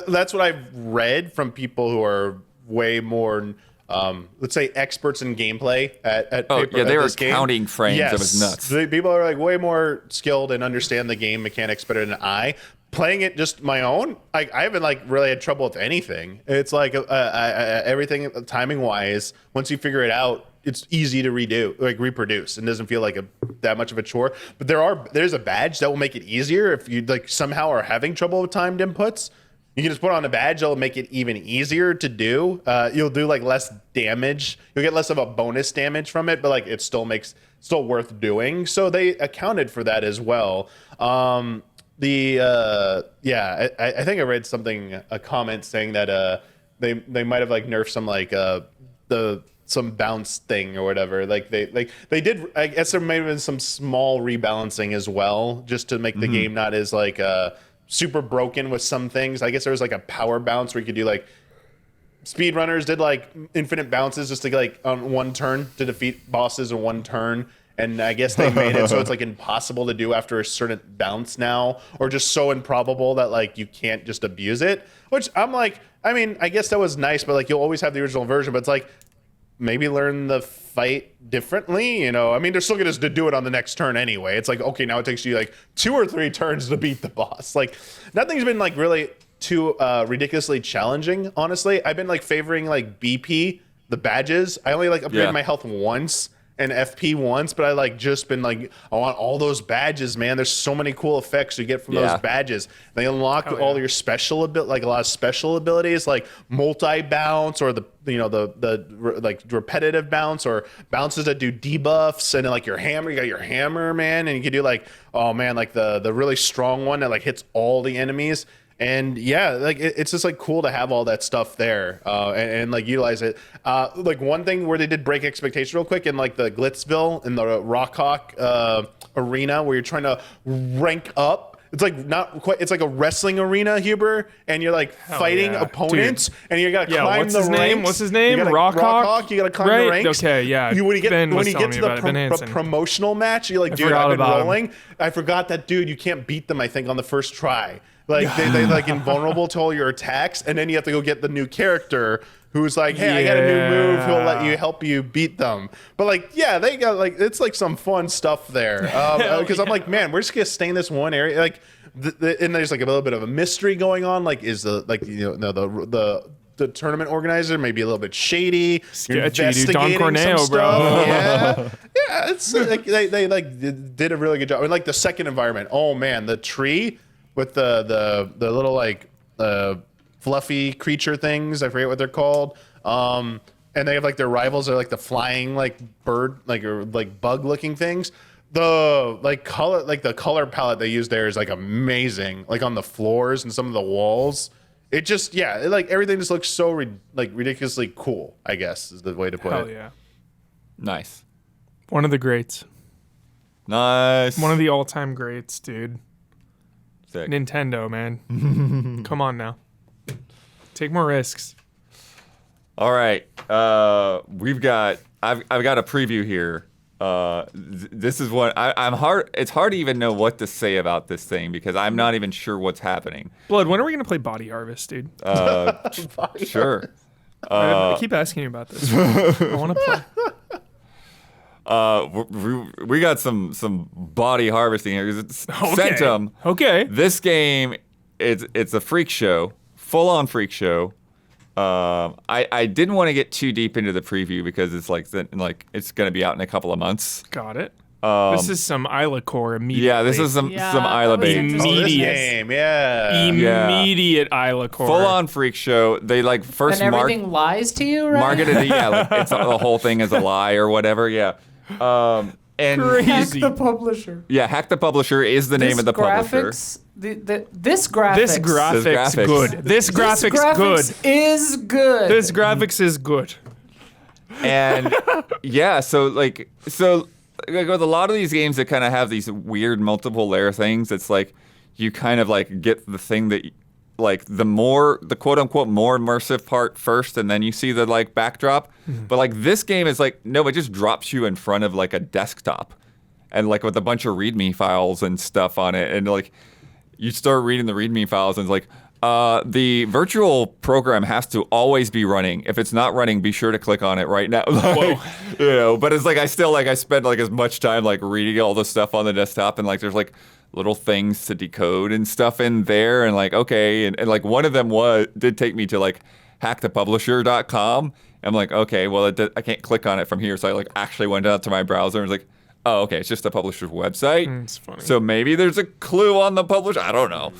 That's what I've read from people who are way more, let's say, experts in gameplay at paper. Yeah, they were game. counting frames. Yes. It was nuts. The people are like way more skilled and understand the game mechanics better than I. Playing it just my own, I haven't like really had trouble with anything. It's like everything timing wise. Once you figure it out, it's easy to reproduce, and doesn't feel like that much of a chore. But there's a badge that will make it easier if you like somehow are having trouble with timed inputs. You can just put on a badge that'll make it even easier to do. You'll do like less damage. You'll get less of a bonus damage from it, but like it still worth doing. So they accounted for that as well. I think I read a comment saying that they might have like nerfed some like some bounce thing or whatever. Like they did. I guess there may have been some small rebalancing as well, just to make the game not as like super broken with some things. I guess there was like a power bounce where you could do like speedrunners did like infinite bounces just to like on one turn to defeat bosses in one turn. And I guess they made it so it's like impossible to do after a certain bounce now, or just so improbable that like you can't just abuse it. Which I'm like, I mean, I guess that was nice, but like you'll always have the original version. But it's like maybe learn the fight differently. I mean, they're still going to do it on the next turn anyway. It's like, okay, now it takes you like 2 or 3 turns to beat the boss. Like nothing's been like really too ridiculously challenging. Honestly, I've been like favoring like BP, the badges. I only like upgraded my health once and FP once, but I like just been like, I want all those badges, man. There's so many cool effects you get from those badges. They unlock all your special like a lot of special abilities, like multi-bounce or the like repetitive bounce or bounces that do debuffs, and then like your hammer, you got your hammer, man, and you can do like, oh man, like the really strong one that like hits all the enemies. And yeah, like it's just like cool to have all that stuff there and like utilize it. Like one thing where they did break expectation real quick in like the Glitzville in the Rockhawk arena where you're trying to rank up. It's like not quite. It's like a wrestling arena, Huber, and you're like fighting opponents, and you gotta climb the ranks. What's his name? Rockhawk. You gotta climb the ranks. Okay, yeah. When you get to the promotional match, you're like, dude, I've been rolling. I forgot that, dude. You can't beat them. I think on the first try. Like they like invulnerable to all your attacks, and then you have to go get the new character who's like, hey, I got a new move who'll help you beat them. But like, yeah, they got like, it's like some fun stuff there. Because I'm like, man, we're just gonna stay in this one area. Like, and there's like a little bit of a mystery going on. Like, is the tournament organizer maybe a little bit shady? You're investigating Don Corneo, some stuff. Yeah, it's like they like did a really good job. And like the second environment, oh man, the tree with the little like fluffy creature things, I forget what they're called. And they have like their rivals are like the flying like bird or like bug looking things. The color palette they use there is like amazing. Like on the floors and some of the walls. It just like everything just looks so ridiculously cool, I guess is the way to put it. Hell yeah. Nice. One of the greats. Nice. One of the all-time greats, dude. Sick. Nintendo, man. Come on now. Take more risks. All right. I've got a preview here. This is what I'm hard. It's hard to even know what to say about this thing because I'm not even sure what's happening. Blood, when are we gonna play Body Harvest, dude? Sure. I keep asking you about this. I want to play. We got some body harvesting here. It's Okay. Centum. Okay. This game, it's a freak show, full on freak show. I didn't want to get too deep into the preview because it's like it's gonna be out in a couple of months. Got it. This is some Isla core immediately. Yeah, this is some Isla bait. Immediate. Game, yeah. Immediate Isla core. Full on freak show. They like first And everything lies to you, right? marketed it. Yeah, like, it's the whole thing is a lie or whatever. Yeah. And Crazy. Hack the publisher. yeah, Hack the Publisher is the name of the publisher. Graphics, this graphics. This graphics good. This graphics good. is good. This graphics is good. And yeah, so like with a lot of these games that kind of have these weird multiple layer things, it's like you kind of like get the thing that like the quote unquote more immersive part first, and then you see the like backdrop. But like this game is like no, it just drops you in front of like a desktop, and like with a bunch of README files and stuff on it, and like you start reading the README files, and it's like. The virtual program has to always be running. If it's not running, be sure to click on it right now. Like, you know, but it's like I spend like as much time like reading all the stuff on the desktop, and like there's like little things to decode and stuff in there, and like okay, and like one of them did take me to like hackthepublisher.com. I'm like okay, well I can't click on it from here, so I like actually went out to my browser and was like. Oh, okay. It's just the publisher's website. It's funny. So maybe there's a clue on the publisher. I don't know.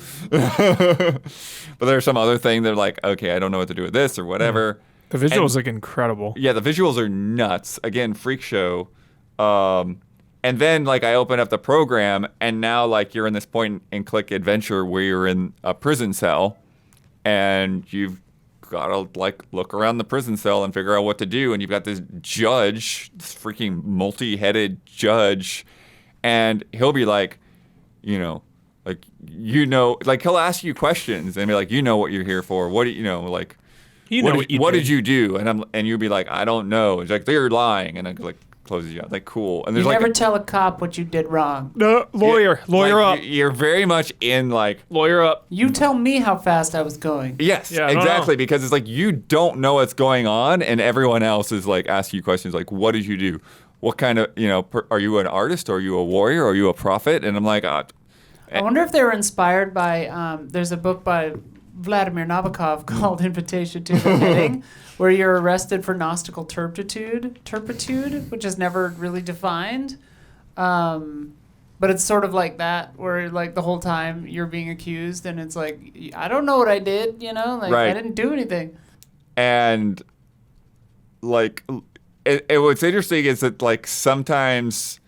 But there's some other thing. They're like, okay, I don't know what to do with this or whatever. The visuals look incredible. Yeah, the visuals are nuts. Again, freak show. And then like I open up the program, and now like you're in this point and click adventure where you're in a prison cell, and you've gotta like look around the prison cell and figure out what to do, and you've got this judge, this freaking multi-headed judge, and he'll be like, like he'll ask you questions and be like, what you're here for, what do you know, like what did you do, and you'll be like, I don't know. It's like they're lying, and I like closes you out, like cool. And there's You like never tell a cop what you did wrong. No, lawyer like, up. You're very much in like Lawyer up. You tell me how fast I was going. yes, Yeah, I don't exactly, know. because it's like you don't know what's going on, and everyone else is like asking you questions like, what did you do? What kind of, are you an artist? Are you a warrior? Are you a prophet? And I'm like, I wonder if they were inspired by, there's a book by Vladimir Nabokov called Invitation to the Wedding, where you're arrested for Gnostical turpitude, which is never really defined. But it's sort of like that, where like the whole time you're being accused, and it's like, I don't know what I did, like Right. I didn't do anything. and like what's interesting is that like sometimes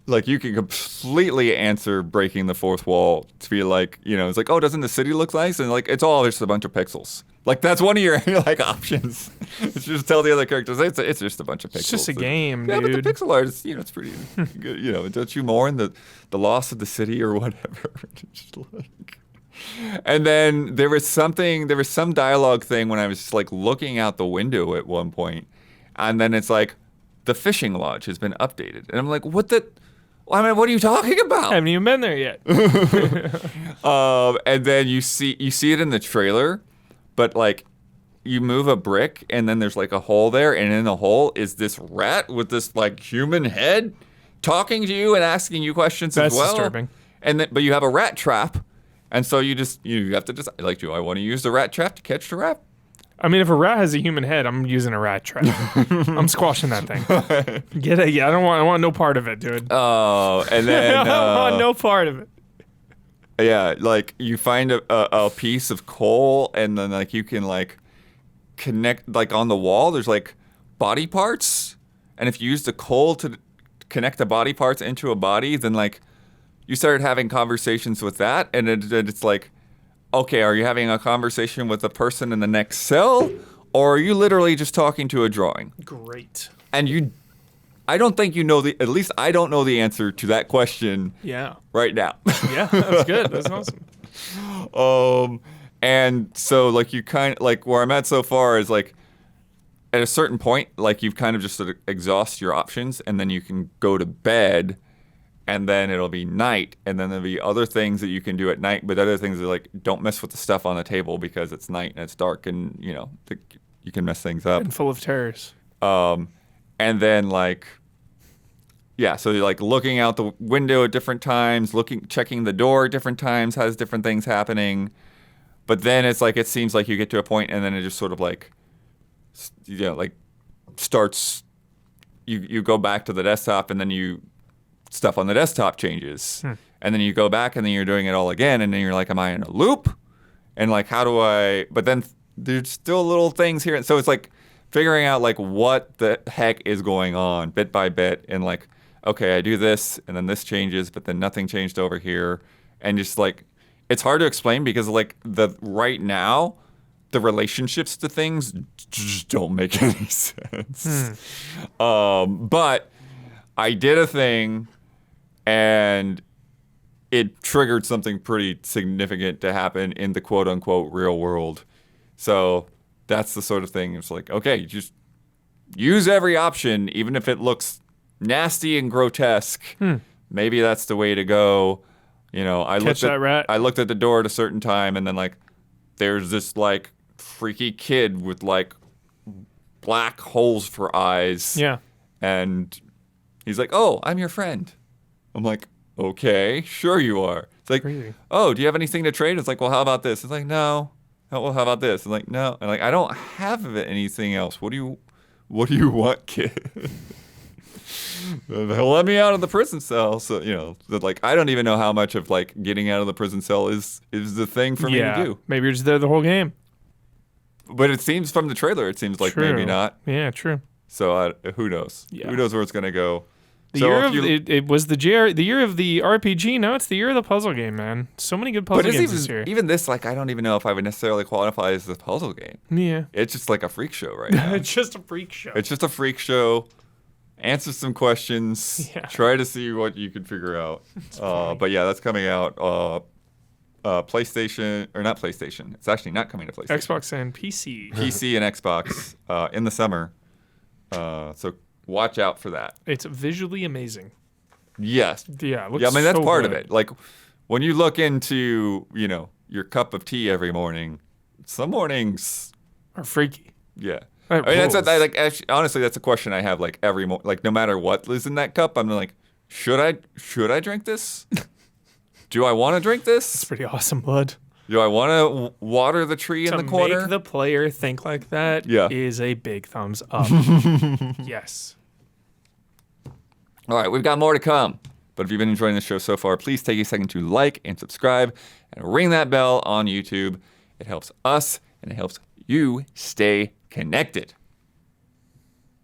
like you can completely answer breaking the fourth wall to be like, it's like, oh, doesn't the city look nice? And like, it's all just a bunch of pixels. Like that's one of your like options. It's just tell the other characters it's just a bunch of pixels. It's just a game, yeah, dude. but the pixel art is it's pretty good. Don't you mourn the loss of the city or whatever? Just like, and then there was some dialogue thing when I was just like looking out the window at one point, and then it's like the fishing lodge has been updated, and I'm like, what are you talking about? I haven't even been there yet. And then you see it in the trailer, but like you move a brick and then there's like a hole there, and in the hole is this rat with this like human head talking to you and asking you questions That's as well. disturbing. But you have a rat trap, and so you have to decide, like, do I want to use the rat trap to catch the rat? I mean, if a rat has a human head, I'm using a rat trap. I'm squashing that thing. Get it? Yeah, I want no part of it, dude. Oh, and then I don't want no part of it. yeah, like you find a piece of coal, and then like you can like connect, like on the wall there's like body parts, and if you use the coal to connect the body parts into a body, then like you start having conversations with that, and it's like, okay, are you having a conversation with the person in the next cell, or are you literally just talking to a drawing? Great. And I don't think at least I don't know the answer to that question Yeah. right now. Yeah, that's good. That's awesome. And so, like, you kind of, like, where I'm at so far is, like, at a certain point, like, you've kind of just sort of exhaust your options, and then you can go to bed, and then it'll be night, and then there'll be other things that you can do at night, but other things are, like, don't mess with the stuff on the table because it's night and it's dark, and, you know, you can mess things up. And full of terrors. And then, like, yeah, so you're, like, looking out the window at different times, checking the door at different times, has different things happening. But then it's like, it seems like you get to a point and then it just sort of like, you know, like starts, you go back to the desktop and then stuff on the desktop changes. And then you go back and then you're doing it all again. And then you're like, am I in a loop? And like, but then there's still little things here. And so it's like figuring out like what the heck is going on bit by bit. And like, okay, I do this and then this changes, but then nothing changed over here. And just like, it's hard to explain because like right now, the relationships to things just don't make any sense. But I did a thing and it triggered something pretty significant to happen in the quote unquote real world. So that's the sort of thing. It's like, okay, just use every option, even if it looks nasty and grotesque. Maybe that's the way to go. You know, I looked at the door at a certain time, and then like, there's this like freaky kid with like black holes for eyes. Yeah. And he's like, "Oh, I'm your friend." I'm like, "Okay, sure you are." It's like, Crazy. "Oh, do you have anything to trade?" It's like, "Well, how about this?" It's like, "No." "Oh, well, how about this?" I'm like, "No." And like, I don't have anything else. What do you want, kid? He'll let me out of the prison cell. So, you know, like, I don't even know how much of like getting out of the prison cell is the thing for me to do. Maybe you're just there the whole game. But it seems from the trailer, it seems like True. maybe not. Yeah, true. So who knows? Yeah. Who knows where it's gonna go? It was the year of the RPG. Now it's the year of the puzzle game, man. So many good puzzle games this year. Even this, like, I don't even know if I would necessarily qualify as a puzzle game. Yeah. It's just like a freak show right now. It's just a freak show. It's just a freak show. Answer some questions. Yeah. Try to see what you can figure out. But yeah, that's coming out. PlayStation, or not PlayStation. It's actually not coming to PlayStation. Xbox and PC. PC and Xbox in the summer. So watch out for that. It's visually amazing. Yes. Yeah, it looks I mean, that's so part good. of it. Like, when you look into, you know, your cup of tea every morning, some mornings, Or freaky. yeah. Right, I mean, rules. actually, honestly, that's a question I have like every like no matter what is in that cup, I'm like, should I drink this? Do I want to drink It's this? pretty awesome, bud. Do I want to water the tree in the corner? To make the player think like that is a big thumbs up. Yes. All right, we've got more to come. But if you've been enjoying the show so far, please take a second to like and subscribe and ring that bell on YouTube. It helps us and it helps you stay connected.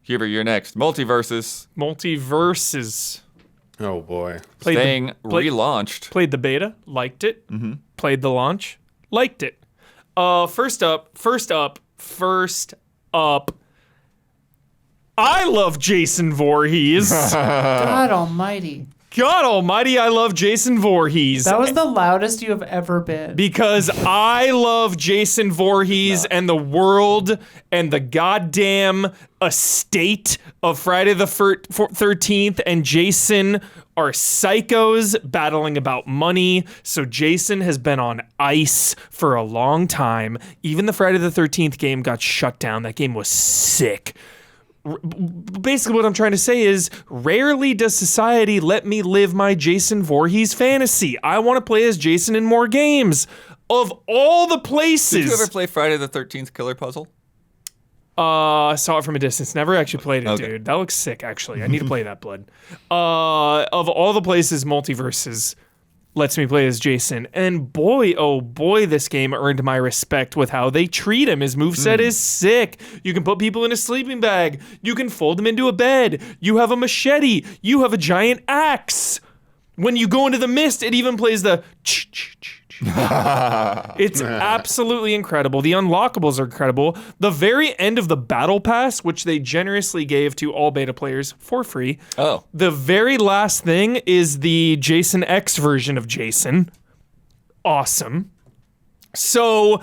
Here are your next MultiVersus. MultiVersus. Oh boy. Relaunched. Played the beta, liked it. Mm-hmm. Played the launch, liked it. First up. I love Jason Voorhees. God almighty. God almighty, I love Jason Voorhees. That was the loudest you have ever been. Because I love Jason Voorhees and the world and the goddamn estate of Friday the 13th, and Jason are psychos battling about money. So Jason has been on ice for a long time. Even the Friday the 13th game got shut down. That game was sick. Basically what I'm trying to say is, rarely does society let me live my Jason Voorhees fantasy. I want to play as Jason in more games. Of all the places. Did you ever play Friday the 13th Killer Puzzle? Saw it from a distance. Never actually played it, Okay. dude. That looks sick, actually. I need to play that, blood. Of all the places, MultiVersus lets me play as Jason. And boy, oh boy, this game earned my respect with how they treat him. His moveset is sick. You can put people in a sleeping bag. You can fold them into a bed. You have a machete. You have a giant axe. When you go into the mist, it even plays the It's absolutely incredible. The unlockables are incredible. The very end of the battle pass, which they generously gave to all beta players for free. Oh. The very last thing is the Jason X version of Jason. Awesome. So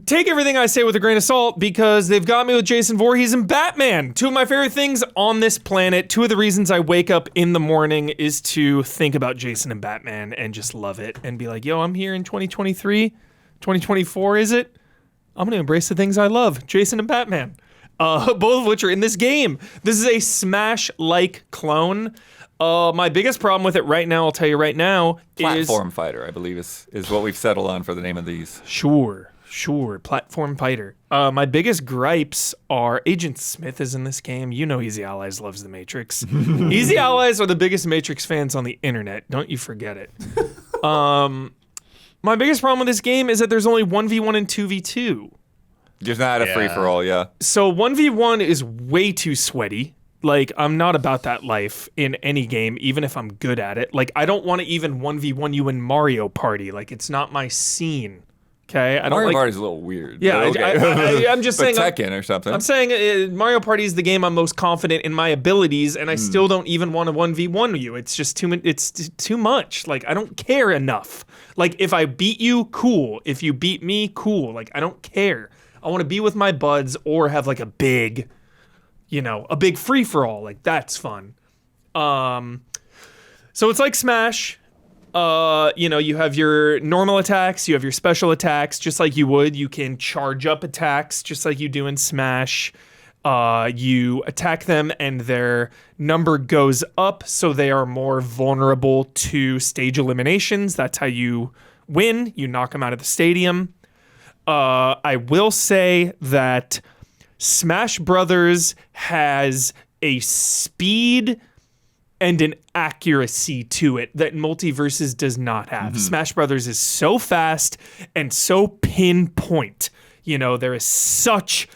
take everything I say with a grain of salt because they've got me with Jason Voorhees and Batman. Two of my favorite things on this planet. Two of the reasons I wake up in the morning is to think about Jason and Batman and just love it and be like, yo, I'm here in 2023, 2024, is it? I'm going to embrace the things I love, Jason and Batman. Both of which are in this game. This is a Smash-like clone. My biggest problem with it right now, I'll tell you right now, Platform fighter, I believe, is what we've settled on for the name of these. Sure, platform fighter. My biggest gripes are Agent Smith is in this game. You know Easy Allies loves the Matrix. Easy Allies are the biggest Matrix fans on the internet. Don't you forget it. My biggest problem with this game is that there's only 1v1 and 2v2. Just not a free-for-all, yeah. So 1v1 is way too sweaty. Like, I'm not about that life in any game, even if I'm good at it. Like, I don't want to even 1v1 you in Mario Party. Like, it's not my scene. Okay? I don't Mario like, Party's a little weird. Yeah, okay. I'm just saying. Tekken or something. I'm saying Mario Party is the game I'm most confident in my abilities, and I still don't even want to 1v1 you. It's just too much. Like, I don't care enough. Like, if I beat you, cool. If you beat me, cool. Like, I don't care. I want to be with my buds or have like a big free-for-all. Like, that's fun. So it's like Smash. You have your normal attacks, you have your special attacks, just like you would. You can charge up attacks, just like you do in Smash. You attack them and their number goes up, so they are more vulnerable to stage eliminations. That's how you win. You knock them out of the stadium. I will say that Smash Brothers has a speed and an accuracy to it that MultiVersus does not have. Smash Brothers is so fast and so pinpoint. You know, there is such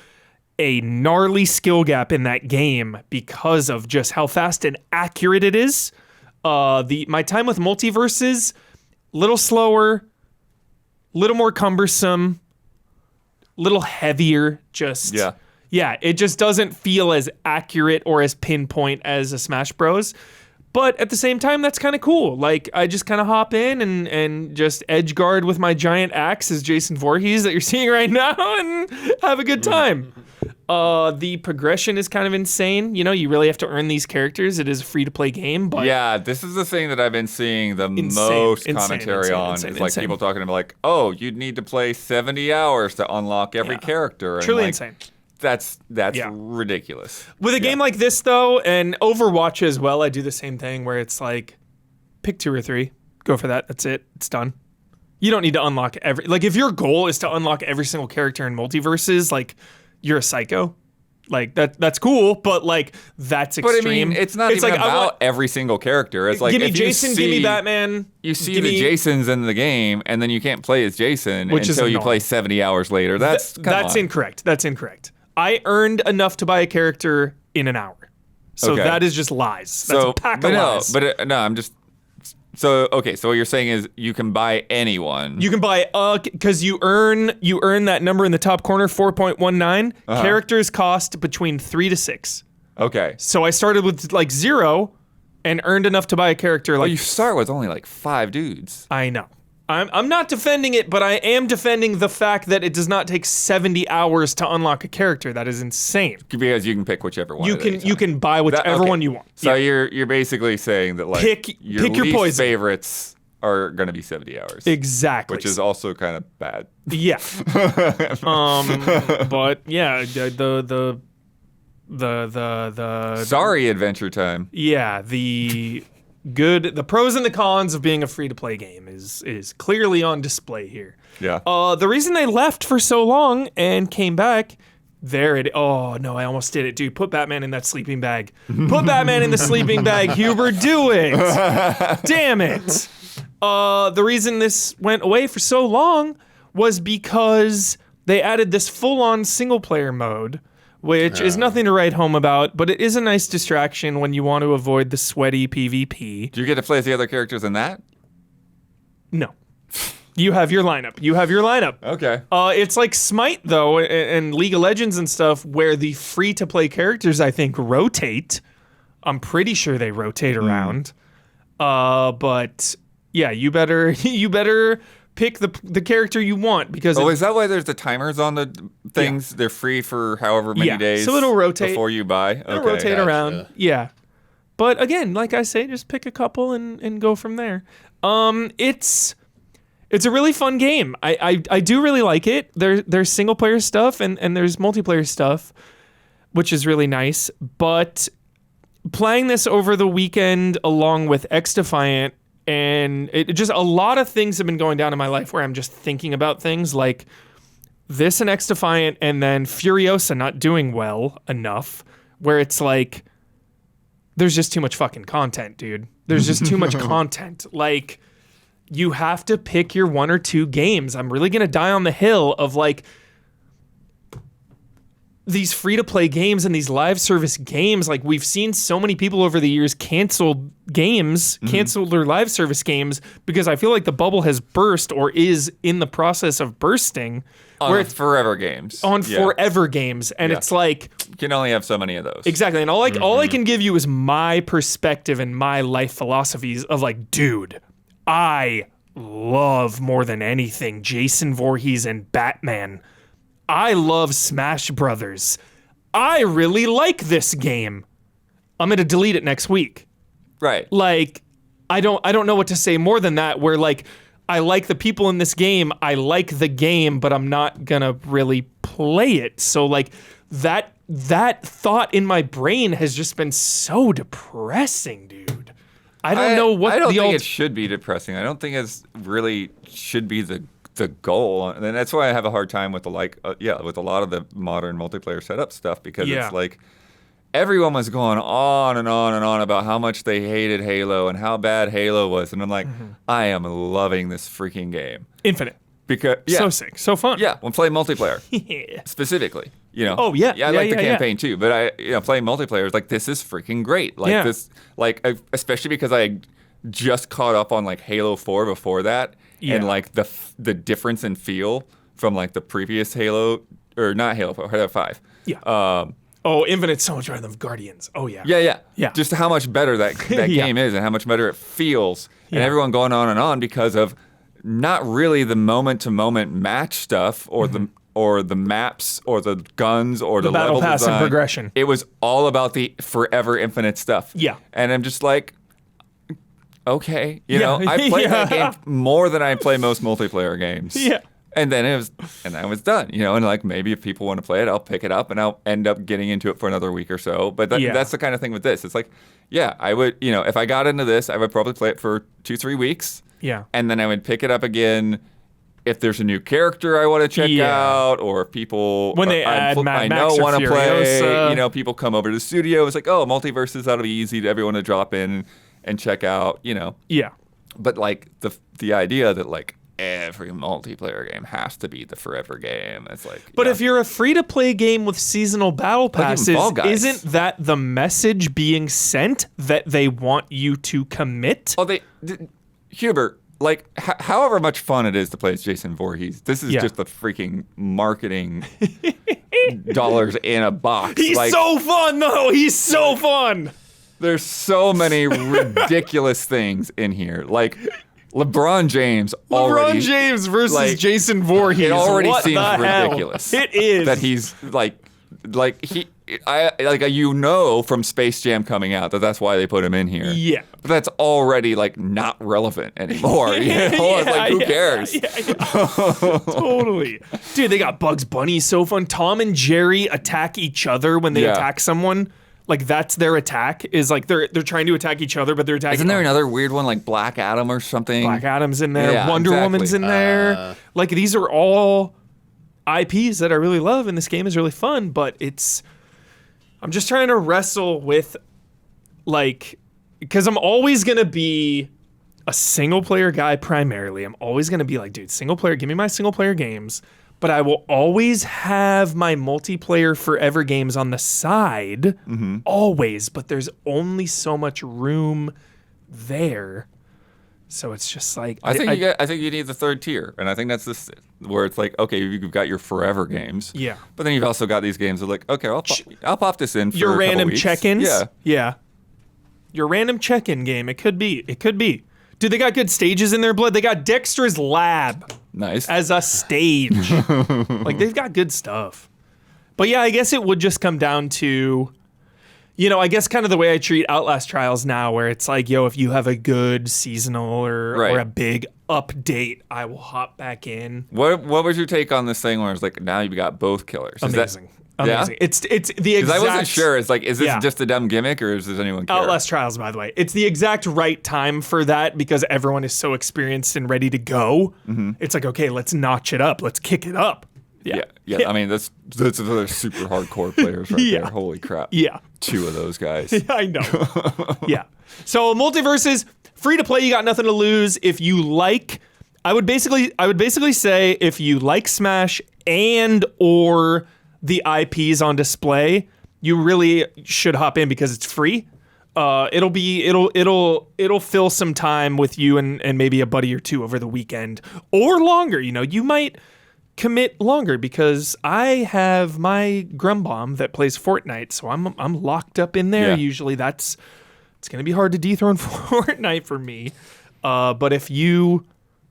a gnarly skill gap in that game because of just how fast and accurate it is. My time with MultiVersus, little slower, little more cumbersome, little heavier, just... Yeah, it just doesn't feel as accurate or as pinpoint as a Smash Bros. But at the same time, that's kind of cool. Like, I just kind of hop in and just edge guard with my giant axe as Jason Voorhees that you're seeing right now and have a good time. The progression is kind of insane. You know, you really have to earn these characters. It is a free-to-play game, but... Yeah, this is the thing that I've been seeing the most commentary on. It's like people talking about like, oh, you'd need to play 70 hours to unlock every character. Truly and insane. That's ridiculous. With a game like this, though, and Overwatch as well, I do the same thing where it's like, pick 2 or 3, go for that. That's it. It's done. You don't need to unlock every... Like, if your goal is to unlock every single character in MultiVersus, like, you're a psycho. Like, that's cool, but, like, that's extreme. But, I mean, it's not even about every single character. It's like, give me Jason, give me Batman. You see the Jasons in the game, and then you can't play as Jason until you play 70 hours later. That's incorrect. That's incorrect. I earned enough to buy a character in an hour. So that is just lies. That's a pack of lies. So what you're saying is you can buy anyone. You can buy, because you earn that number in the top corner, 4.19. Characters cost between 3 to 6. Okay. So I started with like 0 and earned enough to buy a character. Well, you start with only like 5 dudes. I know. I'm not defending it, but I am defending the fact that it does not take 70 hours to unlock a character. That is insane. Because you can pick whichever one. You can buy whichever one you want. So you're basically saying that like pick your poison. Favorites are going to be 70 hours. Exactly. Which is also kind of bad. Yeah. But yeah, the sorry, Adventure Time. Yeah, the pros and the cons of being a free-to-play game is clearly on display here. Yeah. The reason they left for so long and came back, oh no, I almost did it, dude. Put Batman in that sleeping bag. Put Batman in the sleeping bag, Huber. Do it. Damn it. The reason this went away for so long was because they added this full-on single-player mode, which is nothing to write home about, but it is a nice distraction when you want to avoid the sweaty PvP. Do you get to play as the other characters in that? No. You have your lineup. Okay. It's like Smite, though, and League of Legends and stuff, where the free-to-play characters, I think, rotate. I'm pretty sure they rotate around. But, yeah, you better pick the character you want because is that why there's the timers on the things? They're free for however many days. So it'll rotate before you buy. It'll rotate around. Yeah. But again, like I say, just pick a couple and go from there. It's a really fun game. I do really like it. There's single player stuff and there's multiplayer stuff, which is really nice. But playing this over the weekend along with XDefiant, and it just a lot of things have been going down in my life where I'm just thinking about things like this and XDefiant, and then Furiosa not doing well enough, where it's like there's just too much fucking content, dude. There's just too much content. Like, you have to pick your 1 or 2 games. I'm really gonna die on the hill of like these free-to-play games and these live service games. Like, we've seen so many people over the years cancel their live service games because I feel like the bubble has burst or is in the process of bursting. On forever games. Forever games. And it's like, you can only have so many of those. Exactly. And all I can give you is my perspective and my life philosophies of like, dude, I love more than anything Jason Voorhees and Batman. I love Smash Brothers. I really like this game. I'm going to delete it next week. Right. Like, I don't know what to say more than that, where like, I like the people in this game. I like the game, but I'm not going to really play it. So like that thought in my brain has just been so depressing, dude. I don't know what I don't think it should be depressing. I don't think it's really should be the goal, and that's why I have a hard time with with a lot of the modern multiplayer setup stuff, because it's like everyone was going on and on and on about how much they hated Halo and how bad Halo was, and I'm like, I am loving this freaking game. Infinite. Because so sick, so fun. Yeah, when playing multiplayer specifically, Oh yeah. I like the campaign too, but playing multiplayer is like, this is freaking great. Like this, especially because I just caught up on like Halo 4 before that. Yeah. And like the difference in feel from like the previous Halo, or not Halo 4, Halo 5. Yeah. Infinite's so much better than Guardians. Oh yeah. Yeah. Just how much better that game is and how much better it feels. And everyone going on and on because of not really the moment to moment match stuff or the maps or the guns or the battle level pass design. And progression. It was all about the forever infinite stuff. Yeah. And I'm just like, okay, I played that game more than I play most multiplayer games. Yeah. And then I was done, and like, maybe if people want to play it, I'll pick it up and I'll end up getting into it for another week or so. But that's the kind of thing with this. It's like, I would, if I got into this, I would probably play it for 2-3 weeks. Yeah. And then I would pick it up again if there's a new character I want to check out, or if people when they add Mad Max or want to Furiosa. play, people come over to the studio. It's like, MultiVersus, that'll be easy to everyone to drop in and check out, Yeah. But like the idea that like every multiplayer game has to be the forever game, it's like. But if you're a free-to-play game with seasonal battle passes, isn't that the message being sent that they want you to commit? Oh, Hubert, like, however much fun it is to play as Jason Voorhees, this is just the freaking marketing dollars in a box. He's so fun, though. He's so fun. There's so many ridiculous things in here. Like, LeBron James versus Jason Voorhees. It already seems ridiculous. It is. That he's from Space Jam coming out that's why they put him in here. Yeah. But that's already like not relevant anymore. It's like, who cares? Totally. Dude, they got Bugs Bunny, so fun. Tom and Jerry attack each other when they attack someone. Like, that's their attack, is like they're trying to attack each other, but they're attacking. Isn't there another weird one like Black Adam or something? Black Adam's in there. Wonder Woman's in there. Like, these are all IPs that I really love, and this game is really fun, but I'm just trying to wrestle with, like, because I'm always going to be a single player guy primarily. I'm always going to be like, dude, single player, give me my single player games. But I will always have my multiplayer forever games on the side, always. But there's only so much room there, so it's just like I think you need the third tier, and I think that's this where it's like, okay, you've got your forever games, but then you've also got these games that are like, okay, I'll pop this in for your a random weeks. check-ins, your random check-in game. It could be. Dude, they got good stages in their blood. They got Dexter's Lab Nice. as a stage. Like, they've got good stuff. But yeah, I guess it would just come down to, I guess kind of the way I treat Outlast Trials now, where it's like, if you have a good seasonal or a big update, I will hop back in. What was your take on this thing where it's like, now you've got both killers? Amazing. Yeah? Amazing. It's the exact... Because I wasn't sure. It's like, is this Yeah. just a dumb gimmick, or does anyone care? Outlast Trials, by the way. It's the exact right time for that because everyone is so experienced and ready to go. Mm-hmm. It's like, okay, let's notch it up. Let's kick it up. Yeah. I mean, that's other super hardcore players right there. Holy crap. Yeah. 2 of those guys. I know. Yeah. So MultiVersus, free to play, you got nothing to lose. If you like, I would basically say if you like Smash and or the IPs on display, you really should hop in because it's free. It'll fill some time with you and maybe a buddy or two over the weekend or longer. You might commit longer because I have my Grumbomb that plays Fortnite, so I'm locked up in there. Yeah. Usually it's gonna be hard to dethrone Fortnite for me. But if you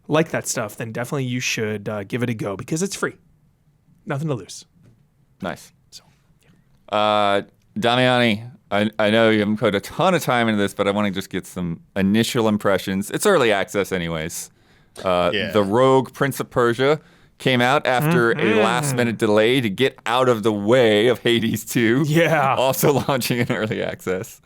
like that stuff, then definitely you should give it a go because it's free. Nothing to lose. Nice. So, Damiani, I know you haven't put a ton of time into this, but I want to just get some initial impressions. It's early access anyways. The Rogue Prince of Persia came out after a last-minute delay to get out of the way of Hades 2. Yeah. Also launching in early access.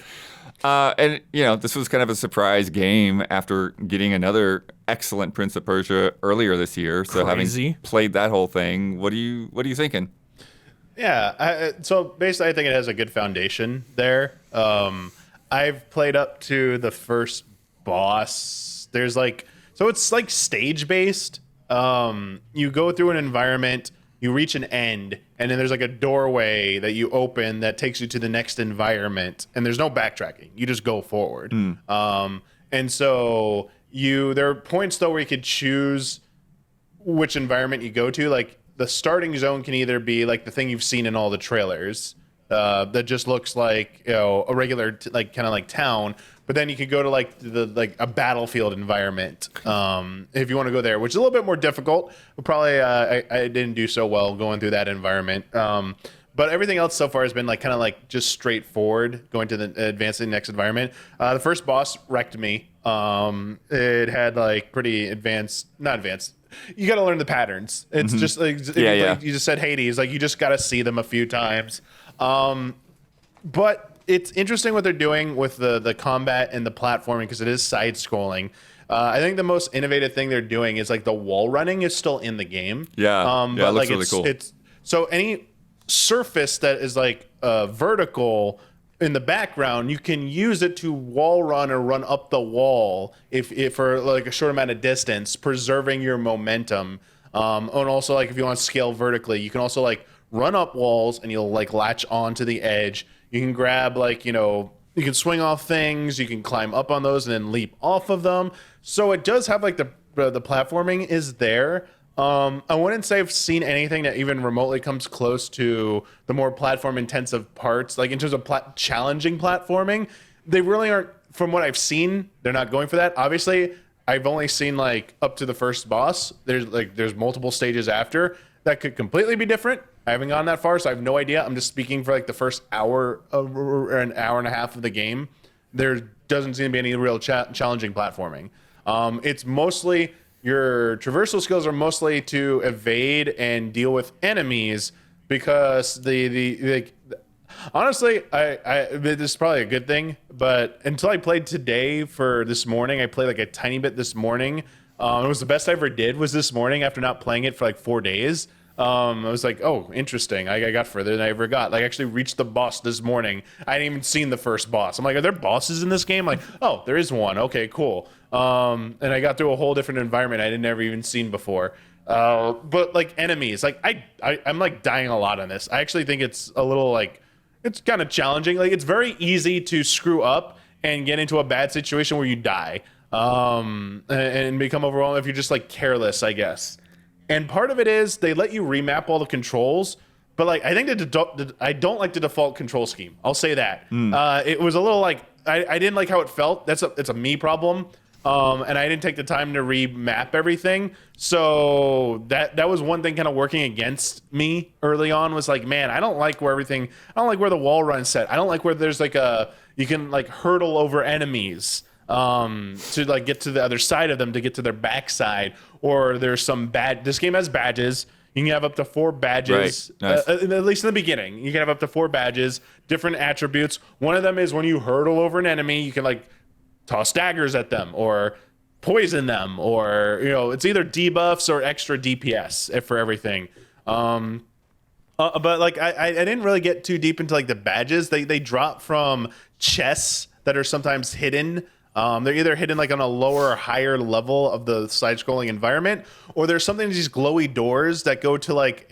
And, this was kind of a surprise game after getting another excellent Prince of Persia earlier this year. So Crazy. Having played that whole thing, what are you thinking? Yeah, so basically I think it has a good foundation there. I've played up to the first boss. There's it's like stage-based. You go through an environment, you reach an end, and then there's like a doorway that you open that takes you to the next environment, and there's no backtracking. You just go forward. And so there are points though where you could choose which environment you go to. Like the starting zone can either be like the thing you've seen in all the trailers, that just looks like a regular kind of like town. But then you could go to a battlefield environment if you want to go there, which is a little bit more difficult. Probably I didn't do so well going through that environment. But everything else so far has been just straightforward, going to advancing the next environment. The first boss wrecked me. It had pretty not advanced. You got to learn the patterns. It's just you just said Hades, you just got to see them a few times. But it's interesting what they're doing with the combat and the platforming because it is side scrolling. I think the most innovative thing they're doing is the wall running is still in the game. Yeah, but it looks really cool. It's so any surface that is vertical in the background, you can use it to wall run or run up the wall if for a short amount of distance, preserving your momentum. And also if you want to scale vertically, you can also run up walls and you'll latch onto the edge. You can grab you can swing off things, you can climb up on those and then leap off of them. So it does have the platforming is there. I wouldn't say I've seen anything that even remotely comes close to the more platform intensive parts. In terms of challenging platforming, they really aren't, from what I've seen, they're not going for that. Obviously, I've only seen up to the first boss. There's multiple stages after. That could completely be different. I haven't gone that far, so I have no idea. I'm just speaking for the first hour or an hour and a half of the game. There doesn't seem to be any real challenging platforming. It's mostly your traversal skills are mostly to evade and deal with enemies because honestly, this is probably a good thing. But until I played today for this morning, I played a tiny bit this morning. It was the best I ever did was this morning after not playing it for 4 days. I was oh, interesting. I got further than I ever got. I actually reached the boss this morning. I hadn't even seen the first boss. I'm are there bosses in this game? Oh, there is one. Okay, cool. And I got through a whole different environment I'd never even seen before. But enemies, I'm dying a lot on this. I actually think it's a little it's kind of challenging. It's very easy to screw up and get into a bad situation where you die. And become overwhelmed if you're just careless, I guess. And part of it is they let you remap all the controls, but I think I don't like the default control scheme. I'll say that. It was a little I didn't like how it felt. It's a me problem. And I didn't take the time to remap everything. So that was one thing kind of working against me early on, was like, man, I don't like where the wall run's set. I don't like where there's like you can like hurdle over enemies to like get to the other side of them to get to their backside, or there's this game has badges. You can have up to 4 badges, right. Nice. At least in the beginning. You can have up to 4 badges, different attributes. One of them is when you hurdle over an enemy, you can like toss daggers at them or poison them, or it's either debuffs or extra DPS for everything. But like I didn't really get too deep into like the badges. They drop from chests that are sometimes hidden. They're either hidden like on a lower or higher level of the side-scrolling environment, or there's something, these glowy doors that go to like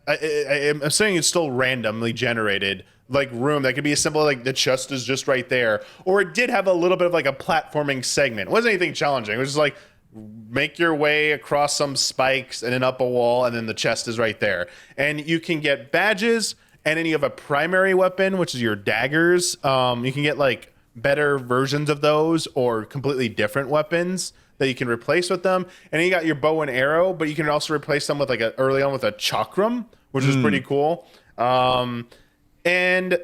I'm saying it's still randomly generated, like room that could be as simple like the chest is just right there, or it did have a little bit of like a platforming segment. It wasn't anything challenging. It was just like make your way across some spikes and then up a wall, and then the chest is right there. And you can get badges, and then you have a primary weapon, which is your daggers. You can get like better versions of those or completely different weapons that you can replace with them. And then you got your bow and arrow, but you can also replace them with like early on with a chakram, which is pretty cool. And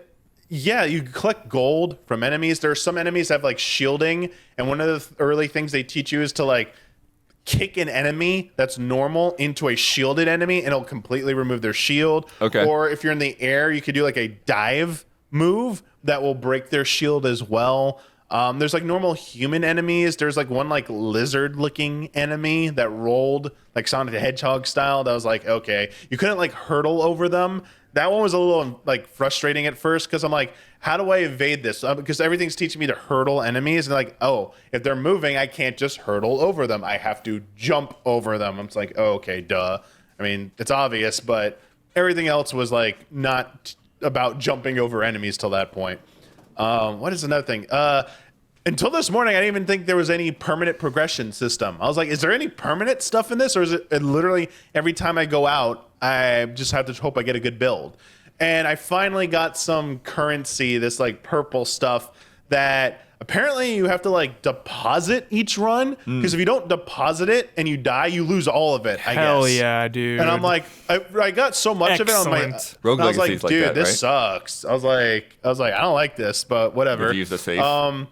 yeah, you collect gold from enemies. There are some enemies that have like shielding, and one of the early things they teach you is to like kick an enemy that's normal into a shielded enemy, and it'll completely remove their shield. Okay. Or if you're in the air, you could do like a dive move that will break their shield as well. There's like normal human enemies. There's like one like lizard looking enemy that rolled like Sonic the Hedgehog style. That was like, okay, you couldn't like hurdle over them. That one was a little like frustrating at first, because I'm like, how do I evade this? Because everything's teaching me to hurdle enemies, and like, oh, if they're moving, I can't just hurdle over them. I have to jump over them. I'm just like, oh, okay, duh. I mean, it's obvious, but everything else was like not about jumping over enemies till that point. What is another thing? Until this morning, I didn't even think there was any permanent progression system. I was like, is there any permanent stuff in this? Or is it literally every time I go out, I just have to hope I get a good build? And I finally got some currency, this like purple stuff that apparently you have to like deposit each run. Because if you don't deposit it and you die, you lose all of it, I guess. Hell yeah, dude. And I'm like, I got so much of it on my. Rogue I was like, Legacy's like dude, that, this right? sucks. I was like, I don't like this, but whatever. Use the safe.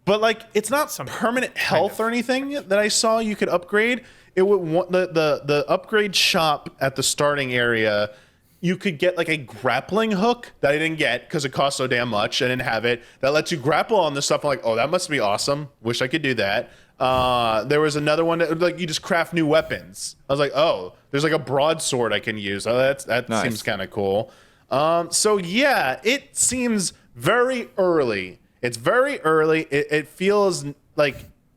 But like, it's not permanent health or anything that I saw you could upgrade. It would want the upgrade shop at the starting area. You could get like a grappling hook that I didn't get because it cost so damn much. I didn't have it. That lets you grapple on this stuff. I'm like, oh, that must be awesome. Wish I could do that. There was another one that like you just craft new weapons. I was like, oh, there's like a broadsword I can use. Oh, that Nice. seems kind of cool. So yeah, it seems very early. It's very early. It feels like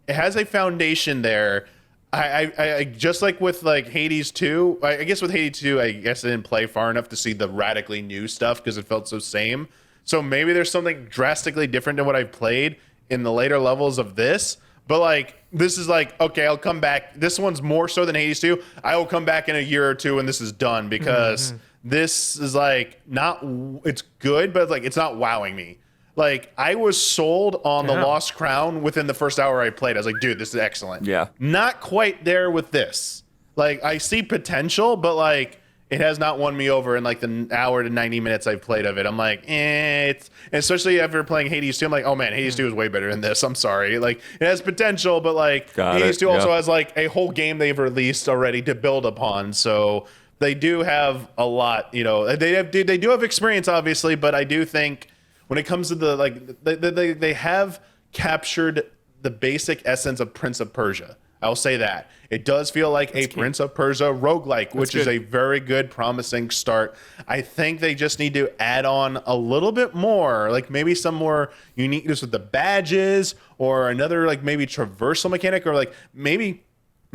it has a foundation there. I just like with like Hades 2, I guess with Hades 2, I guess I didn't play far enough to see the radically new stuff because it felt so same. So maybe there's something drastically different than what I've played in the later levels of this. But like, this is like, okay, I'll come back. This one's more so than Hades 2. I will come back in a year or two when this is done, because this is like it's good, but like it's not wowing me. Like, I was sold on the Lost Crown within the first hour I played. I was like, dude, this is excellent. Yeah. Not quite there with this. Like, I see potential, but like, it has not won me over in like the hour to 90 minutes I've played of it. I'm like, it's, especially after playing Hades 2, I'm like, oh man, Hades 2 is way better than this. I'm sorry. Like, it has potential, but like, Hades 2 also has like a whole game they've released already to build upon. So they do have a lot, they do have experience, obviously, but I do think when it comes to the, like, they have captured the basic essence of Prince of Persia. I'll say that. It does feel like a Prince of Persia roguelike, which is a very good, promising start. I think they just need to add on a little bit more, like maybe some more uniqueness with the badges, or another, like, maybe traversal mechanic, or like maybe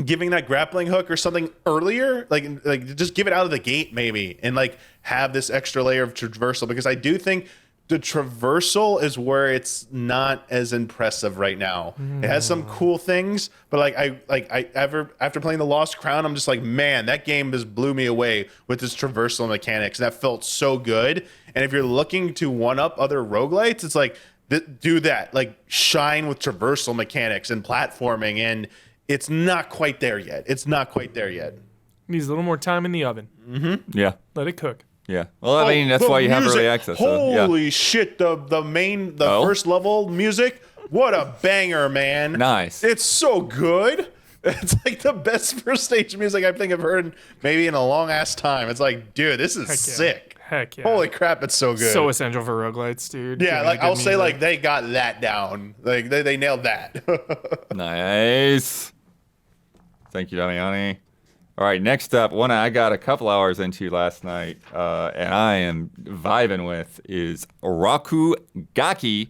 giving that grappling hook or something earlier, like just give it out of the gate maybe, and like have this extra layer of traversal, because I do think the traversal is where it's not as impressive right now. It has some cool things, but after playing the Lost Crown, I'm just like, man, that game just blew me away with its traversal mechanics. That felt so good. And if you're looking to one up other roguelites, it's like, do that, like shine with traversal mechanics and platforming, and it's not quite there yet. Needs a little more time in the oven. Yeah. Let it cook. Yeah. Well, I mean, that's why you have early access. Holy shit! The first level music. What a banger, man! Nice. It's so good. It's like the best first stage music I think I've heard maybe in a long ass time. It's like, dude, this is sick. Heck yeah. Holy crap, it's so good. So essential for roguelites, dude. Yeah, Give like me I'll good say, music. like they got that down. Like they nailed that. Nice. Thank you, Damiani. All right, next up, one I got a couple hours into last night, and I am vibing with is Rakugaki,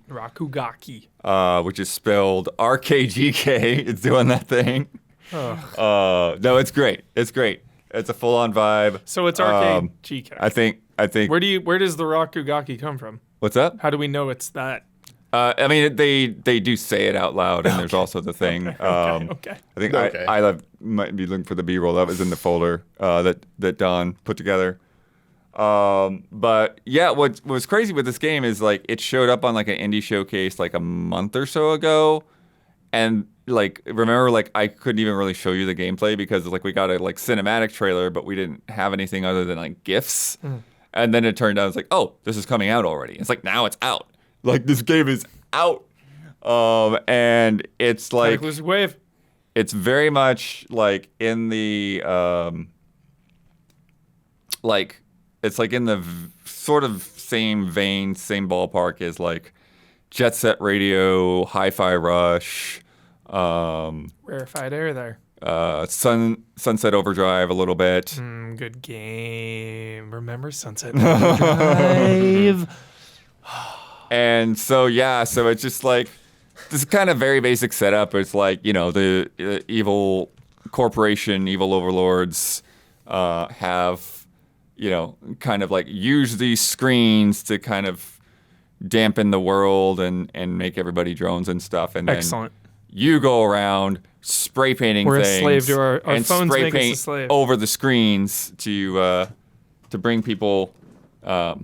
which is spelled RKGK. It's doing that thing. No, it's great. It's great. It's a full-on vibe. So it's RKGK. I think. Where does the Rakugaki come from? What's up? How do we know it's that? I mean, they do say it out loud, and there's also the thing. Okay. I think Okay. I might be looking for the B-roll. That was in the folder that Don put together. But yeah, what was crazy with this game is like it showed up on like an indie showcase like a month or so ago, and like remember like I couldn't even really show you the gameplay because like we got a like cinematic trailer, but we didn't have anything other than like GIFs. And then it turned out it's like, oh, this is coming out already. It's like now it's out. Like this game is out, and it's like Cataclysmic Wave. it's very much like in the like it's like in the sort of same vein, same ballpark as like Jet Set Radio, Hi-Fi Rush, Rarefied air there. Sunset Overdrive a little bit. Good game. Remember Sunset Overdrive? And so it's just like this kind of very basic setup. It's like, you know, the evil corporation, evil overlords have, you know, kind of like use these screens to kind of dampen the world and make everybody drones and stuff. And Excellent. then you go around spray painting We're things a slave to our and phones spray make us a paint slave. over the screens to bring people to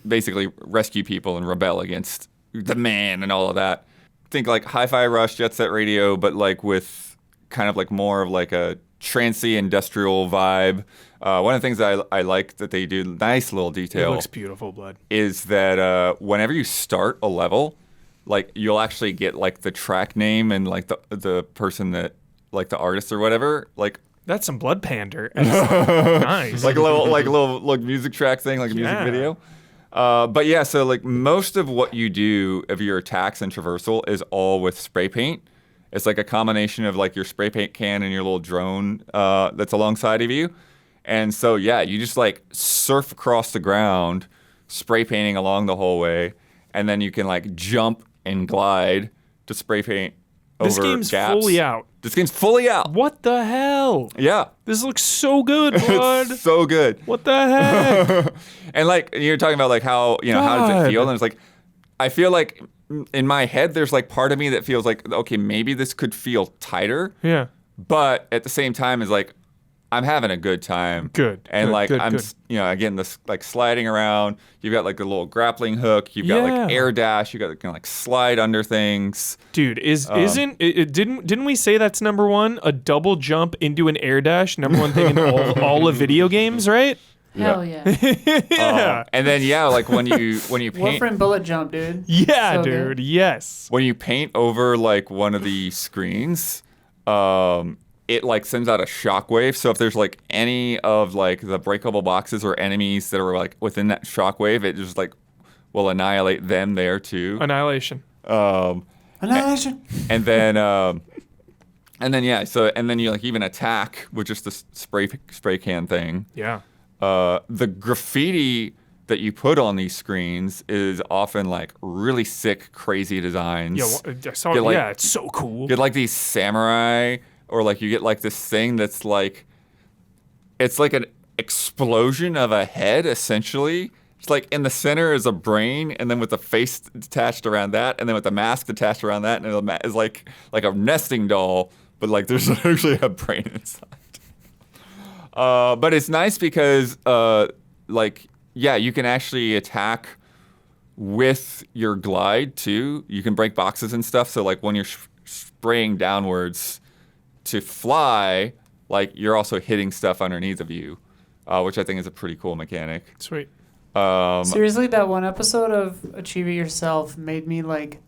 basically rescue people and rebel against the man and all of that. Think like Hi-Fi Rush, Jet Set Radio, but like with kind of like more of like a trancey industrial vibe. One of the things I like that they do, nice little It detail, looks beautiful, blood. is that whenever you start a level, like you'll actually get like the track name and like the person that like the artist or whatever, like That's some blood pander. Nice. like a little like music track thing, like a music Yeah. video. But yeah, so like most of what you do of your attacks and traversal is all with spray paint. It's like a combination of like your spray paint can and your little drone that's alongside of you. And so yeah, you just like surf across the ground, spray painting along the whole way, and then you can like jump and glide to spray paint over This game's gaps. fully out. This game's fully out. What the hell? Yeah. This looks so good, blood. It's so good. What the heck? And like you're talking about like how, you know, how does it God. feel? And it's like I feel like in my head there's like part of me that feels like, okay, maybe this could feel tighter, Yeah. but at the same time is like I'm having a good time. Good, And good, like good, I'm good. you know, again, this like sliding around, you've got like a little grappling hook, you've got Yeah. like air dash, you got kind of like slide under things. Dude, didn't we say that's number one? A double jump into an air dash, number one thing in all of video games, right? Hell yeah. Yeah. And then yeah, like when you paint Warframe bullet jump, dude. Yeah, So dude. good. Yes. when you paint over like one of the screens, it like sends out a shockwave. So if there's like any of like the breakable boxes or enemies that are like within that shockwave, it just like will annihilate them there too. Annihilation. Annihilation. And then yeah, so and then you like even attack with just the spray can thing. Yeah. The graffiti that you put on these screens is often like really sick, crazy designs. Yeah, I saw Get, it. like- Yeah, it's so cool. You get like these samurai, or like you get like this thing that's like, it's like an explosion of a head essentially. It's like in the center is a brain, and then with the face attached around that, and then with the mask attached around that, and it is like a nesting doll, but like there's actually a brain inside. But it's nice because like yeah, you can actually attack with your glide too, you can break boxes and stuff. So like when you're spraying downwards to fly, like you're also hitting stuff underneath of you, which I think is a pretty cool mechanic. Sweet. Seriously, that one episode of Achieve It Yourself made me like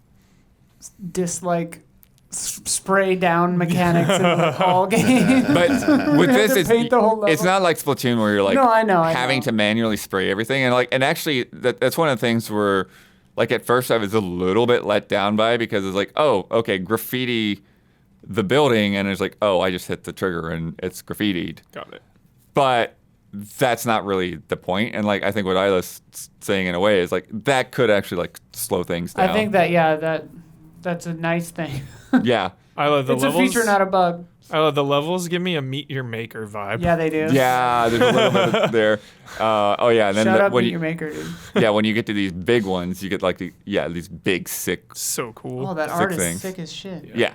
dislike spray down mechanics in the whole game. But with We had this, to paint the whole it's level. not like Splatoon where you're like No, I know. having to manually spray everything. And actually, that's one of the things where, like, at first I was a little bit let down by because it's like, oh, okay, graffiti the building, and it's like, oh, I just hit the trigger and it's graffitied. Got it. But that's not really the point. And like, I think what Isla's saying in a way is like that could actually like slow things down. I think that's a nice thing. Yeah. I love the It's levels. a feature, not a bug. I love the levels. Give me a Meet Your Maker vibe. Yeah, they do. Yeah, there's a little bit of there. Oh yeah, and then Shut up, when Meet you, Your Maker, dude. yeah, when you get to these big ones, you get like these big sick. So cool. Oh, that Sick art is things. sick as shit. Yeah.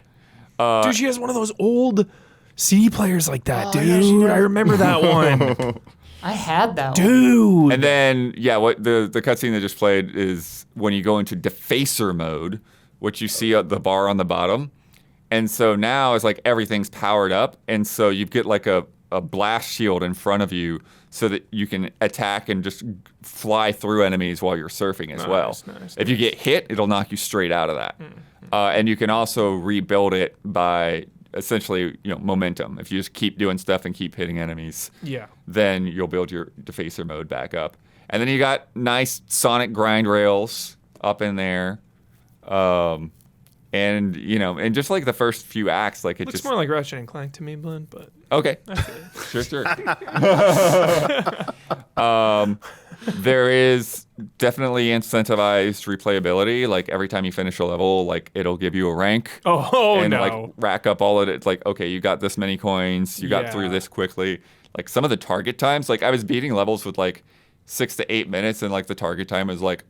Dude, she has one of those old CD players like that, Oh, dude. yeah, she does. I remember that one. I had that one. Dude. And then yeah, what the cutscene that just played is when you go into defacer mode, which you see at the bar on the bottom. And so now it's like everything's powered up, and so you get like a blast shield in front of you so that you can attack and just fly through enemies while you're surfing as well. Nice, If you get hit, it'll knock you straight out of that. And you can also rebuild it by essentially, momentum. If you just keep doing stuff and keep hitting enemies, Yeah. then you'll build your defacer mode back up. And then you got nice Sonic grind rails up in there. And just like the first few acts, like it Looks just more like Ratchet and Clank to me, Blend, but okay, sure. There is definitely incentivized replayability. Like every time you finish a level, like it'll give you a rank. And no. like rack up all of it. It's like, okay, you got this many coins, you got through Yeah. this quickly. Like some of the target times, like I was beating levels with like 6 to 8 minutes, and like the target time was like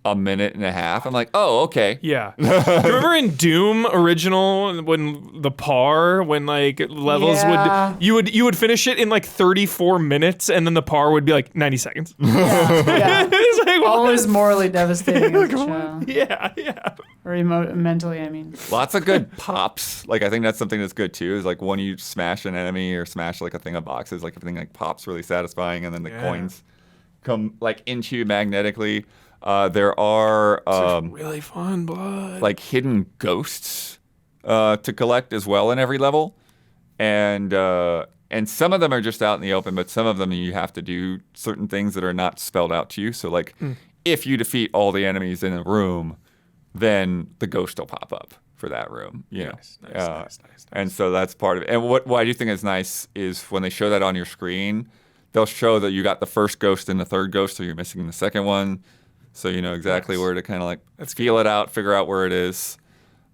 a minute and a half. I'm like, oh, okay. Yeah. Do you remember in Doom original when the par when like levels Yeah. would you would finish it in like 34 minutes and then the par would be like 90 seconds. Yeah. It's like, what? Always morally devastating as a show. Yeah. Or mentally, I mean. Lots of good pops. Like I think that's something that's good too. Is like when you smash an enemy or smash like a thing of boxes, like everything like pops really satisfying, and then the coins come like into you magnetically. There are Really fun, Blood. like hidden ghosts to collect as well in every level, and some of them are just out in the open, but some of them you have to do certain things that are not spelled out to you. So like if you defeat all the enemies in a room, then the ghost will pop up for that room. Nice. And so that's part of it. And what I do think is nice is when they show that on your screen, they'll show that you got the first ghost and the third ghost, so you're missing the second one. So you know exactly where to kind of like feel it out, figure out where it is.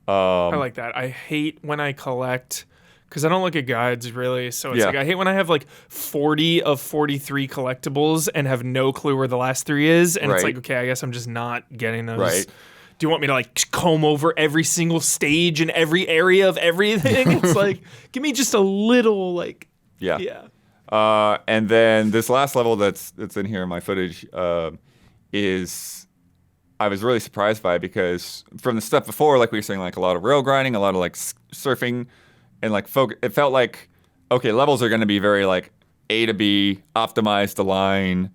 I like that. I hate when I collect because I don't look at guides really. So it's like I hate when I have like 40 of 43 collectibles and have no clue where the last 3 is, and it's Right. like, okay, I guess I'm just not getting those. Right. Do you want me to like comb over every single stage and every area of everything? It's like, give me just a little like Yeah. And then this last level that's in here in my footage is I was really surprised by, because from the stuff before, like we were saying, like a lot of rail grinding, a lot of like surfing, and like it felt like, okay, levels are going to be very like A to B, optimize the line.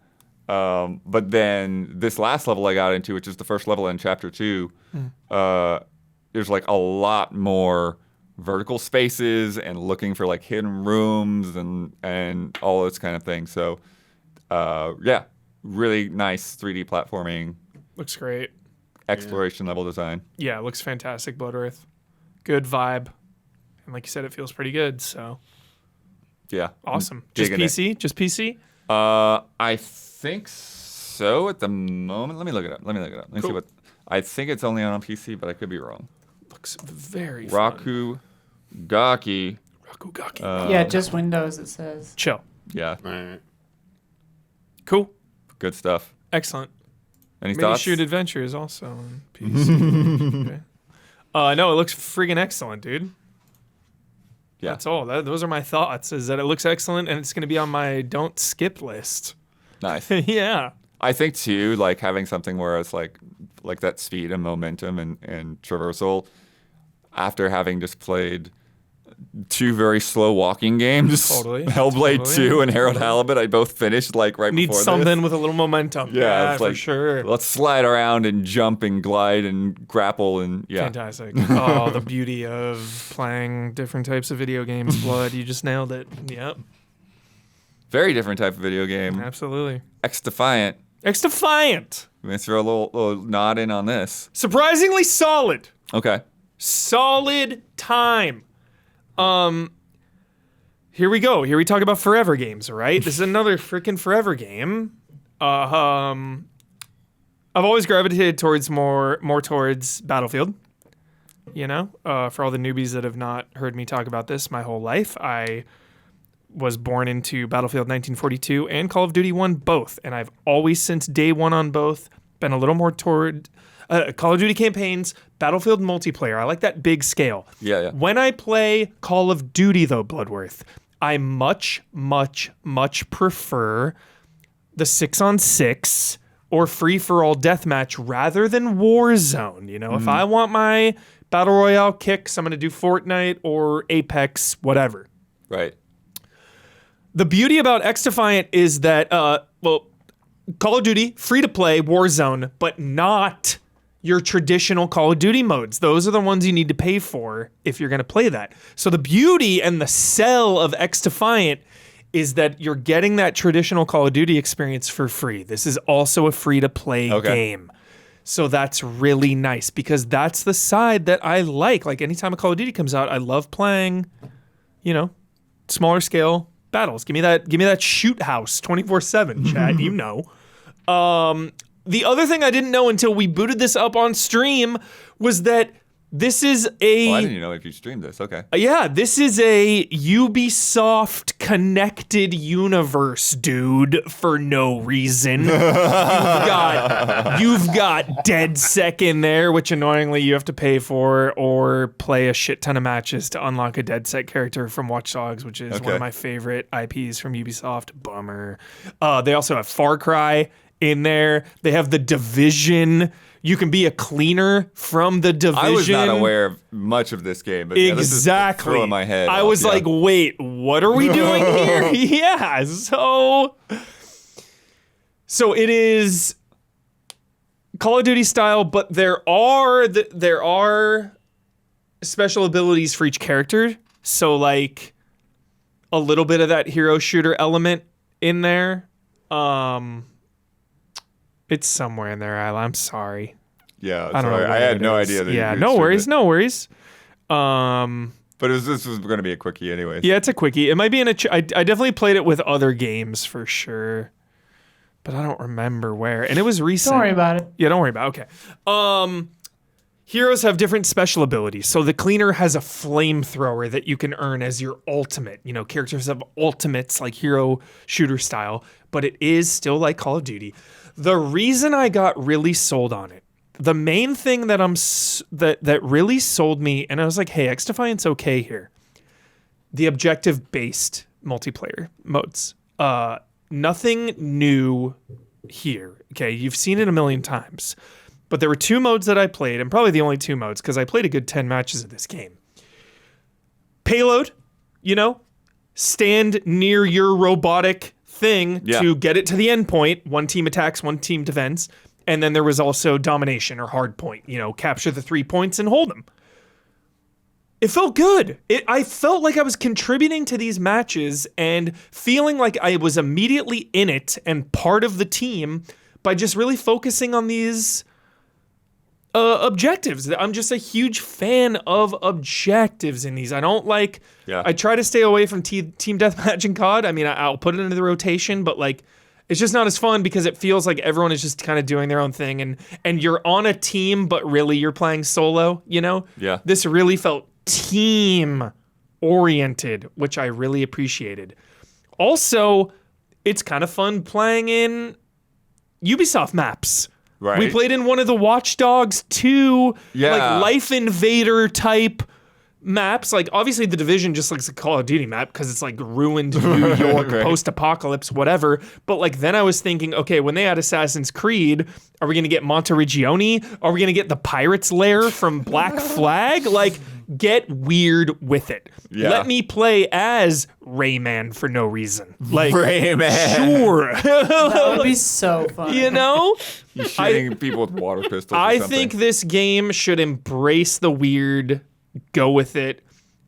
But then this last level I got into, which is the first level in chapter 2, there's like a lot more vertical spaces and looking for like hidden rooms and all this kind of thing. So really nice 3D platforming, looks great. exploration level design. Yeah, it looks fantastic, Blood Earth. Good vibe. And like you said, it feels pretty good, so Yeah. awesome. Just Digging it. PC? Just PC? I think so at the moment. Let me look it up. Let me see Cool. what. I think it's only on PC, but I could be wrong. Looks very fun. Rakugaki. Rakugaki. Yeah, just Windows, it says. Chill. Yeah. All right. Cool. Good stuff. Excellent. Any Mini thoughts? Shoot Adventure is also on PC. Okay. No, it looks friggin' excellent, dude. Yeah. That's all. Those are my thoughts, is that it looks excellent and it's going to be on my don't skip list. Nice. Yeah. I think too, like having something where it's like that speed and momentum and traversal after having just played 2 very slow walking games. Totally. Hellblade 2 and Harold Halibut, I both finished like right Need before something this. with a little momentum. Yeah, it's for like, sure. Let's slide around and jump and glide and grapple and yeah. Fantastic. Oh, the beauty of playing different types of video games. Blood, you just nailed it. Yep. Very different type of video game. Absolutely. XDefiant. XDefiant. I'm going to throw a little nod in on this. Surprisingly solid. Okay. Solid time. Here we go. Here we talk about forever games, all right? This is another freaking forever game. I've always gravitated towards more towards Battlefield. You know, for all the newbies that have not heard me talk about this my whole life, I was born into Battlefield 1942 and Call of Duty 1 both, and I've always since day one on both been a little more toward Call of Duty campaigns, Battlefield multiplayer. I like that big scale. Yeah. When I play Call of Duty, though, Bloodworth, I much, much, much prefer the 6-on-6 or free-for-all deathmatch rather than Warzone. You know, if I want my Battle Royale kicks, I'm going to do Fortnite or Apex, whatever. Right. The beauty about XDefiant is that, Call of Duty, free-to-play, Warzone, but not your traditional Call of Duty modes. Those are the ones you need to pay for if you're going to play that. So the beauty and the sell of XDefiant is that you're getting that traditional Call of Duty experience for free. This is also a free-to-play game. So that's really nice because that's the side that I like. Like anytime a Call of Duty comes out, I love playing, you know, smaller scale battles. Give me that shoot house 24/7, Chad, you know. The other thing I didn't know until we booted this up on stream was that this is a... Oh, I didn't even know if you streamed this. Okay. Yeah, this is a Ubisoft connected universe, dude, for no reason. You've got DedSec in there, which annoyingly you have to pay for, or play a shit ton of matches to unlock a DedSec character from Watch Dogs, which is one of my favorite IPs from Ubisoft. Bummer. They also have Far Cry in there. They have The Division. You can be a cleaner from The Division. I was not aware of much of this game, but exactly. Yeah, this is throwing my head. I was like, wait, what are we doing here? Yeah, so it is Call of Duty style, but there are special abilities for each character. So like a little bit of that hero shooter element in there. It's somewhere in there, Isla. I'm sorry. Yeah, I don't know. I had no idea that. Yeah, no worries. But this was going to be a quickie, anyways. Yeah, it's a quickie. It might be in a. I definitely played it with other games for sure, but I don't remember where. And it was recent. Don't worry about it. Yeah, don't worry about it. Okay. Heroes have different special abilities. So the cleaner has a flamethrower that you can earn as your ultimate. You know, characters have ultimates like hero shooter style, but it is still like Call of Duty. The reason I got really sold on it, the main thing that that really sold me, and I was like, hey, XDefiant's okay here. The objective-based multiplayer modes. Nothing new here. Okay, you've seen it a million times. But there were 2 modes that I played, and probably the only 2 modes, because I played a good 10 matches of this game. Payload, you know, stand near your robotic thing to get it to the end point. One team attacks, one team defends. And then there was also domination or hard point, you know, capture the 3 points and hold them. It felt good. I felt like I was contributing to these matches and feeling like I was immediately in it and part of the team by just really focusing on these objectives. I'm just a huge fan of objectives in these. I don't like... Yeah. I try to stay away from team deathmatch and COD. I mean, I'll put it into the rotation, but like, it's just not as fun because it feels like everyone is just kind of doing their own thing, and you're on a team, but really you're playing solo, you know? Yeah. This really felt team-oriented, which I really appreciated. Also, it's kind of fun playing in Ubisoft maps. Right. We played in one of the Watch Dogs 2, Yeah. like Life Invader type maps. Like, obviously, The Division just looks like a Call of Duty map because it's like ruined New York, Right. post-apocalypse, whatever. But like, then I was thinking, okay, when they add Assassin's Creed, are we gonna get Monteriggioni? Are we gonna get the Pirates Lair from Black Flag? Like, get weird with it. Yeah. Let me play as Rayman for no reason. Like, Rayman. sure. That would be so fun. You know? He's shooting people with water pistols. or I something. think this game should embrace the weird, go with it.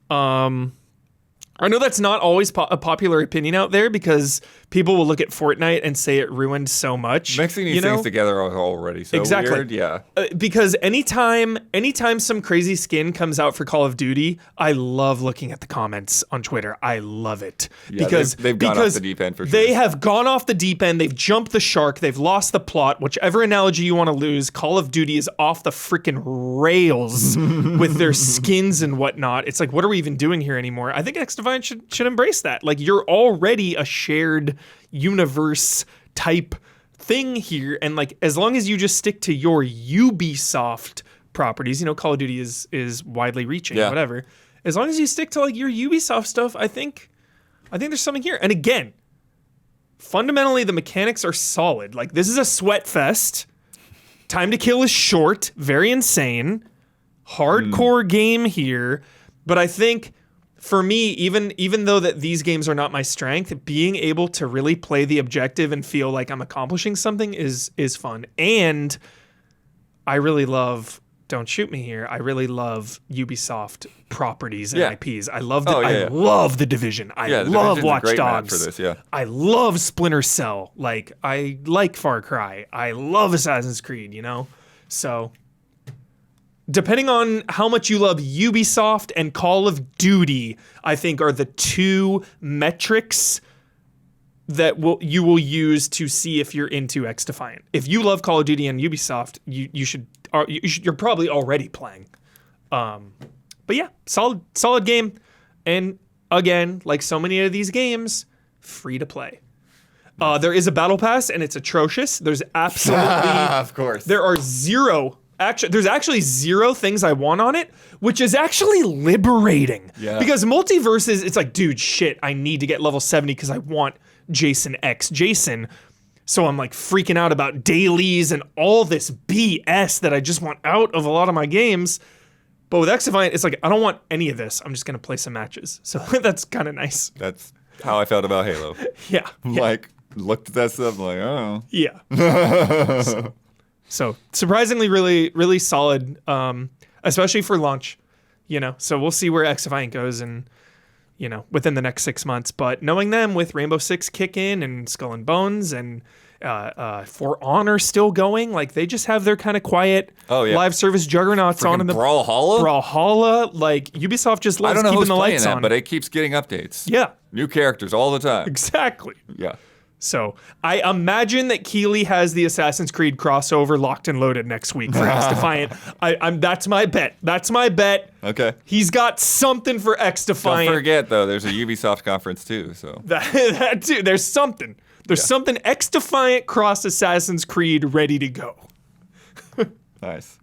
I know that's not always a popular opinion out there because people will look at Fortnite and say it ruined so much. mixing these things together are already so Exactly. weird. Yeah. Because anytime some crazy skin comes out for Call of Duty, I love looking at the comments on Twitter. I love it. Yeah, because they've gone off the deep end for sure. They have gone off the deep end. They've jumped the shark. They've lost the plot. Whichever analogy you want to lose, Call of Duty is off the freaking rails with their skins and whatnot. It's like, what are we even doing here anymore? I think XDefiant should embrace that. Like, you're already a shared universe type thing here, and like, as long as you just stick to your Ubisoft properties, Call of Duty is widely reaching, whatever. As long as you stick to like your Ubisoft stuff, I think there's something here. And again, fundamentally the mechanics are solid. Like, this is a sweat fest. Time to kill is short, very insane, hardcore game here. But I think for me, even though that these games are not my strength, being able to really play the objective and feel like I'm accomplishing something is fun. And I really love, don't shoot me here, I really love Ubisoft properties and IPs. I love I love The Division. I love Division's Watch a great map Dogs. for this, yeah. I love Splinter Cell. Like, I like Far Cry. I love Assassin's Creed, So depending on how much you love Ubisoft and Call of Duty, I think are the two metrics that you will use to see if you're into XDefiant. If you love Call of Duty and Ubisoft, you're probably already playing. But yeah, solid game, and again, like so many of these games, free to play. There is a battle pass, and it's atrocious. There's absolutely, Of course. there's actually zero things I want on it, which is actually liberating. Yeah. Because MultiVersus, it's like, dude, shit, I need to get level 70 because I want Jason X Jason. So I'm like freaking out about dailies and all this BS that I just want out of a lot of my games. But with XDefiant, it's like, I don't want any of this. I'm just going to play some matches. So that's kind of nice. That's how I felt about Halo. Yeah. Like, looked at that stuff like, oh. Yeah. So surprisingly, really, really solid, especially for launch, So we'll see where XDefiant goes and, within the next 6 months. But knowing them with Rainbow Six kick in and Skull and Bones and For Honor still going, like they just have their kind of quiet live service juggernauts on in the Brawlhalla. Like Ubisoft just loves I don't know keeping who's the playing lights that, on. but it keeps getting updates. Yeah, New characters all the time. exactly. Yeah. So I imagine that Keeley has the Assassin's Creed crossover locked and loaded next week for XDefiant. That's my bet. That's my bet. Okay. He's got something for XDefiant. Don't forget, though, there's a Ubisoft conference, too, so. That too. There's something. There's something XDefiant cross Assassin's Creed ready to go. Nice.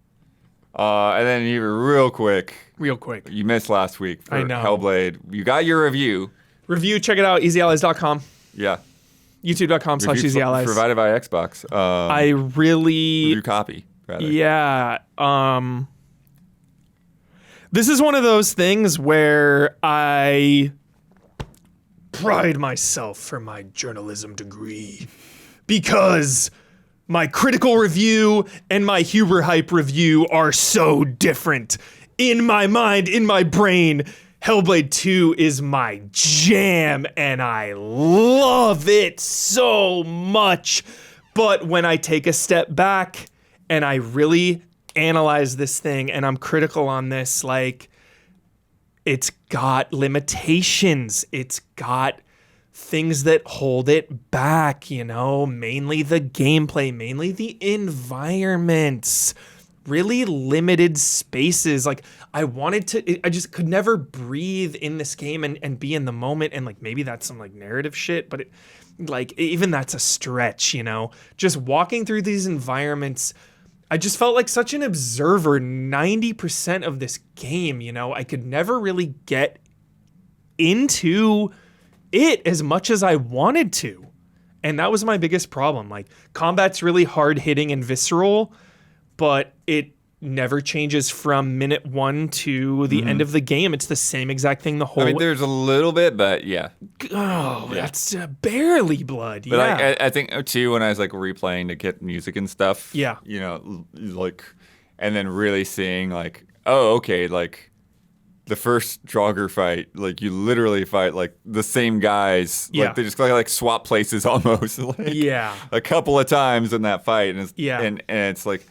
And then you real quick, you missed last week for I know. Hellblade. You got your review. Check it out, easyallies.com. Yeah. YouTube.com/easyallies. Provided by Xbox. I really... Review copy, rather. Yeah. This is one of those things where I pride myself for my journalism degree because my critical review and my Huber Hype review are so different. In my mind, in my brain, Hellblade 2 is my jam, and I love it so much. But when I take a step back and I really analyze this thing and I'm critical on this, like, it's got limitations. It's got things that hold it back, mainly the gameplay, mainly the environments. Really limited spaces. Like I just could never breathe in this game and be in the moment. And like, maybe that's some like narrative shit, but even that's a stretch, Just walking through these environments, I just felt like such an observer 90% of this game, you know? I could never really get into it as much as I wanted to. And that was my biggest problem. Like, combat's really hard-hitting and visceral, but it never changes from minute 1 to the end of the game. It's the same exact thing the whole... I mean, there's a little bit, but yeah. Oh, that's barely blood. But yeah. I think, too, when I was, like, replaying to get music and stuff, Yeah. you know, like, and then really seeing, like, oh, okay, like, the first Draugr fight, like, you literally fight, like, the same guys. Yeah. Like, they just, like, swap places almost. Like, Yeah. a couple of times in that fight. And it's, Yeah. and it's, like,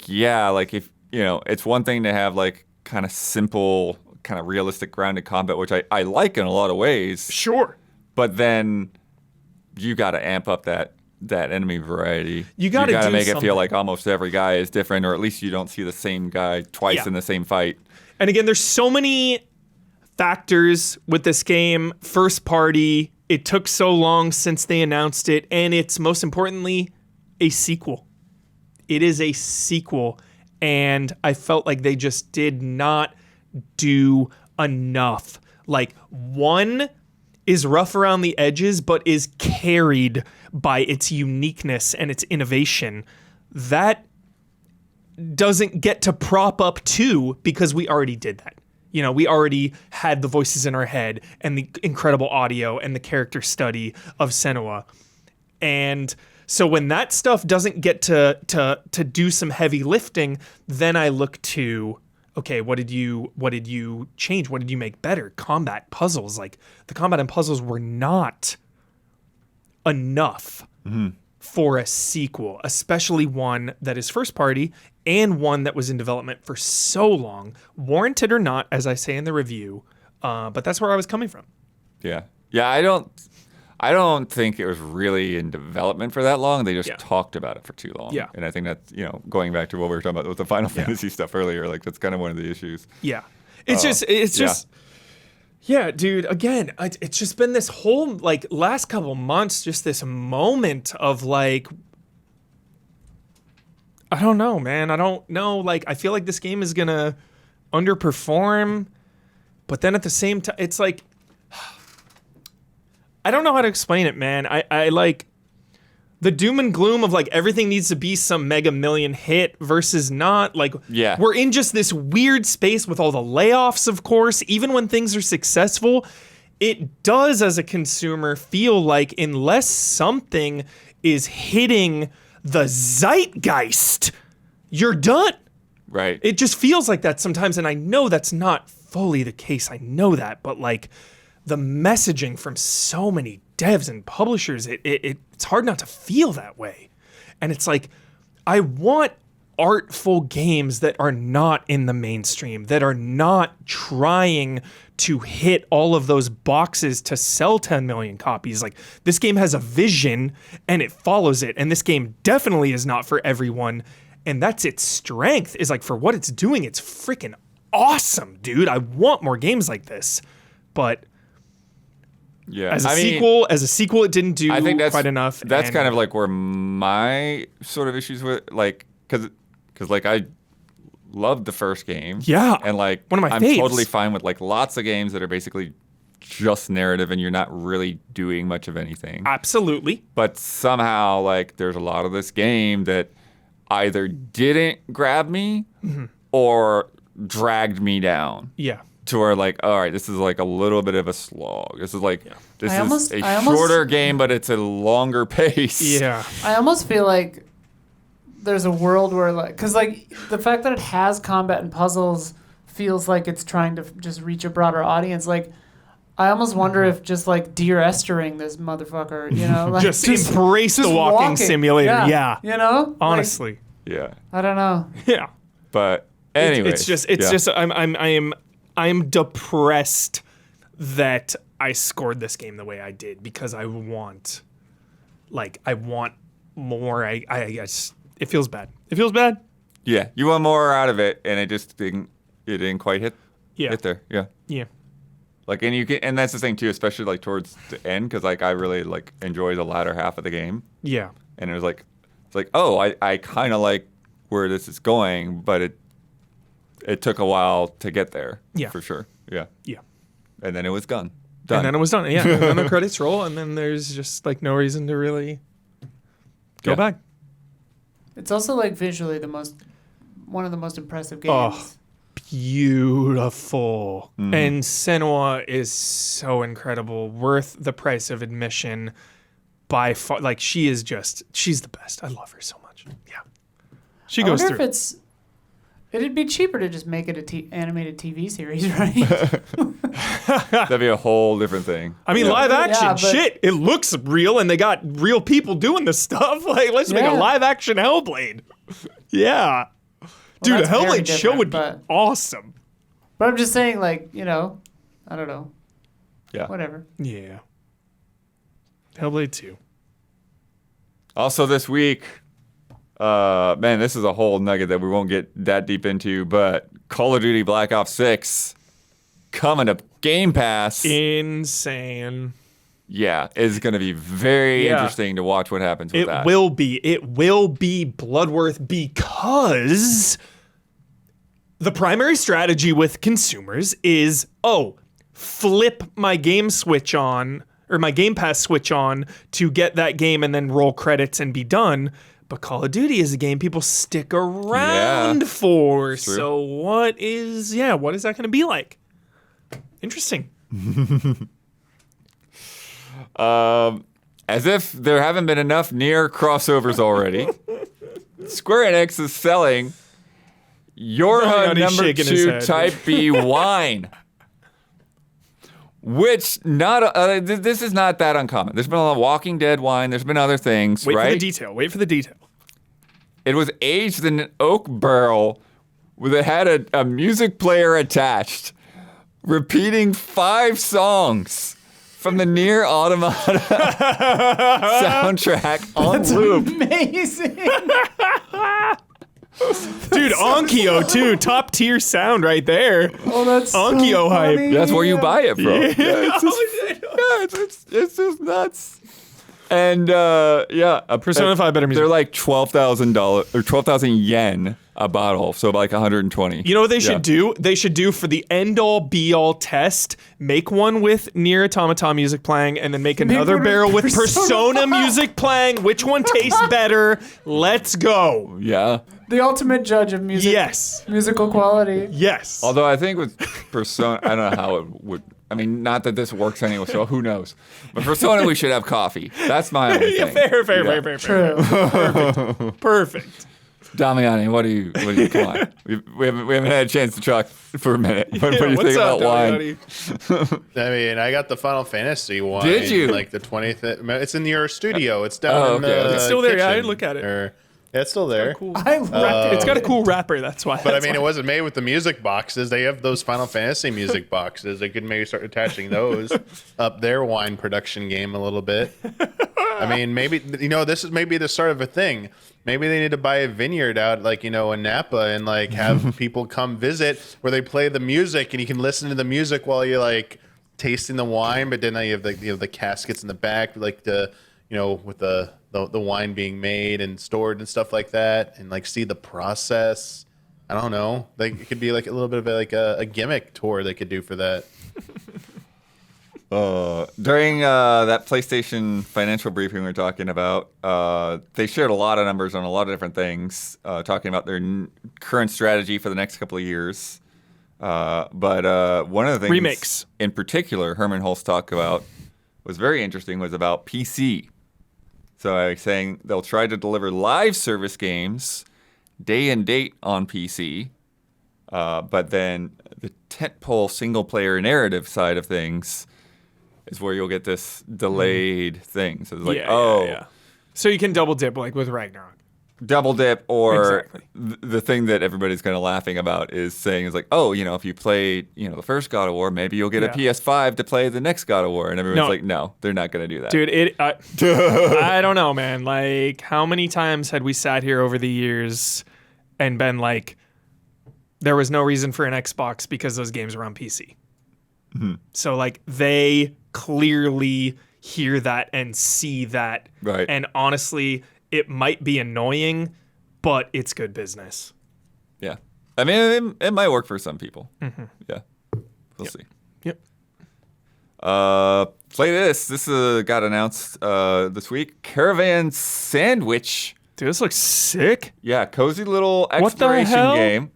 yeah, like, if, you know, it's one thing to have, like, kind of simple, kind of realistic grounded combat, which I like in a lot of ways. Sure. But then you got to amp up that enemy variety. You gotta do make it something. feel like almost every guy is different, or at least you don't see the same guy twice Yeah. in the same fight. And again, there's so many factors with this game. First party, it took so long since they announced it, and it's most importantly a sequel. It is a sequel, and I felt like they just did not do enough. Like, 1 is rough around the edges, but is carried by its uniqueness and its innovation. That doesn't get to prop up 2 because we already did that. You know, we already had the voices in our head and the incredible audio and the character study of Senua. And so when that stuff doesn't get to do some heavy lifting, then I look to, okay, what did you change? What did you make better? Combat, puzzles. Like, the combat and puzzles were not enough for a sequel, especially one that is first party and one that was in development for so long, warranted or not, as I say in the review. But that's where I was coming from. Yeah. Yeah, I don't think it was really in development for that long. They just talked about it for too long. Yeah. And I think that's, you know, going back to what we were talking about with the Final Fantasy stuff earlier, like, that's kind of one of the issues. Yeah. It's just, yeah, dude, again, it's just been this whole, like, last couple months, just this moment of, like, I don't know, man. I don't know. Like, I feel like this game is going to underperform, but then at the same time, it's like, I don't know how to explain it, man. I like the doom and gloom of, like, everything needs to be some mega million hit versus not. Like, Yeah. we're in just this weird space with all the layoffs, of course. Even when things are successful, it does, as a consumer, feel like unless something is hitting the zeitgeist, you're done. Right. It just feels like that sometimes, and I know that's not fully the case. I know that, but, like, the messaging from so many devs and publishers, it's hard not to feel that way. And it's like, I want artful games that are not in the mainstream, that are not trying to hit all of those boxes to sell 10 million copies. Like, this game has a vision and it follows it. And this game definitely is not for everyone. And that's its strength, is, like, for what it's doing, it's freaking awesome, dude. I want more games like this. But Yeah. as a sequel, it didn't do I think that's quite enough. That's and- kind of like where my sort of issues with, like, because like, I loved the first game. Yeah. And, like, One of my I'm faves. totally fine with, like, lots of games that are basically just narrative and you're not really doing much of anything. Absolutely. But somehow, like, there's a lot of this game that either didn't grab me or dragged me down. Yeah. To where, like, all right, this is, like, a little bit of a slog. This is, like, this I is almost- a I almost- shorter game, but it's a longer pace. Yeah. I almost feel like there's a world where, like, because, like, the fact that it has combat and puzzles feels like it's trying to just reach a broader audience. Like, I almost wonder if just, like, Dear Estering this motherfucker, you know, like, Just embrace the walking simulator. Yeah. you know, Like, Honestly. Yeah. I don't know. Yeah. But anyway, It's just I am depressed that I scored this game the way I did, because I want more. I just, it feels bad. It feels bad. Yeah, you want more out of it, and it just didn't quite hit there. Yeah. Yeah. Like, and you can, and that's the thing too, especially, like, towards the end, because, like, I really, like, enjoy the latter half of the game, Yeah. and it was like, it's like, oh, I kind of like where this is going, but it took a while to get there. Yeah. For sure. Yeah. Yeah. And then it was done. And then it was done. Yeah. And then the credits roll, and then there's just like no reason to really go Yeah. back. It's also like visually one of the most impressive games. Oh. Beautiful. And Senua is so incredible, worth the price of admission by far. Like she's the best. I love her so much. Yeah. She I goes wonder through. if it'd be cheaper to just make it a animated TV series, right? That'd be a whole different thing. I mean, Yeah. live action, Yeah, but- shit. It looks real, and they got real people doing this stuff. Like, let's make a Yeah. live action Hellblade. Yeah. Dude, a that's very Hellblade show different, would be but- awesome. But I'm just saying, like, I don't know. Yeah. Whatever. Yeah. Hellblade 2. Also this week, man, this is a whole nugget that we won't get that deep into, but Call of Duty Black Ops 6 coming to Game Pass. Insane. Yeah, it's going to be very Yeah. interesting to watch what happens with It that. will be. It will be Bloodworth because the primary strategy with consumers is, flip my game switch on or my Game Pass switch on to get that game and then roll credits and be done. But Call of Duty is a game people stick around for. True. So what is that going to be like? Interesting. As if there haven't been enough near crossovers already, Square Enix is selling Yorha He's number shaking his 2 head. Type B wine. Which this is not that uncommon. There's been a lot of Walking Dead wine. There's been other things, Wait right? for the detail. Wait for the detail. It was aged in an oak barrel that had a music player attached, repeating 5 songs from the Nier Automata soundtrack on loop. Amazing. Dude, Onkyo too. Top tier sound right there. Oh, that's Onkyo so hype. funny. That's where you buy it from. Yeah. It's just nuts. And Persona 5 better music. They're like $12,000 or 12,000 yen a bottle, so like 120. You know what they should do? They should do for the end-all, be-all test, make one with Nier Automata music playing, and then make another one with barrel with Persona Persona music playing. Which one tastes better? Let's go. Yeah. The ultimate judge of music. Yes. Musical quality. Yes. Although I think with Persona, I don't know how it would. I mean, not that this works anyway, so who knows? But Persona, we should have coffee. That's my only Yeah, thing. fair. True. Perfect. Damiani, what do you? Come on, we haven't had a chance to talk for a minute. What do you What's think up, about wine? Damiani? I mean, I got the Final Fantasy one. Did you? Like the 20th. It's in your studio. It's down Oh, in okay, the okay. It's still there, yeah, I kitchen. look at it. Yeah, it's still there. Cool. I wrecked It's got a cool wrapper, that's why. But I That's mean, why. it wasn't made with the music boxes. They have those Final Fantasy music boxes. They could maybe start attaching those up their wine production game a little bit. I mean, maybe this is maybe the start of a thing. Maybe they need to buy a vineyard out, like in Napa, and like have people come visit where they play the music, and you can listen to the music while you're like tasting the wine. But then you have the caskets in the back, like with the wine being made and stored and stuff like that, and like see the process. I don't know. Like it could be like a little bit of a gimmick tour they could do for that. During that PlayStation financial briefing we were talking about, they shared a lot of numbers on a lot of different things, talking about their current strategy for the next couple of years. But one of the things Remakes. in particular Herman Hulst talked about was very interesting was about PC. So I was saying they'll try to deliver live service games day and date on PC, but then the tentpole single-player narrative side of things is where you'll get this delayed thing. So it's like, yeah. So you can double dip like with Ragnarok. double dip, or Exactly. the thing that everybody's kind of laughing about is saying is like, if you play, the first God of War, maybe you'll get a Yeah. PS5 to play the next God of War, and everyone's No. like, no, they're not going to do that. Dude, I don't know, man. Like, how many times had we sat here over the years and been like, there was no reason for an Xbox because those games were on PC. So, like, they clearly hear that and see that. Right. And honestly, it might be annoying, but it's good business. Yeah. I mean, it might work for some people. Yeah. We'll see. Yep. Play this. This got announced this week. Caravan Sandwich. Dude, this looks sick. Yeah, cozy little What the exploration hell? game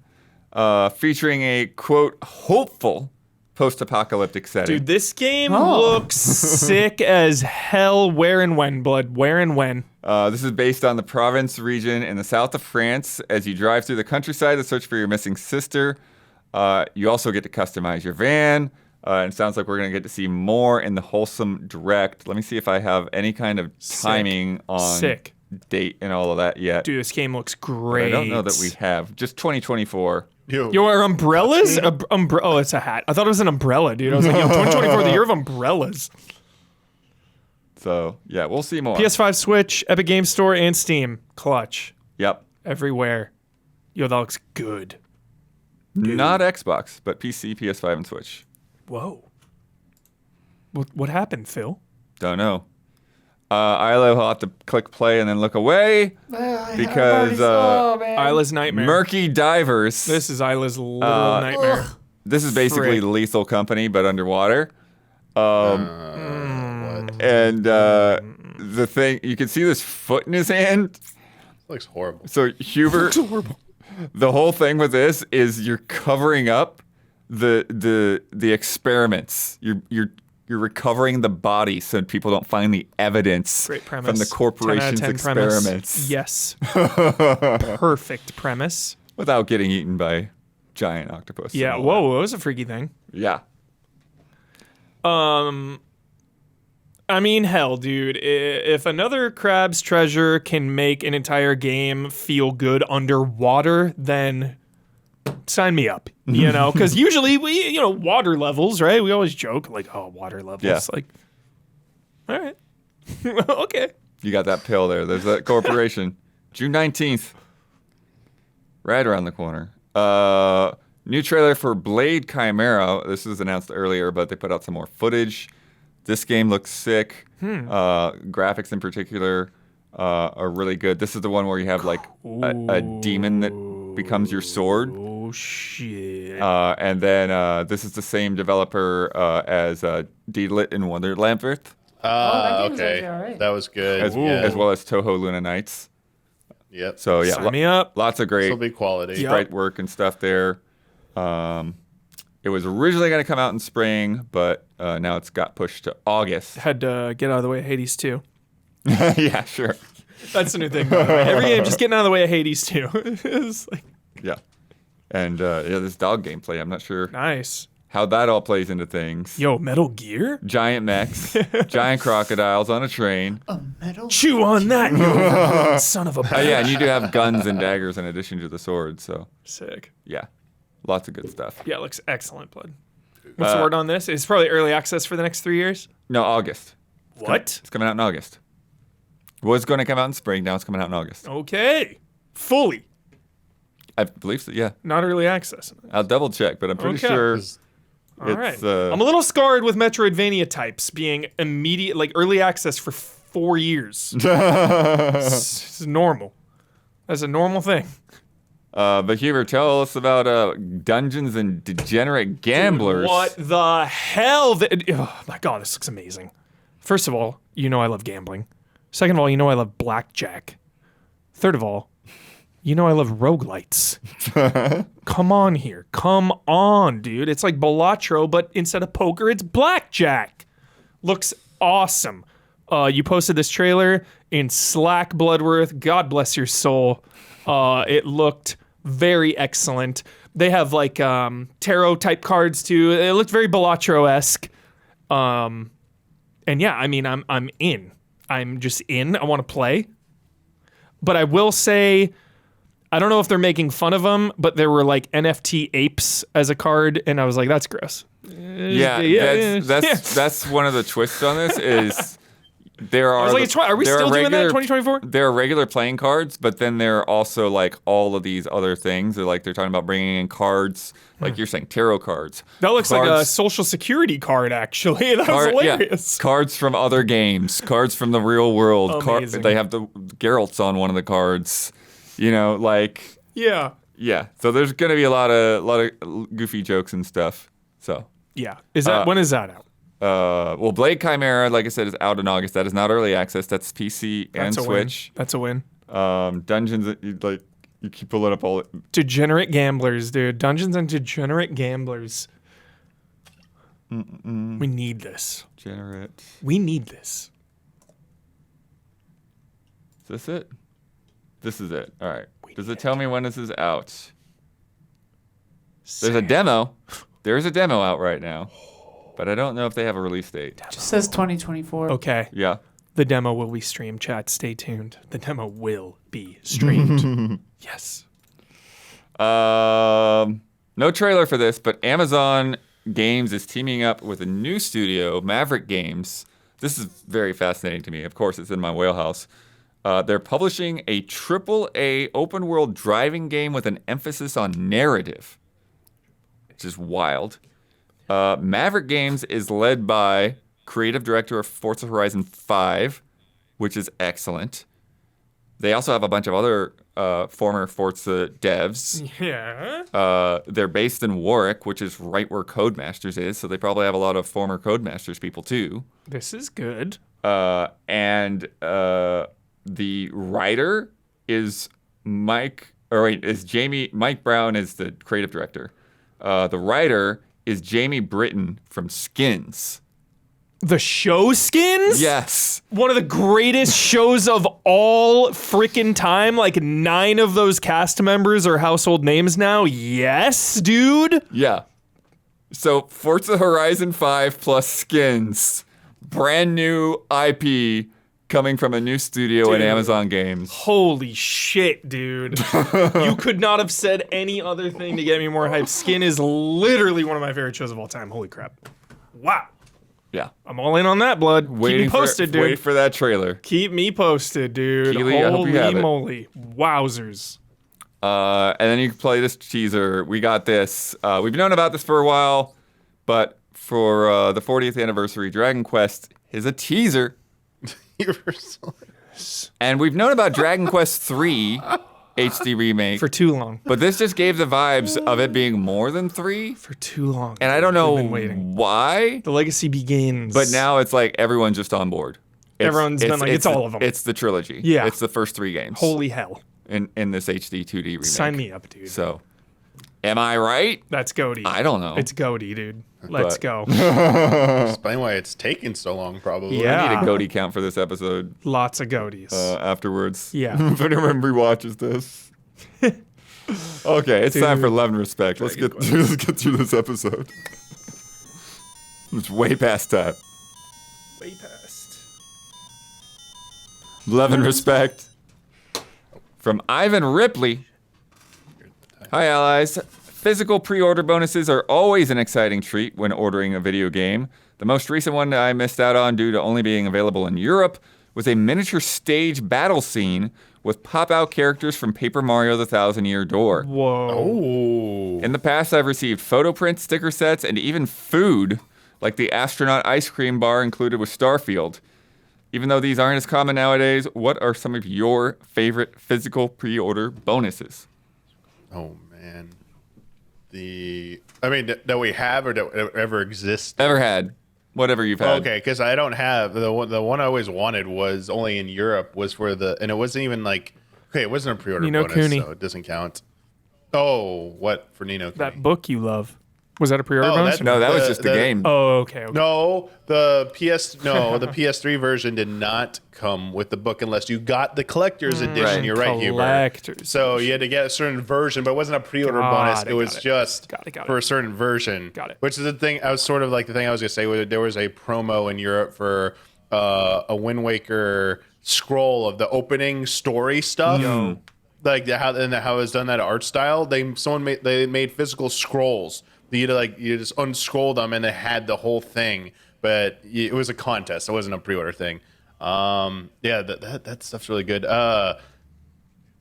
featuring a, quote, hopeful post-apocalyptic setting. Dude, this game looks sick as hell. Where and when, Blood? Where and when? This is based on the Provence region in the south of France. As you drive through the countryside to search for your missing sister, you also get to customize your van. And it sounds like we're going to get to see more in the Wholesome Direct. Let me see if I have any kind of timing on date and all of that yet. Dude, this game looks But great. I don't know that we have. Just 2024. Your umbrellas? Oh, it's a hat. I thought it was an umbrella, dude. I was like, 2024, the year of umbrellas. So, yeah, we'll see more. PS5, Switch, Epic Game Store, and Steam. Clutch. Yep. Everywhere. Yo, that looks good. Not Xbox, but PC, PS5, and Switch. Whoa. What happened, Phil? Don't know. Isla will have to click play and then look away because Isla's Nightmare. Murky Divers. This is Isla's little nightmare. This is basically Frick. Lethal Company, but underwater. And the thing, you can see this foot in his hand. Looks horrible. So Hubert, the whole thing with this is you're covering up the experiments. You're recovering the body so people don't find the evidence Great premise. from the 10 out of corporation's 10 experiments. Premise. Yes. Perfect premise. Without getting eaten by giant octopus. Yeah. and all Whoa, that was a freaky thing. that. Yeah. I mean, hell, dude. If another Crab's Treasure can make an entire game feel good underwater, then sign me up. You know, because usually water levels, right? We always joke like, oh, water levels. Yeah. Like, all right, okay. You got that pill there. There's that corporation. June 19th. Right around the corner. New trailer for Blade Chimera. This was announced earlier, but they put out some more footage. This game looks sick. Graphics in particular are really good. This is the one where you have like a demon that becomes your sword. Oh, shit. And then this is the same developer as Deedlit and Wonderland that game's Okay. actually all right. That was good. as well as Toho Luna Nights. Yep. So yeah, Sign me up. lots of This great will be quality. Yep. sprite work and stuff there. It was originally going to come out in spring, but now it's got pushed to August. Had to get out of the way of Hades 2. Yeah, sure. That's the new thing, by the way. Every game just getting out of the way of Hades 2. It's like, Yeah. And this dog gameplay, I'm not sure nice. how that all plays into things. Yo, Metal Gear? Giant mechs, giant crocodiles on a train. Chew on that, you son of a bitch. Yeah, and you do have guns and daggers in addition to the sword. So, Sick. yeah, lots of good stuff. Yeah, it looks excellent, Blood. What's the word on this? It's probably early access for the next 3 years. No, August. What? It's coming out in August. Was going to come out in spring. Now it's coming out in August. Okay. Fully. I believe so. Yeah, Not early access. I'll double check, but I'm pretty Okay. sure. All right. It's, I'm a little scarred with Metroidvania types being immediate, like early access for 4 years. It's normal. That's a normal thing. But Hubert, tell us about Dungeons and Degenerate Gamblers. What the hell? Oh my god, this looks amazing. First of all, you know I love gambling. Second of all, you know I love blackjack. Third of all, you know I love roguelites. Come on here. Come on, dude. It's like Balatro, but instead of poker, it's blackjack. Looks awesome. You posted this trailer in Slack, Bloodworth. God bless your soul. It looked very excellent. They have like tarot type cards too. It looked very Balatro-esque. And yeah, I mean, I'm in. I'm just in. I want to play. But I will say, I don't know if they're making fun of them, but there were like NFT apes as a card, and I was like, that's gross. Yeah, that's one of the twists on this is there are. I was like, are we still doing that in 2024? There are regular playing cards, but then there are also like all of these other things. They're talking about bringing in cards, like you're saying, tarot cards. That looks like a Cards- social security card, actually. That was hilarious. Cards from other games, cards from the real world. Amazing. They have the Geralt's on one of the cards. You know, like Yeah. yeah. So there's gonna be a lot of goofy jokes and stuff. So Yeah. Is that when is that out? well, Blade Chimera, like I said, is out in August. That is not early access. That's PC and That's a Switch. win. That's a win. Dungeons, you keep pulling up all. Degenerate gamblers, dude. Dungeons and Degenerate Gamblers. We need this. Generate. We need this. Is this it? This is it. All right. Does it tell me when this is out? There's a demo. There's a demo out right now, but I don't know if they have a release date. Just says 2024. Okay. Yeah. The demo will be streamed, chat. Stay tuned. The demo will be streamed. Yes. No trailer for this, but Amazon Games is teaming up with a new studio, Maverick Games. This is very fascinating to me. Of course, it's in my wheelhouse. They're publishing a AAA open-world driving game with an emphasis on narrative, which is wild. Maverick Games is led by creative director of Forza Horizon 5, which is excellent. They also have a bunch of other former Forza devs. Yeah. They're based in Warwick, which is right where Codemasters is, so they probably have a lot of former Codemasters people too. This is good. And the writer is Mike Brown is the creative director. The writer is Jamie Britton from Skins. The show Skins? Yes. One of the greatest shows of all freaking time. Like 9 of those cast members are household names now. Yes, dude. Yeah. So Forza Horizon 5 plus Skins. Brand new IP coming from a new studio in Amazon Games. Holy shit, dude. You could not have said any other thing to get me more hyped. Skin is literally one of my favorite shows of all time. Holy crap. Wow. Yeah. I'm all in on that, blood. Keep me posted, dude. Wait for that trailer. Keep me posted, dude. Keely, I hope you have Holy it. moly. Wowzers. And then you can play this teaser. We got this. We've known about this for a while, but for the 40th anniversary, Dragon Quest is a teaser. And we've known about Dragon Quest 3 HD remake For too long. but this just gave the vibes of it being more than 3. For too long. And I don't know We've been waiting. why, The legacy begins. but now it's like everyone's just on board. Everyone's been like, it's all of them. It's the trilogy. Yeah. It's the first 3 games Holy hell. in this HD 2D remake. Sign me up, dude. So, am I right? That's goaty. I don't know. It's goaty, dude. Let's But- go. Explain why it's taking so long, probably. Yeah. I need a goatee count for this episode Lots of goaties. afterwards. Yeah. If anyone rewatches this. Okay, it's time for love and respect. Let's get through this episode. It's way past time. Way past. Love and respect from Ivan Ripley. Hi, allies. Physical pre-order bonuses are always an exciting treat when ordering a video game. The most recent one I missed out on due to only being available in Europe was a miniature stage battle scene with pop-out characters from Paper Mario: The Thousand Year Door. Whoa. Oh. In the past, I've received photo prints, sticker sets, and even food, like the astronaut ice cream bar included with Starfield. Even though these aren't as common nowadays, what are some of your favorite physical pre-order bonuses? Oh man. That we have or that ever exist. Ever had? Whatever you've had. Okay, because I don't have the one I always wanted was only in Europe was for and it wasn't even like it wasn't a pre-order Ni no bonus, Kuni. so it doesn't count. Oh, what for Nino? That book you love. Was that a pre-order Oh, bonus? that- No, that was The- just the the- game. Oh, okay. No, the PS3 version did not come with the book unless you got the collector's edition. Right. You're right, Huber. Collector's So you had to get a certain version, but it wasn't a pre-order Got bonus. it, It was got it. just Got it. for a certain version. Got it. Which is the thing. I was sort of like the thing I was gonna say. Was there was a promo in Europe for a Wind Waker scroll of the opening story stuff. Like how it was done that art style. They made physical scrolls. You just unscroll them and they had the whole thing, but it was a contest. It wasn't a pre-order thing. Yeah, that stuff's really good.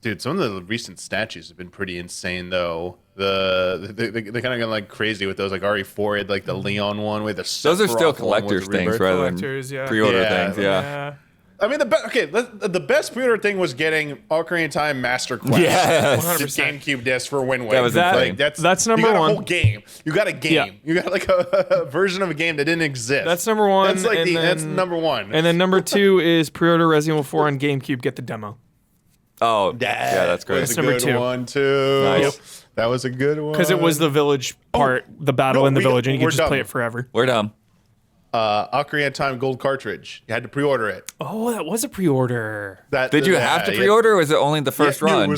Dude, some of the recent statues have been pretty insane though. They kind of gone like crazy with those. Like RE4 had like the Leon one with the. Those are still Sephiroth one with collector's the things Rebirth. rather than Collectors, yeah. pre-order Yeah. things. Yeah. I mean, the best pre-order thing was getting Ocarina of Time Master Quest. Yes. The GameCube disc for Wind Waker. That was insane. That's number you got one. a whole game. You got a game. Yeah. You got like a version of a game that didn't exist. That's number one. That's like and that's then- number one. And then number 2 is pre-order Resident Evil 4 on GameCube. Get the demo. Oh, yeah, that's great. That's a number good 2. one too. Nice. That was a good one. Because it was the village part, the battle in the village, and you we're could just play done. it forever. We're done. Ocarina of Time Gold cartridge. You had to pre-order it. Oh, that was a pre-order. Did you have to pre-order, or was it only the first run?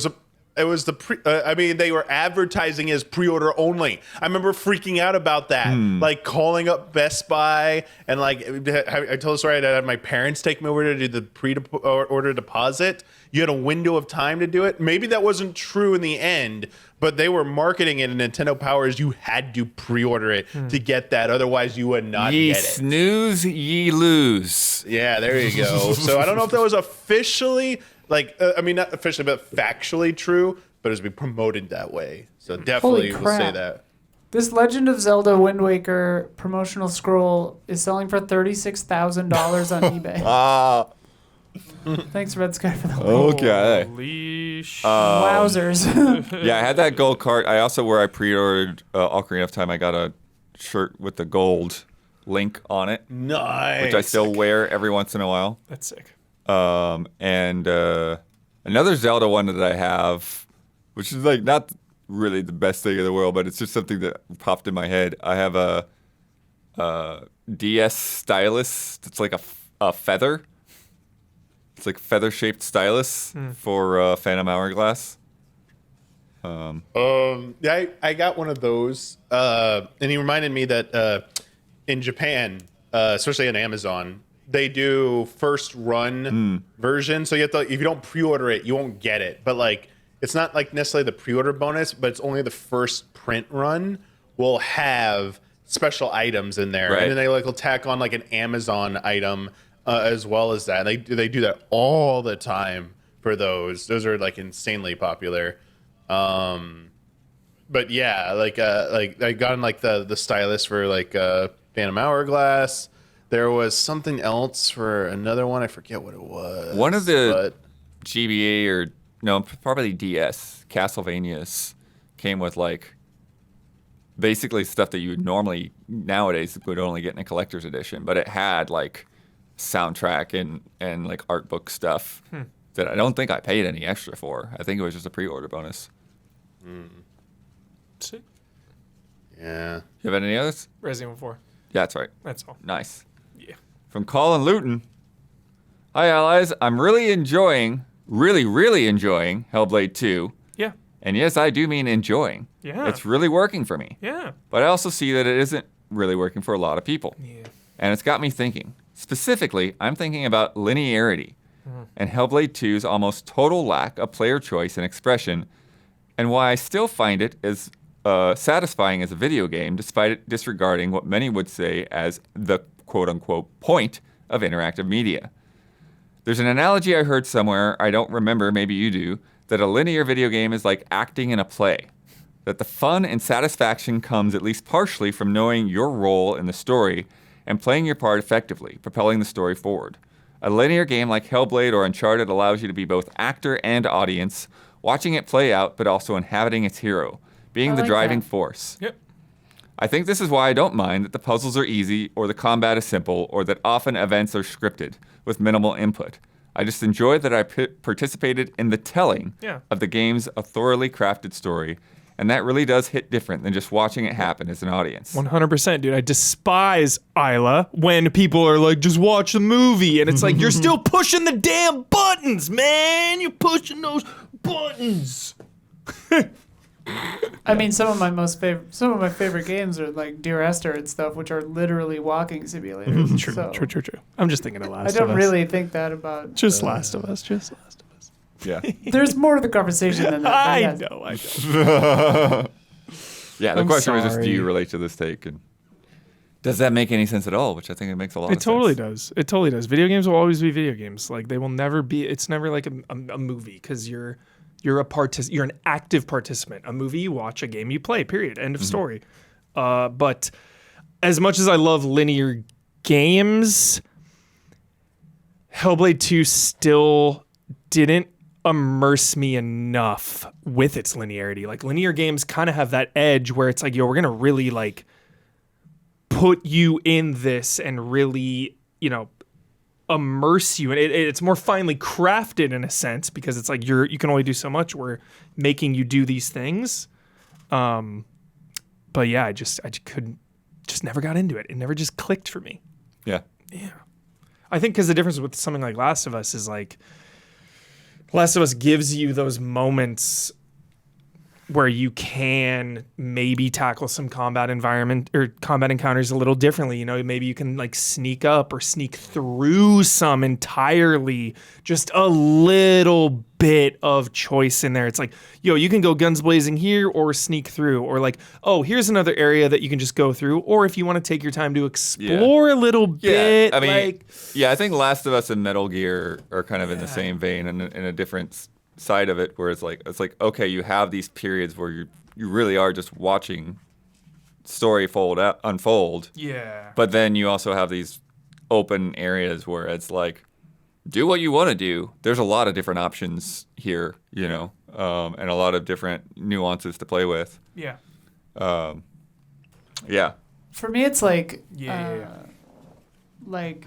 It was the pre. I mean, they were advertising as pre-order only. I remember freaking out about that, like calling up Best Buy and like I told the story. I had my parents take me over to do the pre-order deposit. You had a window of time to do it. Maybe that wasn't true in the end, but they were marketing it in Nintendo Power as you had to pre-order it to get that. Otherwise, you would not Ye get it. snooze, ye lose. Yeah, there you go. So I don't know if that was officially, not officially, but factually true, but it was being promoted that way. So definitely Holy we'll say crap. that. This Legend of Zelda Wind Waker promotional scroll is selling for $36,000 on eBay. Ah, Thanks, Red Sky, for the okay. Leash. wowzers. Yeah, I had that gold card. I also, where I pre-ordered Ocarina of Time, I got a shirt with the gold link on it, Nice. which I still wear every once in a while. That's sick. And another Zelda one that I have, which is like not really the best thing in the world, but it's just something that popped in my head. I have a DS stylus that's like a feather. It's like feather-shaped stylus for Phantom Hourglass. Yeah, I got one of those, and he reminded me that in Japan, especially on Amazon, they do first run version. So you have to, if you don't pre-order it, you won't get it. But like, it's not like necessarily the pre-order bonus, but it's only the first print run will have special items in there, Right. and then they like will tack on like an Amazon item as well as that. And they do that all the time for those. Those are like insanely popular. But yeah, like I got in like the stylus for like Phantom Hourglass. There was something else for another one. I forget what it was. One of the GBA or no, probably DS Castlevanias came with like basically stuff that you would normally nowadays would only get in a collector's edition, but it had like soundtrack and like art book stuff that I don't think I paid any extra for. I think it was just a pre-order bonus. Sick. Yeah. You have any others? Resident Evil 4. Yeah, that's right. That's all. Nice. Yeah. From Colin Luton. Hi, allies. I'm really enjoying Hellblade 2. Yeah. And yes, I do mean enjoying. Yeah. It's really working for me. Yeah. But I also see that it isn't really working for a lot of people. Yeah. And it's got me thinking. Specifically, I'm thinking about linearity and Hellblade 2's almost total lack of player choice and expression, and why I still find it as satisfying as a video game, despite it disregarding what many would say as the quote-unquote point of interactive media. There's an analogy I heard somewhere, I don't remember, maybe you do, that a linear video game is like acting in a play. That the fun and satisfaction comes at least partially from knowing your role in the story and playing your part effectively, propelling the story forward. A linear game like Hellblade or Uncharted allows you to be both actor and audience, watching it play out but also inhabiting its hero, being I the like driving that. force. Yep. I think this is why I don't mind that the puzzles are easy or the combat is simple or that often events are scripted with minimal input. I just enjoy that I participated in the telling of the game's a thoroughly crafted story, and that really does hit different than just watching it happen as an audience. 100%, dude. I despise Isla when people are like, just watch the movie. And it's like, you're still pushing the damn buttons, man. You're pushing those buttons. I mean, some of my favorite games are like Dear Esther and stuff, which are literally walking simulators. True, so true. I'm just thinking of I Last of Us. don't really think that about. Just Last of Us. Just Last of Us. Yeah. There's more to the conversation than that. I Yes. know. Yeah, the I'm question was just, do sorry. you relate to this take? And does that make any sense at all? Which I think it makes a lot It of totally sense. does. It totally does. Video games will always be video games. Like they will never be. It's never like a movie because you're an active participant. A movie you watch, a game you play. Period. End of story. But as much as I love linear games, Hellblade 2 still didn't immerse me enough with its linearity. Like linear games kind of have that edge where it's like, yo, we're going to really like put you in this and really, immerse you. And it's more finely crafted in a sense because it's like you can only do so much. We're making you do these things. But yeah, I just couldn't, just never got into it. It never just clicked for me. Yeah. Yeah. I think because the difference with something like Last of Us is like, Last of Us gives you those moments where you can maybe tackle some combat environment or combat encounters a little differently. Maybe you can like sneak up or sneak through some entirely, just a little bit of choice in there. It's like, yo, you can go guns blazing here or sneak through, or like, oh, here's another area that you can just go through. Or if you want to take your time to explore a little bit. I mean, I think Last of Us and Metal Gear are kind of in the same vein and in a different side of it, where it's like okay, you have these periods where you really are just watching story unfold. Yeah. But then you also have these open areas where it's like, do what you want to do. There's a lot of different options here, and a lot of different nuances to play with. Yeah. Yeah. For me, it's like, like,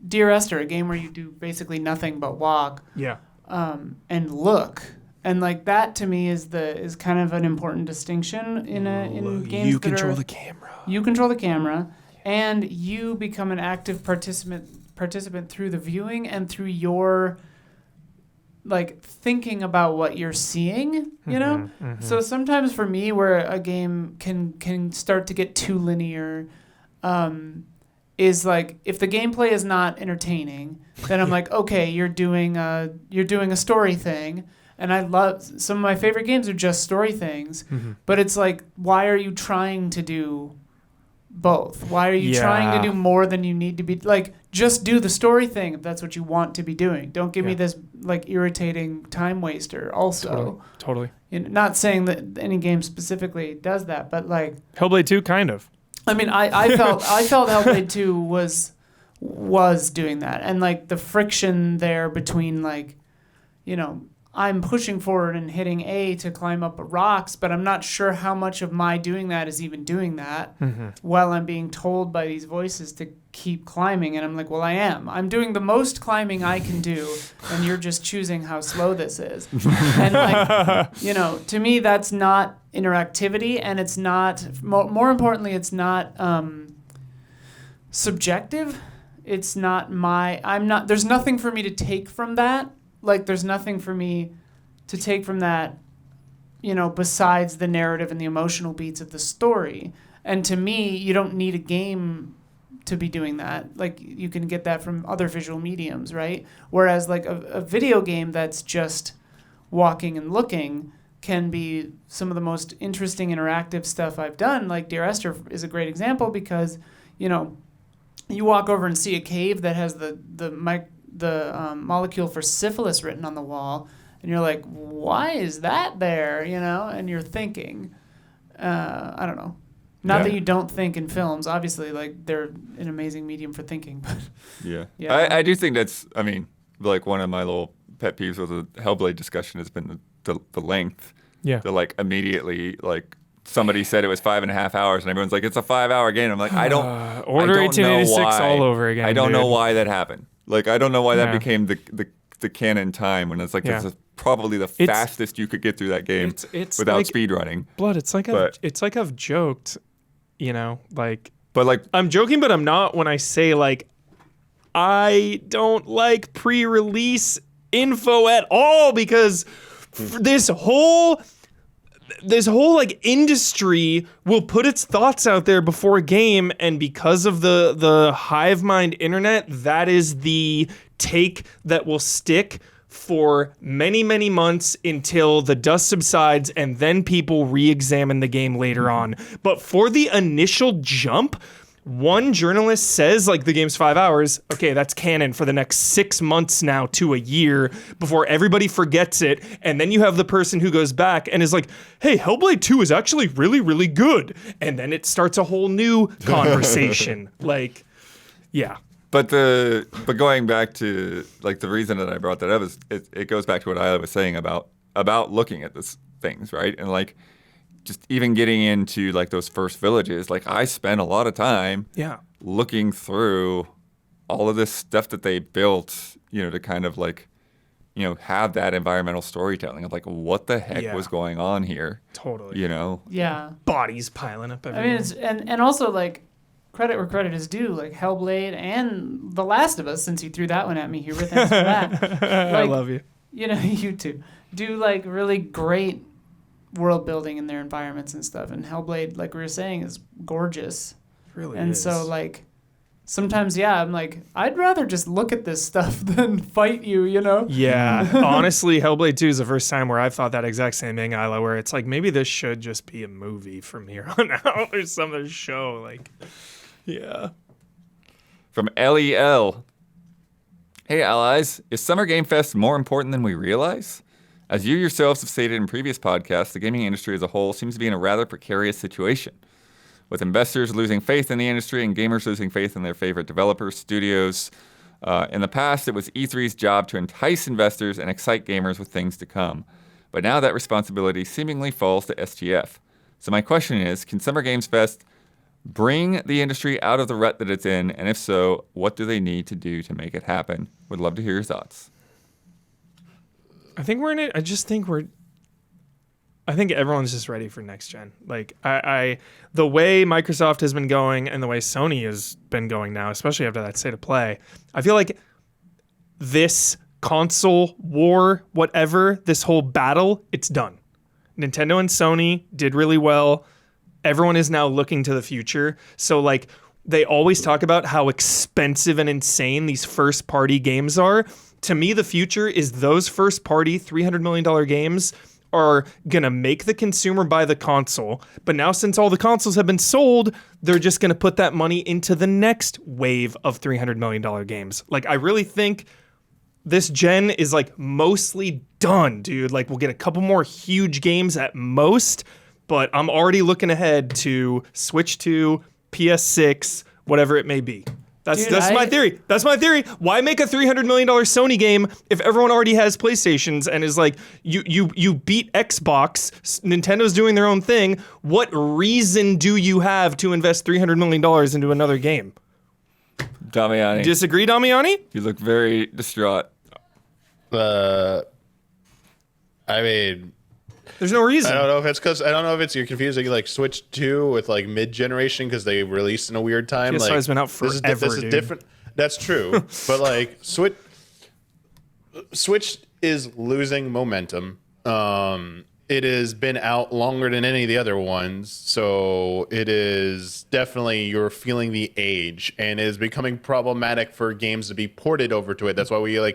Dear Esther, a game where you do basically nothing but walk. Yeah. And look, and like that to me is kind of an important distinction in games. You control the camera. You control the camera, and you become an active participant through the viewing and through your like thinking about what you're seeing. So sometimes for me, where a game can start to get too linear, is like if the gameplay is not entertaining, then I'm like, okay, you're doing a story thing, and I love some of my favorite games are just story things, but it's like, why are you trying to do both? Why are you trying to do more than you need to be? Like, just do the story thing if that's what you want to be doing. Don't give me this like irritating time waster. Also, Totally. Not saying that any game specifically does that, but like Hellblade 2, kind of. I mean, I felt Hellblade 2 was doing that, and like the friction there between like, I'm pushing forward and hitting A to climb up rocks, but I'm not sure how much of my doing that is even doing that while I'm being told by these voices to keep climbing, and I'm like, well, I am. I'm doing the most climbing I can do, and you're just choosing how slow this is. And like, to me, that's not interactivity, and it's not, more importantly, it's not subjective. It's not there's nothing for me to take from that. Like, there's nothing for me to take from that, besides the narrative and the emotional beats of the story. And to me, you don't need a game to be doing that. Like, you can get that from other visual mediums, right? Whereas, like, a video game that's just walking and looking can be some of the most interesting interactive stuff I've done. Like, Dear Esther is a great example because, you walk over and see a cave that has the molecule for syphilis written on the wall, and you're like, why is that there? And you're thinking, I don't know. Not that you don't think in films. Obviously, like, they're an amazing medium for thinking. But yeah. I do think that's, I mean, like, one of my little pet peeves with the Hellblade discussion has been the length. Yeah. The, like, immediately, like, somebody said it was 5.5 hours, and everyone's like, it's a 5-hour game. I'm like, I don't Order know 1886 why. all over again. I don't dude. know why that happened. Like, I don't know why that Yeah. became the canon time when it's like, Yeah. this is probably the fastest you could get through that game it's without like, speed running. Blood, it's like I've joked, like, But like, I'm joking, but I'm not when I say, like, I don't like pre-release info at all, because this whole like industry will put its thoughts out there before a game, and because of the hive mind internet, that is the take that will stick for many, many months until the dust subsides, and then people re-examine the game later on. But for the initial jump, one journalist says, like, the game's 5 hours. Okay, that's canon for the next 6 months now to a year before everybody forgets it. And then you have the person who goes back and is like, hey, Hellblade 2 is actually really, really good. And then it starts a whole new conversation. Like, yeah. But going back to like the reason that I brought that up is it goes back to what I was saying about looking at this things, right? And like just even getting into like those first villages, like I spent a lot of time looking through all of this stuff that they built, to kind of like, have that environmental storytelling of like what the heck was going on here. Totally. Yeah. Bodies piling up everywhere. I mean, it's and also like credit where credit is due, like Hellblade and The Last of Us, since you threw that one at me, Hubert. Thanks for that. I love you. You too. Do like really great world building in their environments and stuff. And Hellblade, like we were saying, is gorgeous. It really and is. so like sometimes, I'm like, I'd rather just look at this stuff than fight you, Yeah. Honestly, Hellblade 2 is the first time where I've thought that exact same thing, Isla, where it's like, maybe this should just be a movie from here on out or some other show. Like, yeah. From LEL. Hey, allies. Is Summer Game Fest more important than we realize? As you yourselves have stated in previous podcasts, the gaming industry as a whole seems to be in a rather precarious situation, with investors losing faith in the industry and gamers losing faith in their favorite developers, studios. In the past, it was E3's job to entice investors and excite gamers with things to come. But now that responsibility seemingly falls to SGF. So my question is, can Summer Games Fest bring the industry out of the rut that it's in? And if so, what do they need to do to make it happen? Would love to hear your thoughts. I think we're in it. I think everyone's just ready for next gen. Like the way Microsoft has been going and the way Sony has been going now, especially after that state of play, I feel like this console war, whatever, this whole battle, it's done. Nintendo and Sony did really well. Everyone is now looking to the future. So like they always talk about how expensive and insane these first party games are. To me, the future is those first party $300 million games are going to make the consumer buy the console. But now since all the consoles have been sold, they're just going to put that money into the next wave of $300 million games. Like, I really think this gen is like mostly done, dude. Like, we'll get a couple more huge games at most, but I'm already looking ahead to Switch 2, PS6, whatever it may be. That's my theory. That's my theory. Why make a $300 million Sony game if everyone already has PlayStations and is like, you beat Xbox, Nintendo's doing their own thing. What reason do you have to invest $300 million into another game? Damiani. Disagree, Damiani? You look very distraught. I mean, there's no reason. I don't know if it's you're confusing like Switch 2 with like mid-generation because they released in a weird time. PS5 has been out forever, this is different. That's true. But like Switch is losing momentum. It has been out longer than any of the other ones, so it is definitely you're feeling the age, and it is becoming problematic for games to be ported over to it. That's why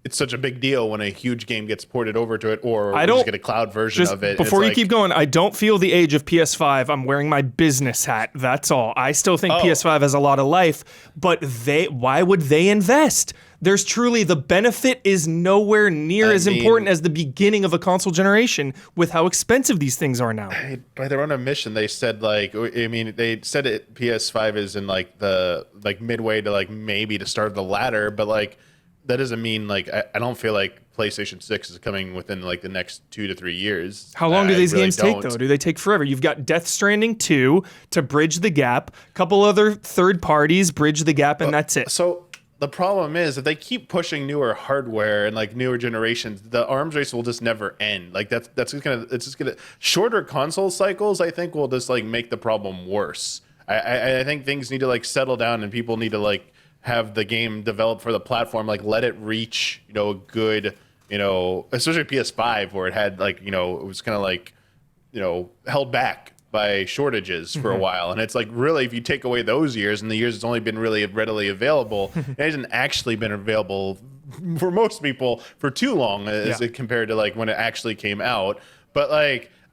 it's such a big deal when a huge game gets ported over to it, or we just get a cloud version of it. Before you keep going, I don't feel the age of PS5. I'm wearing my business hat. That's all. I still think PS5 has a lot of life, but why would they invest? There's truly, the benefit is nowhere near as important as the beginning of a console generation with how expensive these things are now. By their own admission, they said they said it PS5 is in the midway to maybe to start the ladder, but that doesn't mean I don't feel like PlayStation 6 is coming within the next 2 to 3 years. How long do these games take though? Do they take forever? You've got Death Stranding 2 to bridge the gap, a couple other third parties bridge the gap, and that's it. So the problem is that they keep pushing newer hardware and newer generations. The arms race will just never end. It's gonna shorter console cycles. I think will just make the problem worse. I think things need to settle down and people need to have the game developed for the platform. Let it reach a good especially PS5 where it had it was kind of held back by shortages for a while, and it's really if you take away those years and the years it's only been really readily available, it hasn't actually been available for most people for too long as it compared to when it actually came out. But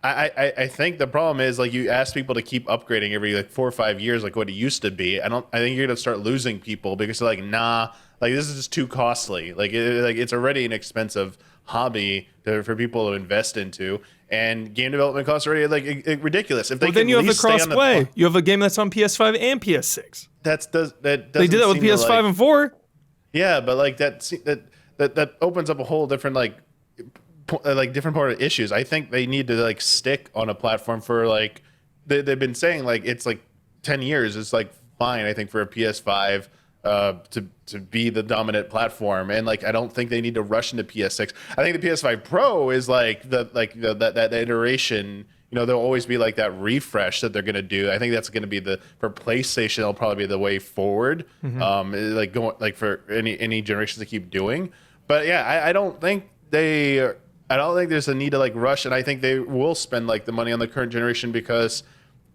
I think the problem is you ask people to keep upgrading every 4 or 5 years what it used to be. I think you're gonna start losing people because they're nah, this is just too costly. It's already an expensive hobby for people to invest into, and game development costs are already ridiculous. If they then you have the cross-play. You have a game that's on PS5 and PS6. doesn't They did that with seem to, PS5 like, and 4. Yeah, but like that opens up a whole different different part of issues. I think they need to like stick on a platform for like they've been saying like it's like 10 years is like fine. I think for a PS5 to be the dominant platform, and like I don't think they need to rush into PS6. I think the PS5 Pro is like that iteration. You know, there'll always be like that refresh that they're gonna do. I think that's gonna be for PlayStation. It'll probably be the way forward. Like going like for any generations to keep doing. But yeah, I don't think there's a need to like rush, and I think they will spend like the money on the current generation because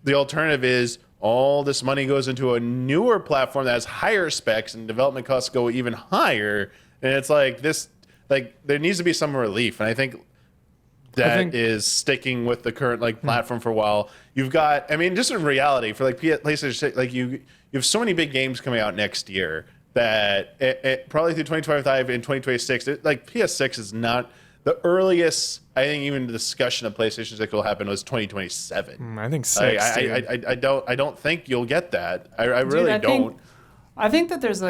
the alternative is all this money goes into a newer platform that has higher specs and development costs go even higher. And it's like there needs to be some relief, and I think that is sticking with the current like platform for a while. You've got, I mean, just in reality for like PlayStation, like you have so many big games coming out next year that it probably through 2025 and 2026, like PS6 is not the earliest. I think even the discussion of PlayStation 6 will happen was 2027. I think 6. I don't think you'll get that. I really don't. I think that there's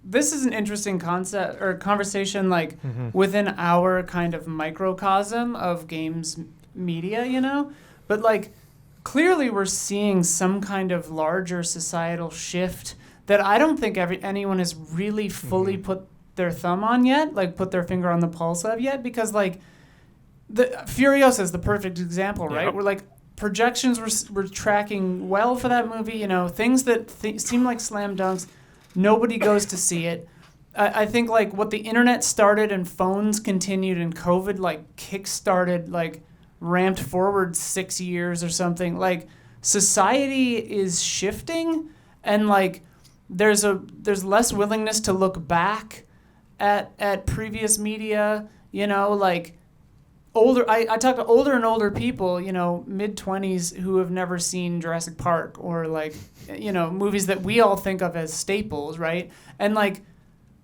this is an interesting concept or conversation within our kind of microcosm of games media, you know? But like clearly we're seeing some kind of larger societal shift that I don't think anyone has really fully put their thumb on yet, like put their finger on the pulse of yet, because like the Furiosa is the perfect example, right? Yep. Where like projections were tracking well for that movie, you know, things that seem like slam dunks. Nobody goes to see it. I think like what the internet started and phones continued and COVID like kick-started, like ramped forward 6 years or something. Like society is shifting, and like there's less willingness to look back at previous media, you know, like I talk to older and older people, you know, mid-20s who have never seen Jurassic Park or like, you know, movies that we all think of as staples, right? And like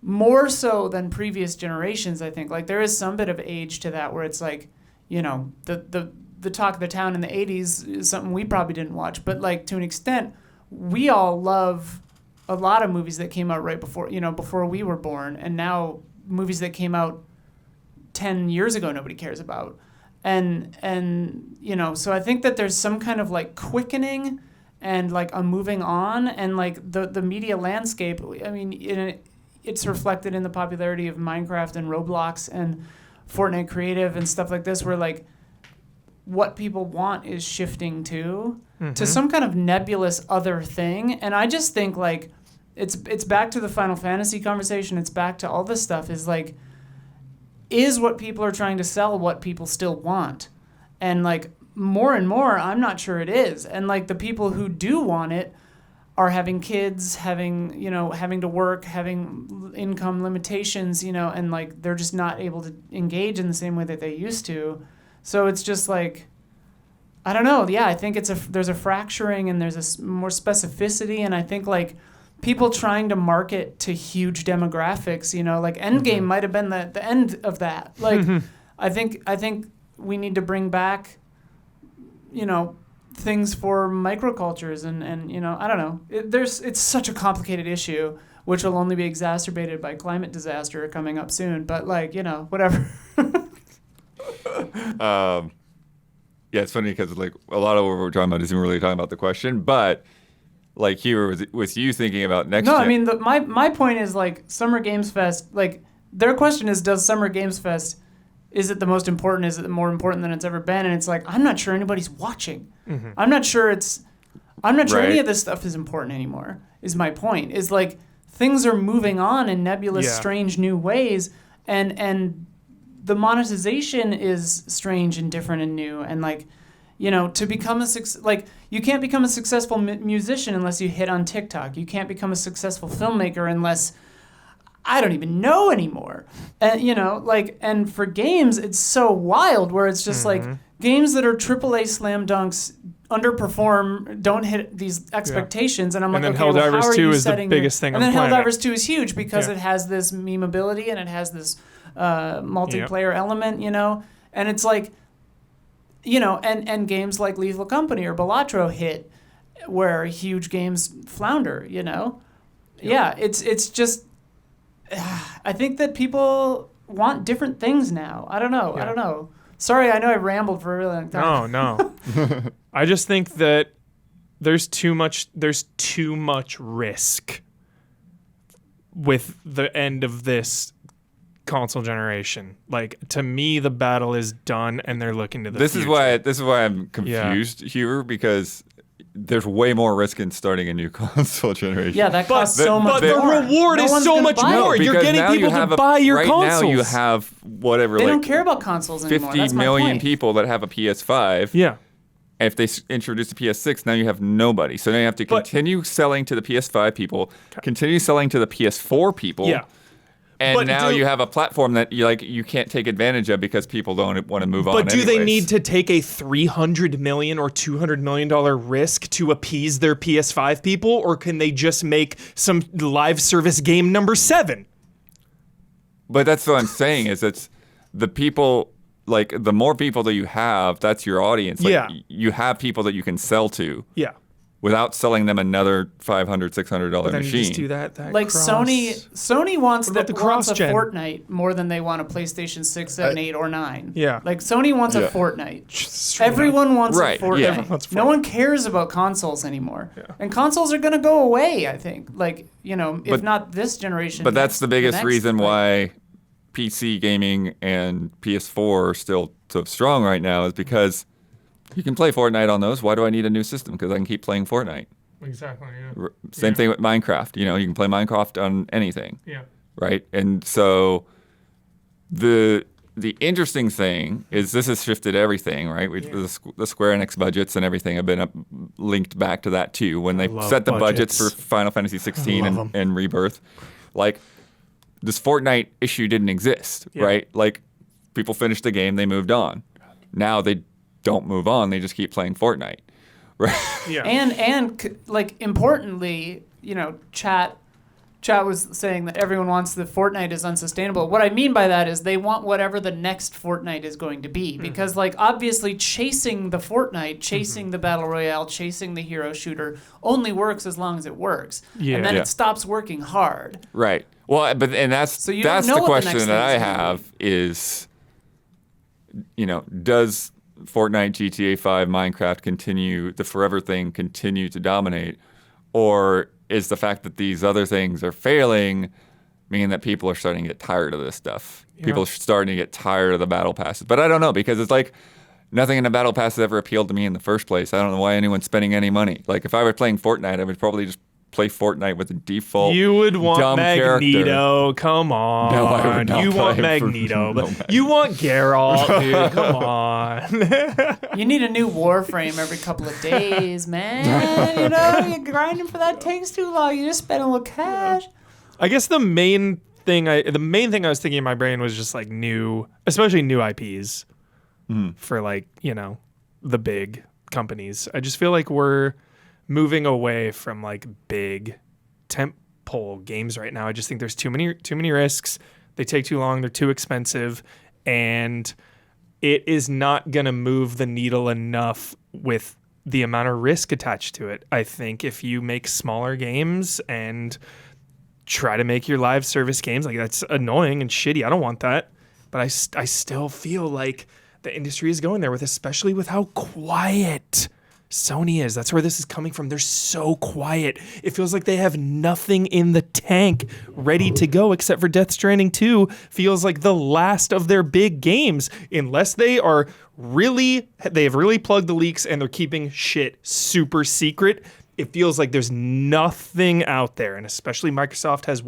more so than previous generations, I think. Like there is some bit of age to that where it's like, you know, the talk of the town in the 80s is something we probably didn't watch, but like to an extent, we all love a lot of movies that came out right before, you know, before we were born, and now movies that came out 10 years ago nobody cares about. And you know, so I think that there's some kind of like quickening and like a moving on, and like the media landscape, I mean, it's reflected in the popularity of Minecraft and Roblox and Fortnite Creative and stuff like this, where like what people want is shifting to some kind of nebulous other thing. And I just think like it's back to the Final Fantasy conversation, it's back to all this stuff, is like, is what people are trying to sell what people still want? And like more and more, I'm not sure it is. And like the people who do want it are having kids, having to work, having income limitations, you know, and like they're just not able to engage in the same way that they used to. So it's just like, I don't know. Yeah, I think there's a fracturing and there's more specificity, and I think like people trying to market to huge demographics, you know, like Endgame might have been the end of that. Like, I think we need to bring back, you know, things for microcultures and you know, I don't know. It's such a complicated issue, which will only be exacerbated by climate disaster coming up soon. But like, you know, whatever. Yeah, it's funny because like a lot of what we're talking about isn't really talking about the question, but like here with you thinking about next. No, I mean my point is like Summer Games Fest. Like their question is, does Summer Games Fest, is it the most important? Is it more important than it's ever been? And it's like, I'm not sure anybody's watching. I'm not sure any of this stuff is important anymore. Is my point. Is like things are moving on in nebulous, strange new ways, and the monetization is strange and different and new, and like, you know, to become you can't become a successful musician unless you hit on TikTok. You can't become a successful filmmaker unless, I don't even know anymore. And you know, like, and for games, it's so wild where it's just like games that are AAA slam dunks underperform, don't hit these expectations, and I'm like, then okay, Helldivers 2 is the biggest thing on the planet. And then Helldivers 2 is huge because it has this memeability and it has this multiplayer element, you know, and it's like, you know, and games like Lethal Company or Balatro hit, where huge games flounder, you know? Yeah, it's just I think that people want different things now. I don't know. Sorry, I know I rambled for a really long time. No. I just think that there's too much risk with the end of this console generation. Like, to me, the battle is done and they're looking to the future. This is why I'm confused here, because there's way more risk in starting a new console generation. Yeah, that costs so much more. But the reward is so much more. You're getting people to buy your consoles. Right now you have whatever. They don't care about consoles anymore. 50 million people that have a PS5. Yeah. And if they introduce the PS6, now you have nobody. So now you have to continue selling to the PS5 people, continue selling to the PS4 people. Yeah. And now you have a platform that you can't take advantage of because people don't want to move on. But do anyways. they need to take a $300 million or $200 million risk to appease their PS5 people, or can they just make some live service game number 7? But that's what I'm saying is it's the people, like the more people that you have, that's your audience. Like, you have people that you can sell to. Yeah. Without selling them another $500, $600 then machine. Just do that like cross. Sony wants the wants a cross-gen? Fortnite more than they want a PlayStation 6, 7, 8, or 9. Yeah. Like Sony wants a Fortnite. Everyone wants a Fortnite. Yeah. Everyone wants No one cares about consoles anymore. Yeah. And consoles are going to go away, I think. Like, if not this generation. But that's the biggest next, reason why PC gaming and PS4 are still so strong right now, is because you can play Fortnite on those. Why do I need a new system? Because I can keep playing Fortnite. Exactly, yeah. Same thing with Minecraft. You can play Minecraft on anything. Yeah. Right? And so the interesting thing is this has shifted everything, right? The Square Enix budgets and everything have been linked back to that too. When they set the budgets for Final Fantasy 16 and Rebirth, like this Fortnite issue didn't exist, right? Like people finished the game, they moved on. Now they don't move on, they just keep playing Fortnite. Right? Yeah. And like importantly, chat was saying that everyone wants the Fortnite is unsustainable. What I mean by that is they want whatever the next Fortnite is going to be. Because like obviously chasing the Fortnite, chasing the Battle Royale, chasing the hero shooter only works as long as it works. Yeah. And then it stops working hard. Right. Well, that's the question that I have is, does Fortnite, GTA 5, Minecraft the forever thing continue to dominate? Or is the fact that these other things are failing meaning that people are starting to get tired of this stuff? Yeah. People are starting to get tired of the battle passes. But I don't know, because it's like nothing in the battle pass has ever appealed to me in the first place. I don't know why anyone's spending any money. Like if I were playing Fortnite, I would probably just play Fortnite with the default. You would want dumb Magneto. Character. Come on. No, I would not. You want Magneto. You want Geralt, dude. Come on. You need a new Warframe every couple of days, man. You're grinding for that takes too long. You just spend a little cash. I guess the main thing I was thinking in my brain was just like especially new IPs for like, the big companies. I just feel like we're moving away from like big tentpole games right now. I just think there's too many risks. They take too long. They're too expensive, and it is not going to move the needle enough with the amount of risk attached to it. I think if you make smaller games and try to make your live service games, like that's annoying and shitty. I don't want that, but I still feel like the industry is going there especially with how quiet Sony is. That's where this is coming from. They're so quiet. It feels like they have nothing in the tank ready to go except for Death Stranding 2. Feels like the last of their big games, unless they have really plugged the leaks and they're keeping shit super secret. It feels like there's nothing out there, and especially Microsoft has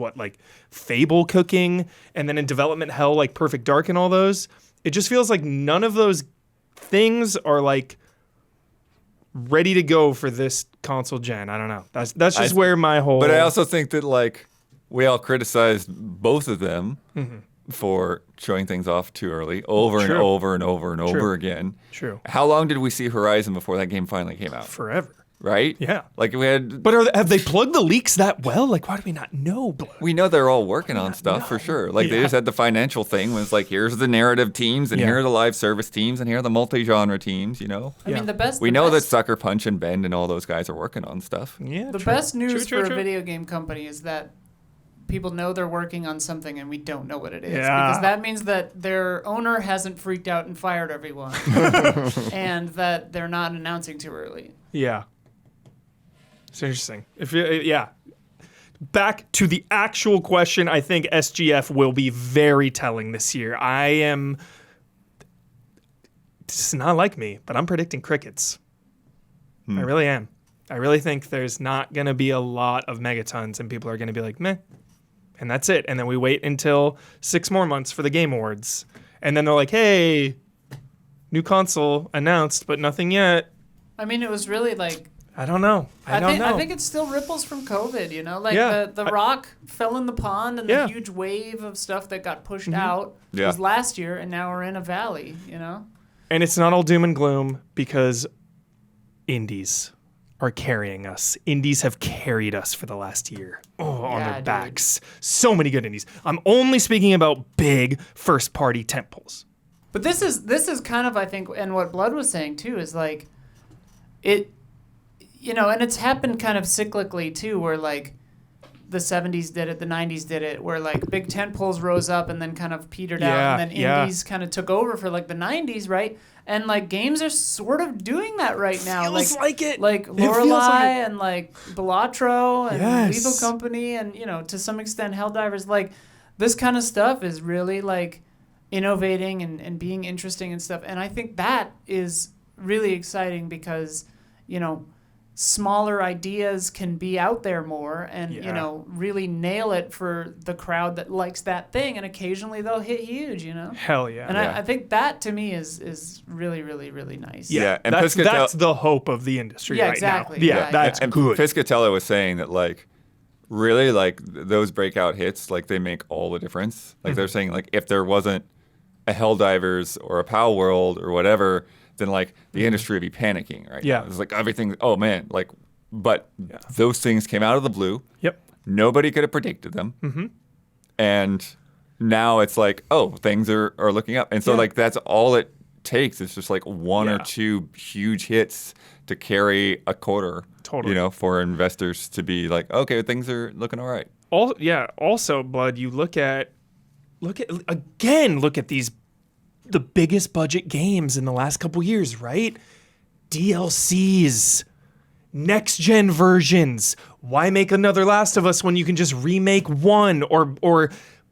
Fable cooking, and then in development hell like Perfect Dark and all those. It just feels like none of those things are like ready to go for this console gen. I don't know. That's just where my whole. But I also think that we all criticized both of them for showing things off too early, over and over and over and over again. True. How long did we see Horizon before that game finally came out? Forever. right? Yeah. Like we had. But have they plugged the leaks that well? Like, why do we not know? We know they're all working on stuff for sure. Like they just had the financial thing was like, here's the narrative teams and here are the live service teams and here are the multi-genre teams, you know? I mean, We know that Sucker Punch and Bend and all those guys are working on stuff. Yeah. The best news for a video game company is that people know they're working on something and we don't know what it is. Yeah. Because that means that their owner hasn't freaked out and fired everyone. And that they're not announcing too early. Yeah. It's interesting. Back to the actual question, I think SGF will be very telling this year. It's not like me, but I'm predicting crickets. I really am. I really think there's not going to be a lot of megatons and people are going to be like, meh. And that's it. And then we wait until 6 more months for the Game Awards. And then they're like, hey, new console announced, but nothing yet. I mean, it was really like... I don't know. I don't know. I think it's still ripples from COVID, you know? Like Yeah. the rock fell in the pond and the huge wave of stuff that got pushed out was last year, and now we're in a valley, you know? And it's not all doom and gloom because indies are carrying us. Indies have carried us for the last year on their backs. So many good indies. I'm only speaking about big first-party tentpoles. But this is kind of, I think, and what Blood was saying too is like it, you know, and it's happened kind of cyclically too, where like the 70s did it, the 90s did it, where like big tentpoles rose up and then kind of petered out, and then indies kind of took over for like the 90s, right? And like games are sort of doing that right now. Feels like it. Like Lorelei and like Belatro and Lethal Company and, you know, to some extent Helldivers. Like this kind of stuff is really like innovating and being interesting and stuff. And I think that is really exciting because, you know, smaller ideas can be out there more and, you know, really nail it for the crowd that likes that thing. And occasionally they'll hit huge, you know? Hell yeah. And I think that to me is really, really, really nice. Yeah, and that's the hope of the industry right exactly. now. Yeah, that's and good. Piscatella was saying that like really like those breakout hits, like they make all the difference. Like they're saying like if there wasn't a Helldivers or a Pal World or whatever, then like the industry would be panicking, right? Yeah. It's like everything, oh man, like, but those things came out of the blue. Yep. Nobody could have predicted them. Mm-hmm. And now it's like, oh, things are looking up. And so like that's all it takes. It's just like one or two huge hits to carry a quarter. Totally. You know, for investors to be like, okay, things are looking all right. Also, Blood, you look at these the biggest budget games in the last couple years, right? DLCs, next gen versions. Why make another Last of Us when you can just remake one or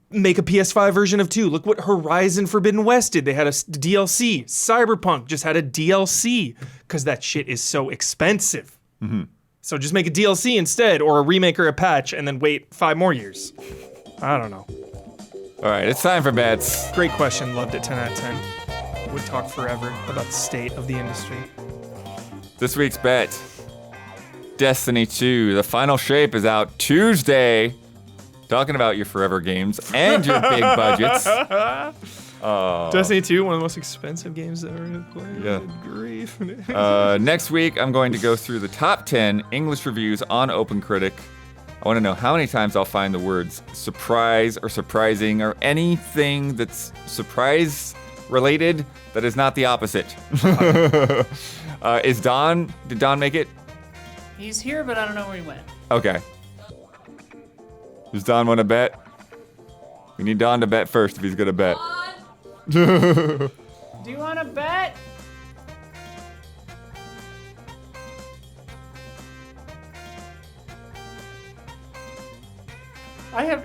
make a PS5 version of 2? Look what Horizon Forbidden West did. They had a DLC. Cyberpunk just had a DLC because that shit is so expensive. Mm-hmm. So just make a DLC instead, or a remake or a patch, and then wait 5 more years. I don't know. All right, it's time for bets. Great question. Loved it. 10 out of 10. Would talk forever about the state of the industry. This week's bet, Destiny 2. The final shape is out Tuesday. Talking about your forever games and your big budgets. Destiny 2, one of the most expensive games ever played. Yeah. Grief. Next week, I'm going to go through the top 10 English reviews on OpenCritic. I want to know how many times I'll find the words surprise or surprising or anything that's surprise related that is not the opposite. Did Don make it? He's here, but I don't know where he went. Okay. Does Don want to bet? We need Don to bet first if he's going to bet. Do you want to bet?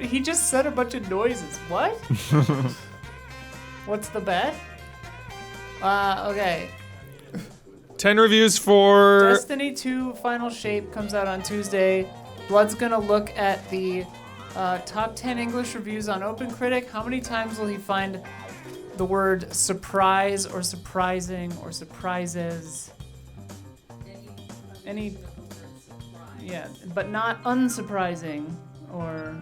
He just said a bunch of noises. What? What's the bet? Okay. 10 reviews for Destiny 2 Final Shape comes out on Tuesday. Blood's gonna look at the top 10 English reviews on OpenCritic. How many times will he find the word surprise or surprising or surprises? Any? Yeah, but not unsurprising or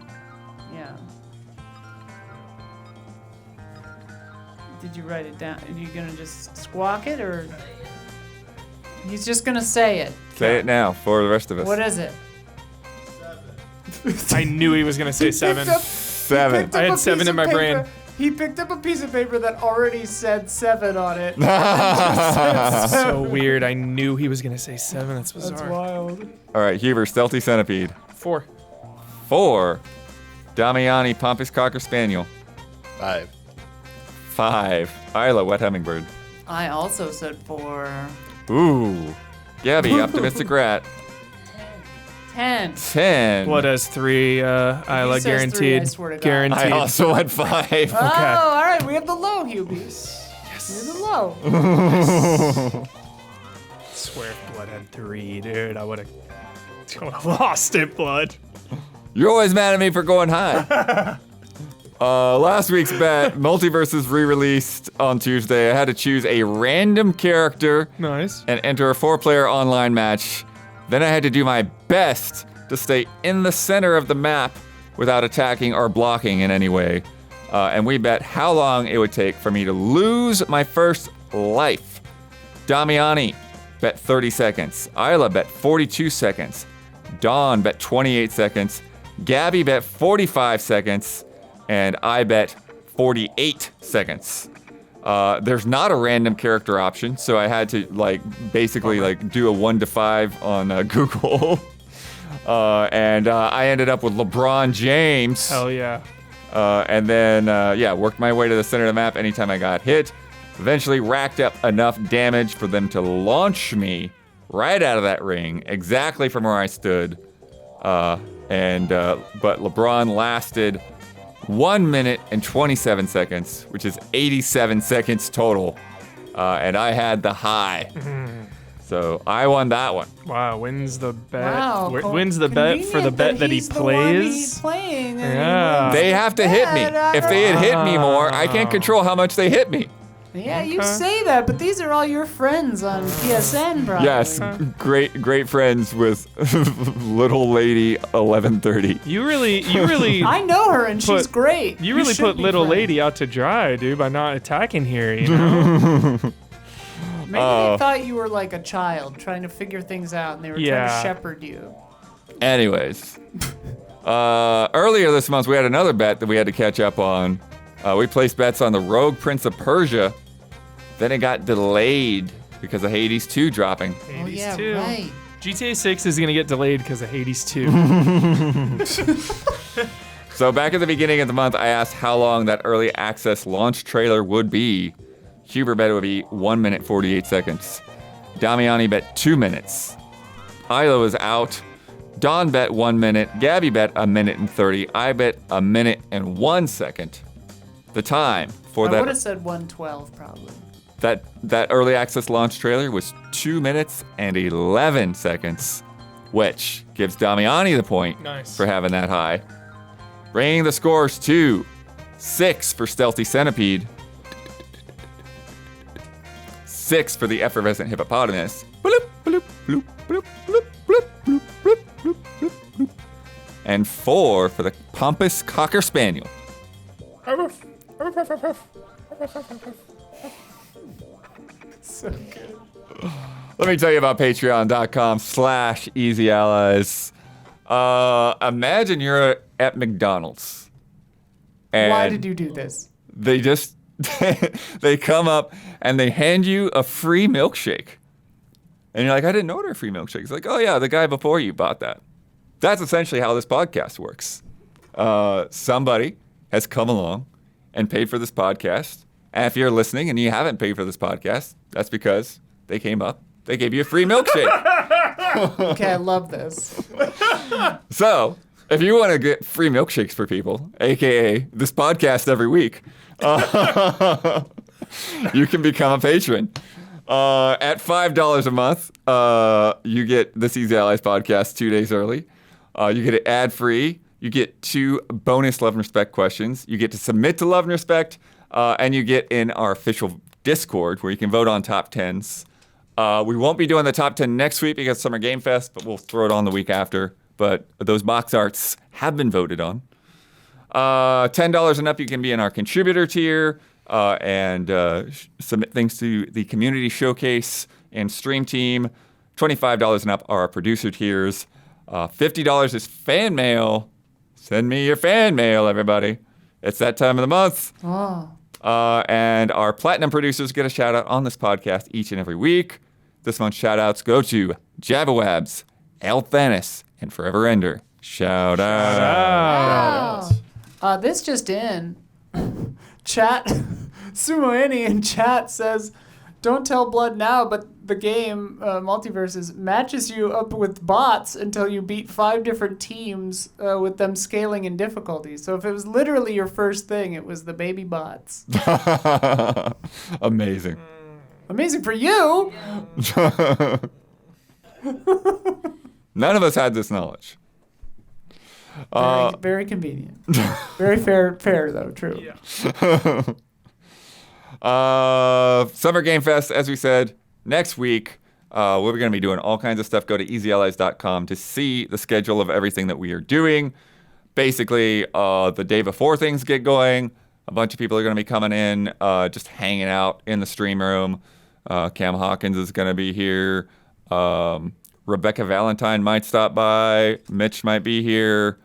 yeah. Did you write it down? Are you gonna just squawk it or? He's just gonna say it. Say it now for the rest of us. What is it? I knew he was gonna say 7. 7. I had 7 in my brain. He picked up a piece of paper that already said 7 on it. So weird. I knew he was gonna say 7. That's bizarre. That's wild. All right, Huber, Stealthy Centipede. 4. 4. Damiani, Pompous Cocker Spaniel. 5. 5. Isla, Wet Hummingbird. I also said 4. Ooh. Gabby, Optimistic Rat. 10. 10. Blood has 3. Isla says 3, guaranteed. I swear to God. Guaranteed. I also went 5. Oh, all right. We have the low, Hubie. Yes. We have the low. I swear if Blood had 3, dude. I would have lost it, Blood. You're always mad at me for going high. Last week's bet, MultiVersus re-released on Tuesday. I had to choose a random character Nice. and enter a 4-player online match. Then I had to do my best to stay in the center of the map without attacking or blocking in any way. And we bet how long it would take for me to lose my first life. Damiani bet 30 seconds. Isla bet 42 seconds. Dawn bet 28 seconds. Gabby bet 45 seconds. And I bet 48 seconds. There's not a random character option, so I had to basically do a 1 to 5 on Google. And I ended up with LeBron James. Hell yeah. And then, worked my way to the center of the map anytime I got hit. Eventually racked up enough damage for them to launch me right out of that ring, exactly from where I stood. But LeBron lasted 1 minute and 27 seconds, which is 87 seconds total. And I had the high. So I won that one. Wow, wins the bet. Wow. Wins the bet for the bet that he he's the one plays. he's playing. Yeah. They have to hit me. If they had hit me more, I can't control how much they hit me. Yeah, you say that, but these are all your friends on PSN, bro. Yes, great friends with Little Lady 1130. You really I know her, and she's great. You really should put be Little friends. Lady out to dry, dude, by not attacking here, you know? Maybe they thought you were like a child trying to figure things out, and they were trying Yeah. to shepherd you. Anyways, earlier this month we had another bet that we had to catch up on. We placed bets on the Rogue Prince of Persia. Then it got delayed because of Hades 2 dropping. Oh, yeah, 2. right. GTA 6 is going to get delayed because of Hades 2. So back at the beginning of the month, I asked how long that early access launch trailer would be. Huber bet it would be 1 minute 48 seconds. Damiani bet 2 minutes. Isla was out. Dawn bet 1 minute. Gabby bet 1 minute and 30. I bet 1 minute and 1 second. The time for I would have said 112 probably. that early access launch trailer was 2 minutes and 11 seconds, which gives Damiani the point Nice. for having that high. Bringing the scores to 6 for Stealthy Centipede, 6 for the Effervescent Hippopotamus, bloop, bloop, bloop, bloop, bloop, bloop, bloop, bloop, bloop, bloop, bloop, and 4 for the Pompous Cocker Spaniel. So good. Let me tell you about patreon.com/easyallies. Imagine you're at McDonald's. And Why did you do this? they just, they come up and they hand you a free milkshake. And you're like, I didn't order a free milkshake. It's like, oh yeah, the guy before you bought that. That's essentially how this podcast works. Somebody has come along and paid for this podcast. And if you're listening and you haven't paid for this podcast, that's because they came up, they gave you a free milkshake. Okay, I love this. So, if you want to get free milkshakes for people, aka this podcast every week, you can become a patron. At $5 a month, you get this Easy Allies podcast 2 days early. You get it ad-free. You get 2 bonus Love and Respect questions. You get to submit to Love and Respect, and you get in our official Discord where you can vote on top 10s. We won't be doing the top 10 next week because Summer Game Fest, but we'll throw it on the week after. But those box arts have been voted on. $10 and up, you can be in our contributor tier and submit things to the community showcase and stream team. $25 and up are our producer tiers. $50 is fan mail. Send me your fan mail, everybody. It's that time of the month. Oh. And our platinum producers get a shout out on this podcast each and every week. This month's shout outs go to Javawabs, Elthanis, and Forever Ender. Shout out. Wow. This just in. Chat. Sumoini in chat says, don't tell Blood now, but the game, MultiVersus, matches you up with bots until you beat 5 different teams with them scaling in difficulty. So if it was literally your first thing, it was the baby bots. Amazing. Amazing for you! None of us had this knowledge. Very convenient. Very fair though, true. Yeah. Summer Game Fest, as we said, next week. We're going to be doing all kinds of stuff. Go to easyallies.com to see the schedule of everything that we are doing. Basically, the day before things get going, a bunch of people are going to be coming in, just hanging out in the stream room. Cam Hawkins is going to be here. Rebecca Valentine might stop by. Mitch might be here.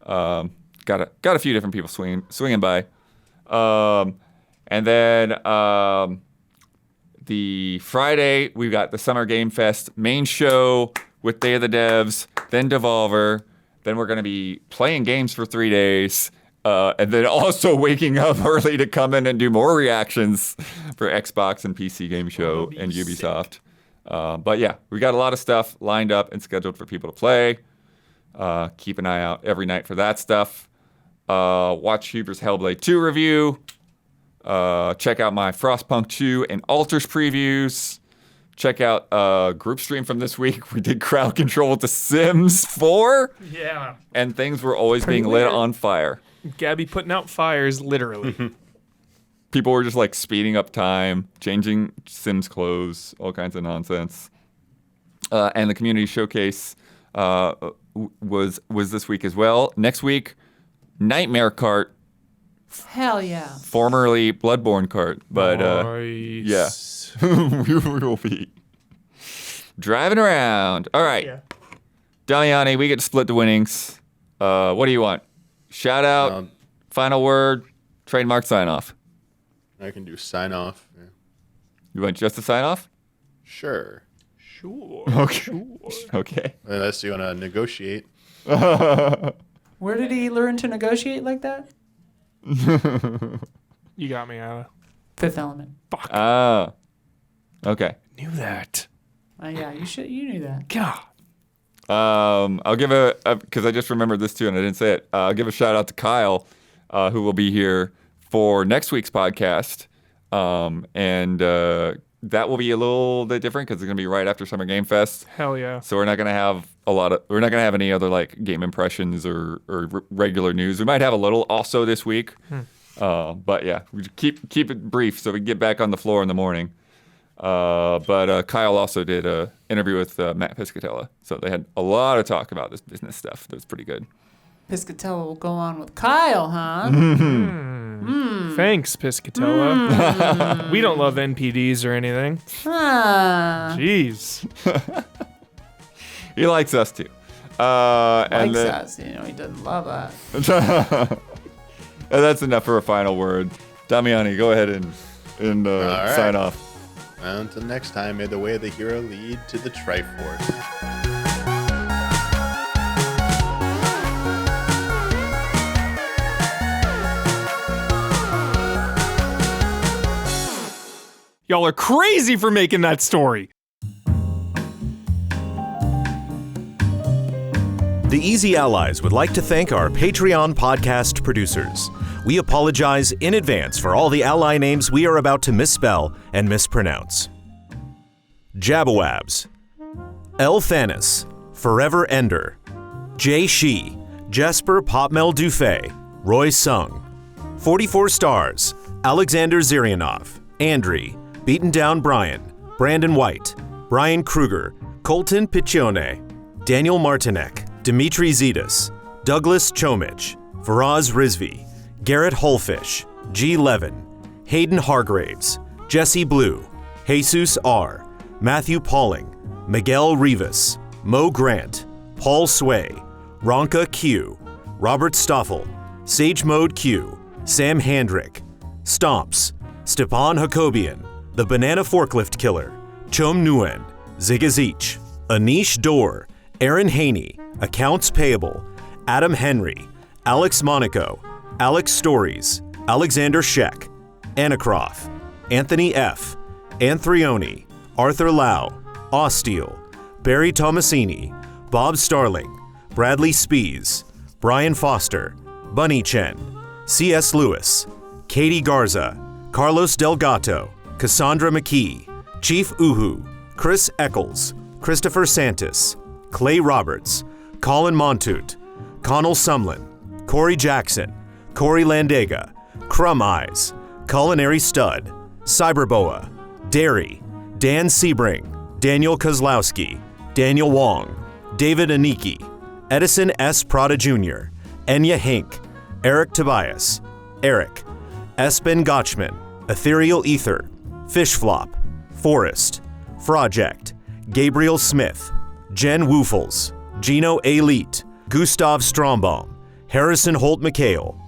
Got a few different people swinging by. And then the Friday, we've got the Summer Game Fest main show with Day of the Devs, then Devolver. Then we're going to be playing games for 3 days. And then also waking up early to come in and do more reactions for Xbox and PC Game Show and Ubisoft. But yeah, we got a lot of stuff lined up and scheduled for people to play. Keep an eye out every night for that stuff. Watch Huber's Hellblade 2 review. Check out my Frostpunk 2 and Altars previews. Check out group stream from this week. We did crowd control with The Sims 4. Yeah. And things were always being lit on fire. Gabby putting out fires, literally. People were just like speeding up time, changing Sims clothes, all kinds of nonsense. And the community showcase was this week as well. Next week, Nightmare Cart. Hell yeah. Formerly Bloodborne Cart, but Nice. yeah, we will be driving around. All right, Yeah. Damiani, we get to split the winnings. What do you want? Shout out, final word, trademark sign off. I can do sign off. Yeah. You want just a sign off? Sure. Sure. Okay. Okay. Unless you want to negotiate. Where did he learn to negotiate like that? You got me, Anna. Fifth Element. Fuck. Okay. Knew that. Yeah, you knew that. God. I'll give because I just remembered this too and I didn't say it. I'll give a shout out to Kyle, who will be here for next week's podcast. And that will be a little bit different because it's going to be right after Summer Game Fest. Hell yeah. So we're not going to have any other like game impressions or regular news. We might have a little also this week. But yeah, we keep it brief so we can get back on the floor in the morning. But Kyle also did an interview with Matt Piscatella. So they had a lot of talk about this business stuff. That was pretty good. Piscatella will go on with Kyle, huh? Thanks, Piscatella. We don't love NPDs or anything. Jeez. He likes us too. Likes us, he doesn't love us. And that's enough for a final word. Damiani, go ahead and right. sign off. Until next time, may the way of the hero lead to the Triforce. Y'all are crazy for making that story. The Easy Allies would like to thank our Patreon podcast producers. We apologize in advance for all the ally names we are about to misspell and mispronounce. Jabawabs, Elthanis, Forever Ender, Jay Shi, Jesper Popmel Dufay, Roy Sung, 44 Stars, Alexander Zirianov, Andri, Beaten Down Brian, Brandon White, Brian Kruger, Colton Piccione, Daniel Martinek, Dimitri Zetas, Douglas Chomich, Faraz Rizvi, Garrett Holfish, G. Levin, Hayden Hargraves, Jesse Blue, Jesus R., Matthew Pauling, Miguel Rivas, Mo Grant, Paul Sway, Ronka Q, Robert Stoffel, Sage Mode Q, Sam Handrick, Stomps, Stepan Hakobian, The Banana Forklift Killer, Chom Nguyen, Zigazich, Anish Dor, Aaron Haney, Accounts Payable, Adam Henry, Alex Monaco, Alex Stories, Alexander Sheck, Anacroft, Anthony F., Anthrioni, Arthur Lau, Osteel, Barry Tomasini, Bob Starling, Bradley Spees, Brian Foster, Bunny Chen, C.S. Lewis, Katie Garza, Carlos Delgato, Cassandra McKee, Chief Uhu, Chris Eccles, Christopher Santis, Clay Roberts, Colin Montoot, Connell Sumlin, Corey Jackson, Corey Landega, Crumb Eyes, Culinary Stud, Cyberboa, Derry, Dan Sebring, Daniel Kozlowski, Daniel Wong, David Aniki, Edison S. Prada Jr., Enya Hink, Eric Tobias, Eric, Espen Gotchman, Ethereal Ether, Fishflop, Forrest, Froject, Gabriel Smith, Jen Woofles, Gino Elite, Gustav Strombaum, Harrison Holt McHale,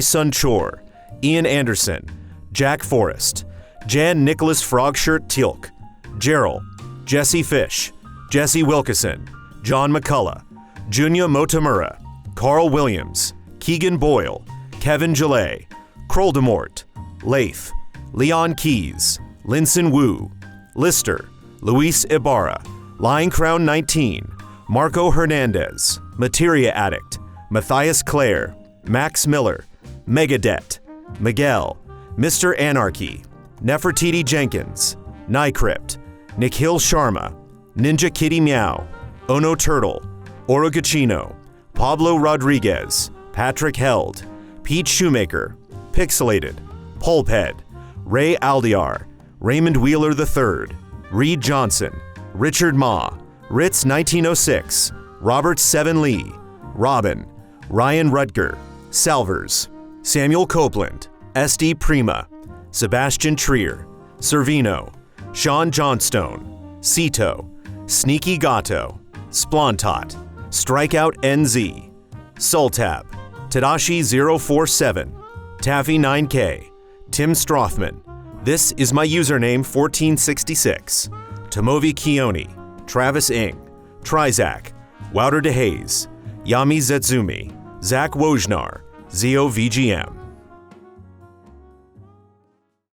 Sun Chor, Ian Anderson, Jack Forrest, Jan Nicholas Frogshirt Tealk, Gerald, Jesse Fish, Jesse Wilkeson, John McCullough, Junya Motomura, Carl Williams, Keegan Boyle, Kevin Gillet, Kroldemort, Leif, Leon Keys, Linson Wu, Lister, Luis Ibarra, Lion Crown 19, Marco Hernandez, Materia Addict, Matthias Clare, Max Miller, Megadet, Miguel, Mr. Anarchy, Nefertiti Jenkins, Nycrypt, Nikhil Sharma, Ninja Kitty Meow, Ono Turtle, Orogachino, Pablo Rodriguez, Patrick Held, Pete Shoemaker, Pixelated, Pulphead, Ray Aldiar, Raymond Wheeler III, Reed Johnson, Richard Ma, Ritz 1906, Robert Seven Lee, Robin, Ryan Rutger, Salvers, Samuel Copeland, SD Prima, Sebastian Trier, Servino, Sean Johnstone, Cito, Sneaky Gato, Splontot, Strikeout NZ, Sultab, Tadashi 047, Taffy 9K, Tim Strothman, This Is My Username 1466, Tomovi Kioni, Travis Ing, Trizac, Wouter DeHaze, Yami Zetsumi, Zach Wojnar, Zio VGM.